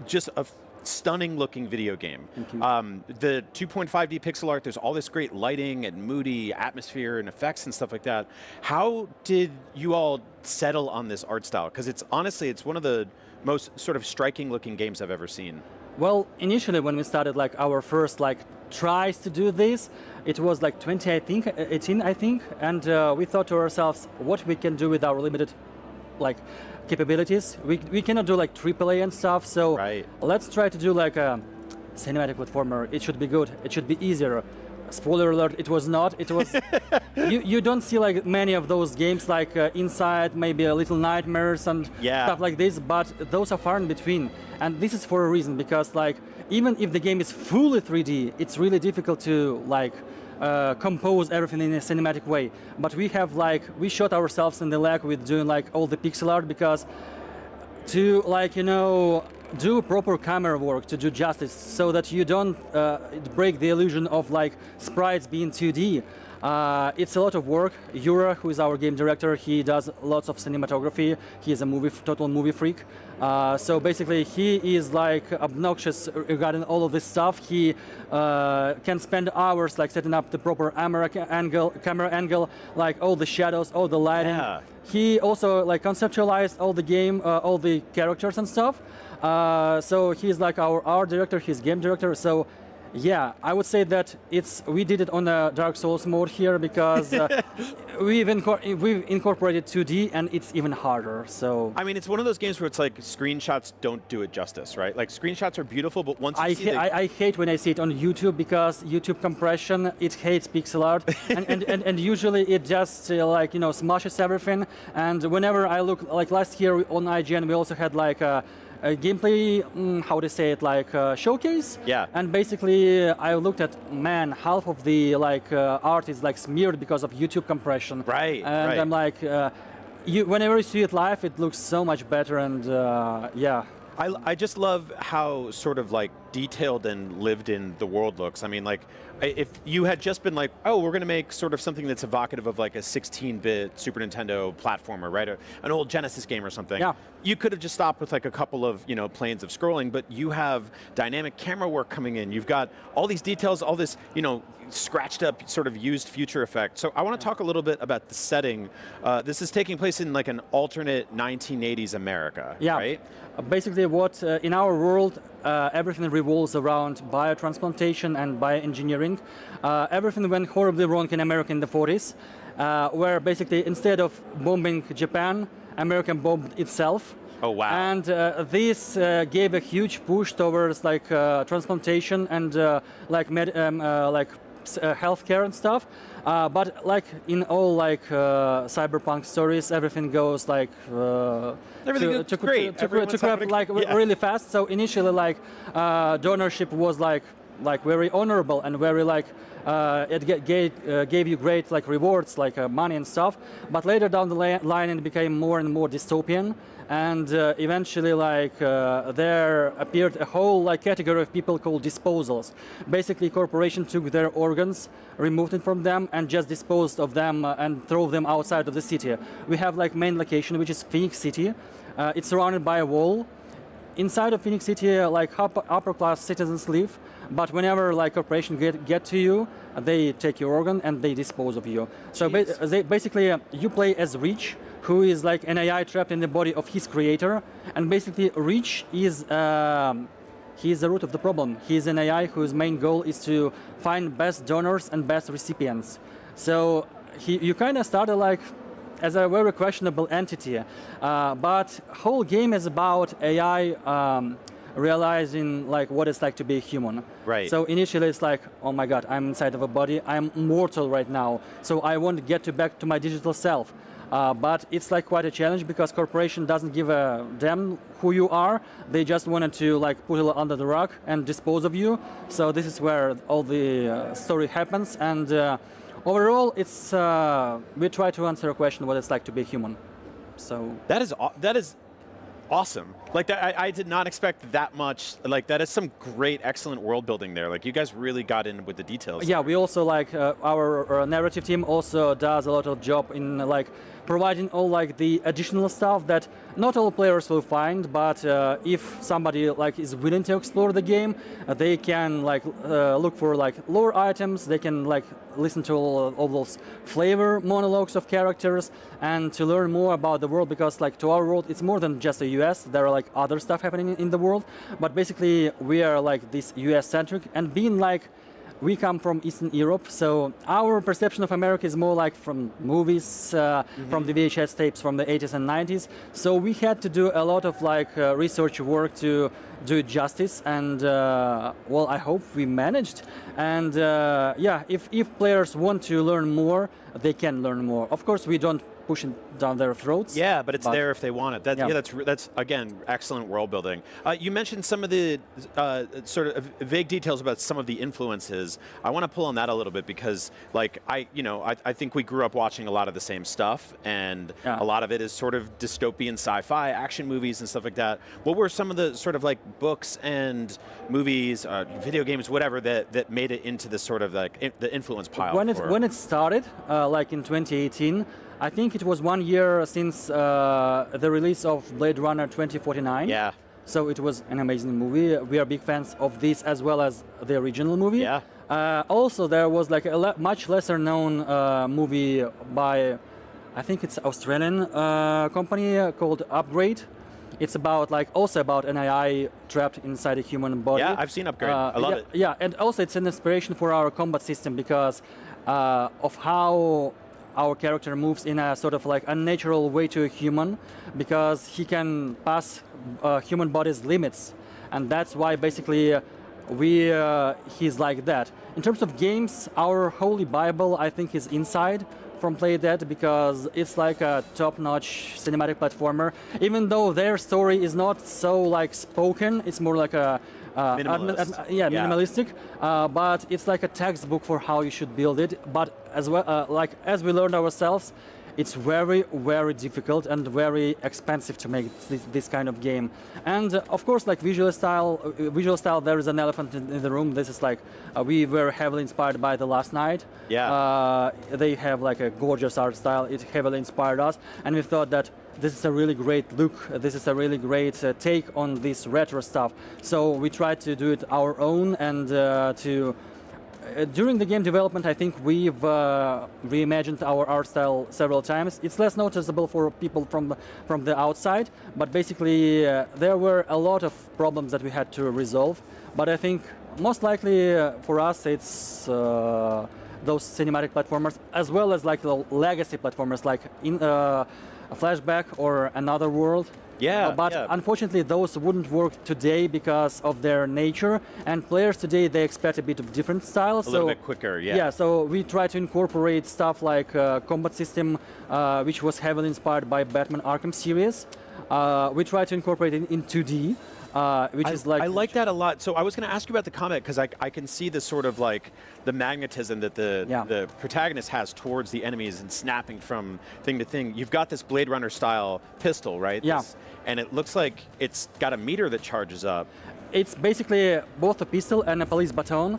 [SPEAKER 4] just a stunning looking video game. The 2.5D pixel art, there's all this great lighting and moody atmosphere and effects and stuff like that. How did you all settle on this art style? Because it's honestly, it's one of the most sort of striking looking games I've ever seen.
[SPEAKER 24] Well, initially when we started like our first like tries to do this, it was like 2018, I think, and we thought to ourselves what we can do with our limited like capabilities. We cannot do like AAA and stuff, so let's try to do like a cinematic platformer. It should be good. It should be easier. Spoiler alert, it was not. It was, you don't see like many of those games like Inside, maybe a Little Nightmares and stuff like this, but those are far in between. And this is for a reason, because like even if the game is fully 3D, it's really difficult to like compose everything in a cinematic way. But we have like, we shot ourselves in the leg with doing like all the pixel art, because to like, you know, do proper camera work, to do justice, so that you don't break the illusion of like sprites being 2D. It's a lot of work. Yura, who is our game director, he does lots of cinematography. He is a total movie freak. So basically, he is like obnoxious regarding all of this stuff. He can spend hours like setting up the proper camera angle, like all the shadows, all the lighting. He also like conceptualized all the game, all the characters and stuff. So he's like our art director, he's game director. So Yeah, I would say that we did it on a Dark Souls mode here because we've incorporated 2D and it's even harder. So
[SPEAKER 4] I mean, it's one of those games where it's like screenshots don't do it justice, right? Like screenshots are beautiful, but once you see
[SPEAKER 24] I hate when I see it on YouTube because YouTube compression, it hates pixel art, and usually it just like smashes everything. And whenever I look, like last year on IGN, we also had like a gameplay, how to say it, like showcase.
[SPEAKER 4] Yeah.
[SPEAKER 24] And basically, I looked at, man, half of the art is like smeared because of YouTube compression.
[SPEAKER 4] Right.
[SPEAKER 24] And
[SPEAKER 4] right.
[SPEAKER 24] I'm like, whenever you see it live, it looks so much better. And yeah.
[SPEAKER 4] I just love how sort of like detailed and lived in the world looks. I mean, like, if you had just been like, oh, we're going to make sort of something that's evocative of like a 16-bit Super Nintendo platformer, right? An old Genesis game or something.
[SPEAKER 24] Yeah.
[SPEAKER 4] You could have just stopped with like a couple of, planes of scrolling, but you have dynamic camera work coming in. You've got all these details, all this, scratched up sort of used future effect. So I want to talk a little bit about the setting. This is taking place in like an alternate 1980s America,
[SPEAKER 24] yeah.
[SPEAKER 4] right?
[SPEAKER 24] Basically what in our world, everything revolves around biotransplantation and bioengineering. Everything went horribly wrong in America in the 40s, where basically instead of bombing Japan, America bombed itself.
[SPEAKER 4] Oh wow!
[SPEAKER 24] And this gave a huge push towards like transplantation and healthcare and stuff. But like in all like cyberpunk stories, everything goes like
[SPEAKER 4] everything
[SPEAKER 24] to
[SPEAKER 4] grab
[SPEAKER 24] like really fast. So initially, like donorship was like very honorable and very like it gave you great like rewards like money and stuff. But later down the line, it became more and more dystopian. And eventually, like there appeared a whole like category of people called disposals. Basically, corporations took their organs, removed it from them, and just disposed of them and throw them outside of the city. We have like main location, which is Phoenix City. It's surrounded by a wall. Inside of Phoenix City, like upper class citizens live. But whenever like corporations get to you, they take your organ and they dispose of you. So basically, you play as Reach, who is like an AI trapped in the body of his creator, and basically Reach is he is the root of the problem. He is an AI whose main goal is to find best donors and best recipients. So you kind of started like as a very questionable entity, but whole game is about AI realizing like what it's like to be a human.
[SPEAKER 4] Right.
[SPEAKER 24] So initially it's like, oh my God, I'm inside of a body, I'm mortal right now, so I want to get back to my digital self. But it's like quite a challenge because corporation doesn't give a damn who you are. They just wanted to like put it under the rug and dispose of you. So this is where all the story happens. And overall, it's we try to answer a question what it's like to be human. So
[SPEAKER 4] that is awesome. Like that, I did not expect that much. Like that is some great, excellent world building there. Like you guys really got in with the details.
[SPEAKER 24] Yeah, we also like our narrative team also does a lot of job in like providing all like the additional stuff that not all players will find, but if somebody like is willing to explore the game, they can like look for like lore items. They can like listen to all those flavor monologues of characters and to learn more about the world, because like to our world it's more than just the US. There are like other stuff happening in the world, but basically we are like this US centric, and being like we come from Eastern Europe, so our perception of America is more like from movies, from the VHS tapes from the 80s and 90s. So we had to do a lot of like research work to do it justice, and well, I hope we managed. And yeah, if players want to learn more, they can learn more. Of course, we don't push it down their throats.
[SPEAKER 4] Yeah, but it's there if they want it.
[SPEAKER 24] Yeah.
[SPEAKER 4] That's again excellent world building. You mentioned some of the sort of vague details about some of the influences. I want to pull on that a little bit because, like, I think we grew up watching a lot of the same stuff, and a lot of it is sort of dystopian sci-fi action movies and stuff like that. What were some of the sort of like books and movies, video games, whatever that made it into the sort of like the influence pile?
[SPEAKER 24] When it started, like in 2018. I think it was 1 year since the release of Blade Runner 2049.
[SPEAKER 4] Yeah.
[SPEAKER 24] So it was an amazing movie. We are big fans of this as well as the original movie.
[SPEAKER 4] Yeah.
[SPEAKER 24] Also, there was like a much lesser known movie by, I think it's Australian company called Upgrade. it's about like also about an AI trapped inside a human body.
[SPEAKER 4] Yeah, I've seen Upgrade. I love it.
[SPEAKER 24] Yeah, and also it's an inspiration for our combat system because of how our character moves in a sort of like unnatural way to a human, because he can pass human body's limits, and that's why basically he's like that. In terms of games, our holy Bible, I think, is Inside from Playdead, because it's like a top-notch cinematic platformer. Even though their story is not so like spoken, it's more like a minimalistic. But it's like a textbook for how you should build it. But as well, like as we learned ourselves, it's very, very difficult and very expensive to make this kind of game. And of course, like visual style, there is an elephant in the room. This is like, we were heavily inspired by The Last Night.
[SPEAKER 4] Yeah.
[SPEAKER 24] They have like a gorgeous art style. It heavily inspired us. And we thought that this is a really great look. This is a really great take on this retro stuff. So we tried to do it our own and during the game development, I think we've reimagined our art style several times. It's less noticeable for people from the outside, but basically there were a lot of problems that we had to resolve. But I think most likely for us it's those cinematic platformers, as well as like the legacy platformers like in Flashback or Another World.
[SPEAKER 4] Yeah,
[SPEAKER 24] but unfortunately those wouldn't work today because of their nature, and players today, they expect a bit of different styles.
[SPEAKER 4] A little bit quicker, yeah.
[SPEAKER 24] Yeah, so we try to incorporate stuff like combat system, which was heavily inspired by Batman Arkham series. We try to incorporate it in 2D. Which is like...
[SPEAKER 4] I like that a lot. So I was going to ask you about the combat, because I can see the sort of like the magnetism that the protagonist has towards the enemies and snapping from thing to thing. You've got this Blade Runner style pistol, right?
[SPEAKER 24] Yeah.
[SPEAKER 4] And it looks like it's got a meter that charges up.
[SPEAKER 24] It's basically both a pistol and a police baton.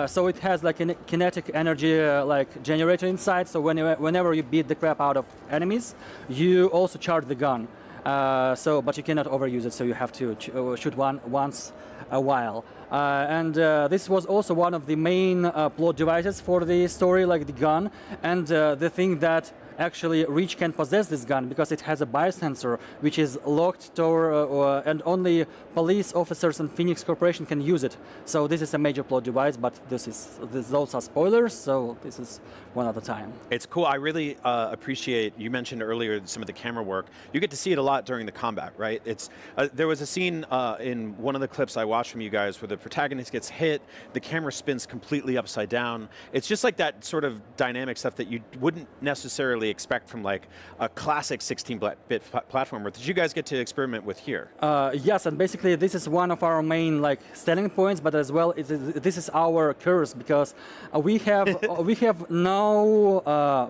[SPEAKER 24] So it has like a kinetic energy like generator inside. So whenever you beat the crap out of enemies, you also charge the gun. But you cannot overuse it, so you have to shoot once a while. And this was also one of the main plot devices for the story, like the gun. And the thing that actually Reach can possess this gun because it has a biosensor which is locked to, and only police officers and Phoenix Corporation can use it. So this is a major plot device, but those are spoilers, so this is one at a time.
[SPEAKER 4] It's cool. I really appreciate, you mentioned earlier some of the camera work. You get to see it a lot during the combat, right? It's there was a scene in one of the clips I watched from you guys where the protagonist gets hit, the camera spins completely upside down. It's just like that sort of dynamic stuff that you wouldn't necessarily expect from like a classic 16-bit platformer. Did you guys get to experiment with here?
[SPEAKER 24] Yes, and basically this is one of our main like selling points, but as well this is our curse, because we have no,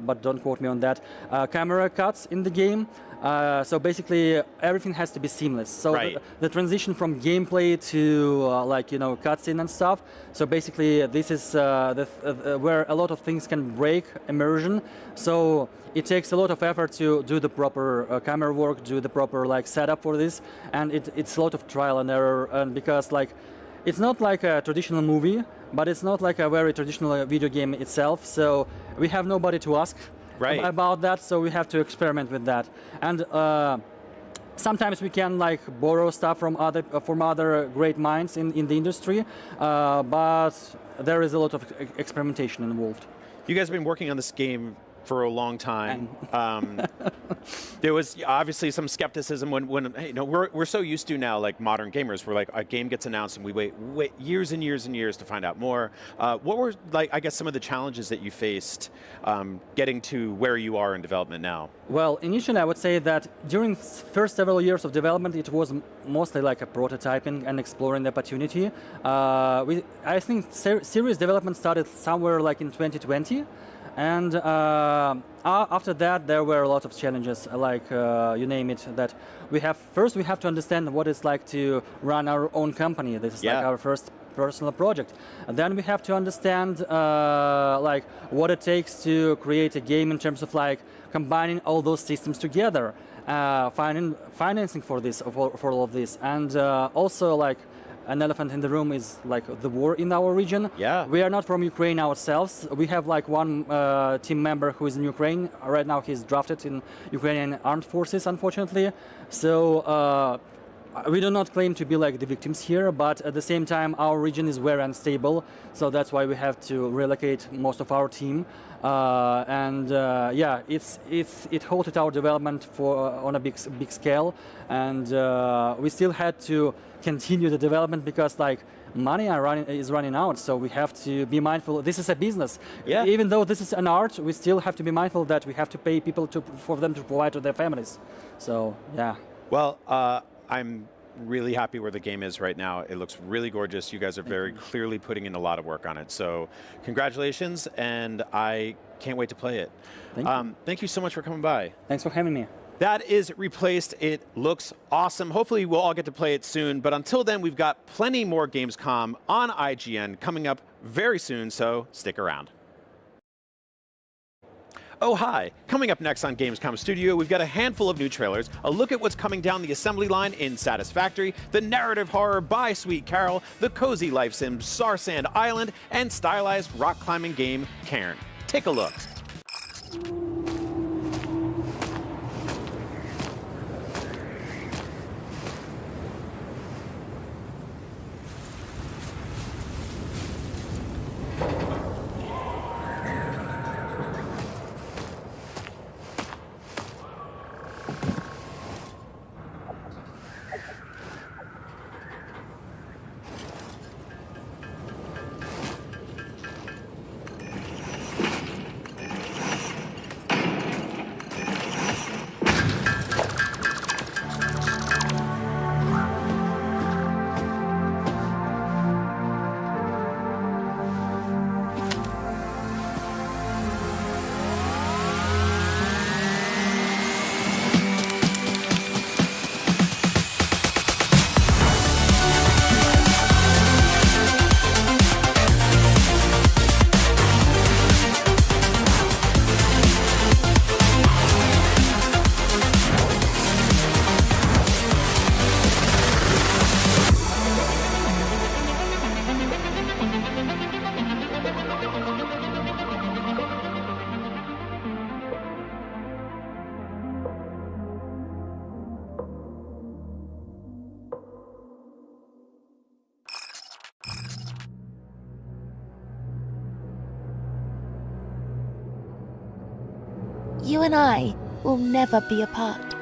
[SPEAKER 24] but don't quote me on that, camera cuts in the game. So basically everything has to be seamless. So the transition from gameplay to cutscene and stuff. So basically this is where a lot of things can break immersion. So it takes a lot of effort to do the proper camera work, do the proper like setup for this, and it's a lot of trial and error. And because like it's not like a traditional movie, but it's not like a very traditional video game itself. So we have nobody to ask about that, so we have to experiment with that. And sometimes we can like borrow stuff from other great minds in the industry, but there is a lot of experimentation involved.
[SPEAKER 4] You guys have been working on this game for a long time. There was obviously some skepticism when we're so used to now, like modern gamers, where like a game gets announced and we wait years and years and years to find out more. What were like, I guess, some of the challenges that you faced getting to where you are in development now?
[SPEAKER 24] Well, initially I would say that during first several years of development, it was mostly like a prototyping and exploring the opportunity. I think serious development started somewhere like in 2020. And after that, there were a lot of challenges, like you name it. That we have to understand what it's like to run our own company. This is like our first personal project. And then we have to understand like what it takes to create a game in terms of like combining all those systems together, finding financing for all of this, and also like an elephant in the room is like the war in our region.
[SPEAKER 4] Yeah.
[SPEAKER 24] We are not from Ukraine ourselves. We have like one team member who is in Ukraine. Right now he's drafted in Ukrainian armed forces, unfortunately. So we do not claim to be like the victims here, but at the same time, our region is very unstable. So that's why we have to relocate most of our team. Yeah, it halted our development on a big scale, and we still had to continue the development because like money is running out. So we have to be mindful. This is a business.
[SPEAKER 4] Yeah.
[SPEAKER 24] Even though this is an art, we still have to be mindful that we have to pay people for them to provide to their families. So yeah.
[SPEAKER 4] Well, I'm really happy where the game is right now. It looks really gorgeous. You guys are very clearly putting in a lot of work on it. So congratulations, and I can't wait to play it. Thank you so much for coming by.
[SPEAKER 24] Thanks for having me.
[SPEAKER 4] That is Replaced. It looks awesome. Hopefully we'll all get to play it soon. But until then, we've got plenty more Gamescom on IGN coming up very soon, so stick around. Oh, hi. Coming up next on Gamescom Studio, we've got a handful of new trailers, a look at what's coming down the assembly line in Satisfactory, the narrative horror by Sweet Carol, the cozy life sim Sarsand Island, and stylized rock climbing game Cairn. Take a look.
[SPEAKER 7] You and I will never be apart.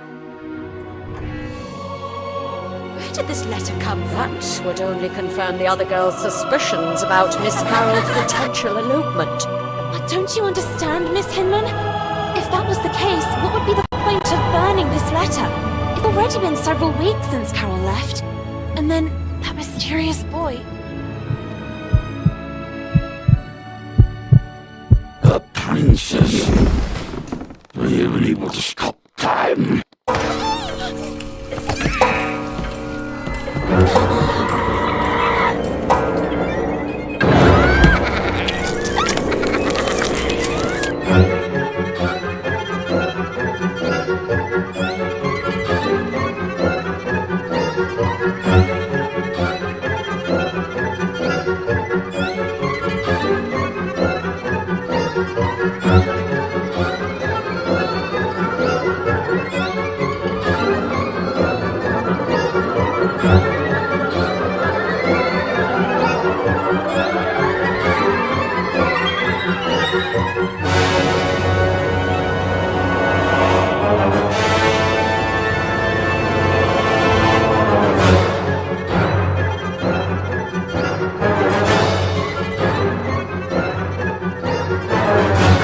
[SPEAKER 10] Where did this letter come from? That would only confirm the other girl's suspicions about Miss Carroll's potential elopement.
[SPEAKER 7] But don't you understand, Miss Hinman? If that was the case, what would be the point of burning this letter? It's already been several weeks since Carol left. And then that mysterious boy.
[SPEAKER 2] The princess. Were you even able to stop time?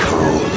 [SPEAKER 2] Cruel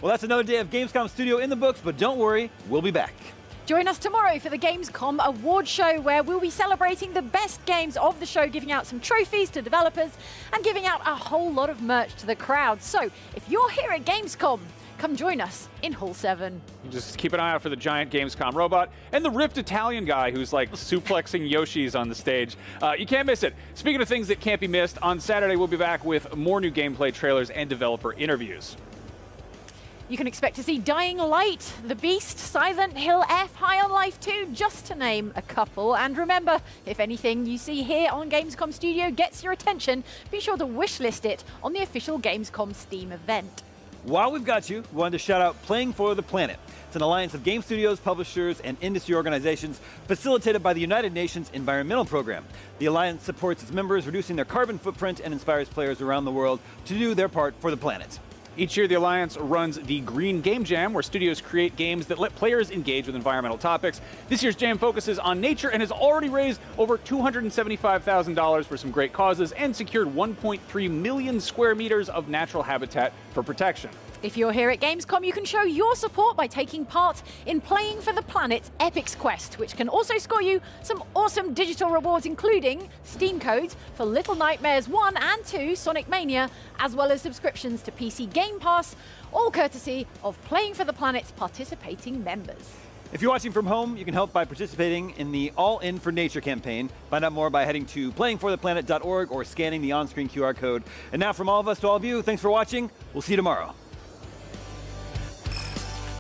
[SPEAKER 11] Well, that's another day of Gamescom Studio in the books, but don't worry, we'll be back.
[SPEAKER 12] Join us tomorrow for the Gamescom Award Show, where we'll be celebrating the best games of the show, giving out some trophies to developers and giving out a whole lot of merch to the crowd. So if you're here at Gamescom, come join us in Hall 7.
[SPEAKER 5] Just keep an eye out for the giant Gamescom robot and the ripped Italian guy who's like suplexing Yoshis on the stage. You can't miss it. Speaking of things that can't be missed, on Saturday we'll be back with more new gameplay trailers and developer interviews.
[SPEAKER 12] You can expect to see Dying Light, The Beast, Silent Hill F, High on Life 2, just to name a couple. And remember, if anything you see here on Gamescom Studio gets your attention, be sure to wishlist it on the official Gamescom Steam event.
[SPEAKER 11] While we've got you, we wanted to shout out Playing for the Planet. It's an alliance of game studios, publishers, and industry organizations facilitated by the United Nations Environmental Program. The alliance supports its members, reducing their carbon footprint, and inspires players around the world to do their part for the planet.
[SPEAKER 5] Each year, the Alliance runs the Green Game Jam, where studios create games that let players engage with environmental topics. This year's jam focuses on nature and has already raised over $275,000 for some great causes and secured 1.3 million square meters of natural habitat for protection.
[SPEAKER 12] If you're here at Gamescom, you can show your support by taking part in Playing for the Planet's Epics Quest, which can also score you some awesome digital rewards, including Steam codes for Little Nightmares 1 and 2 Sonic Mania, as well as subscriptions to PC Game Pass, all courtesy of Playing for the Planet's participating members.
[SPEAKER 11] If you're watching from home, you can help by participating in the All In for Nature campaign. Find out more by heading to playingfortheplanet.org or scanning the on-screen QR code. And now from all of us to all of you, thanks for watching. We'll see you tomorrow.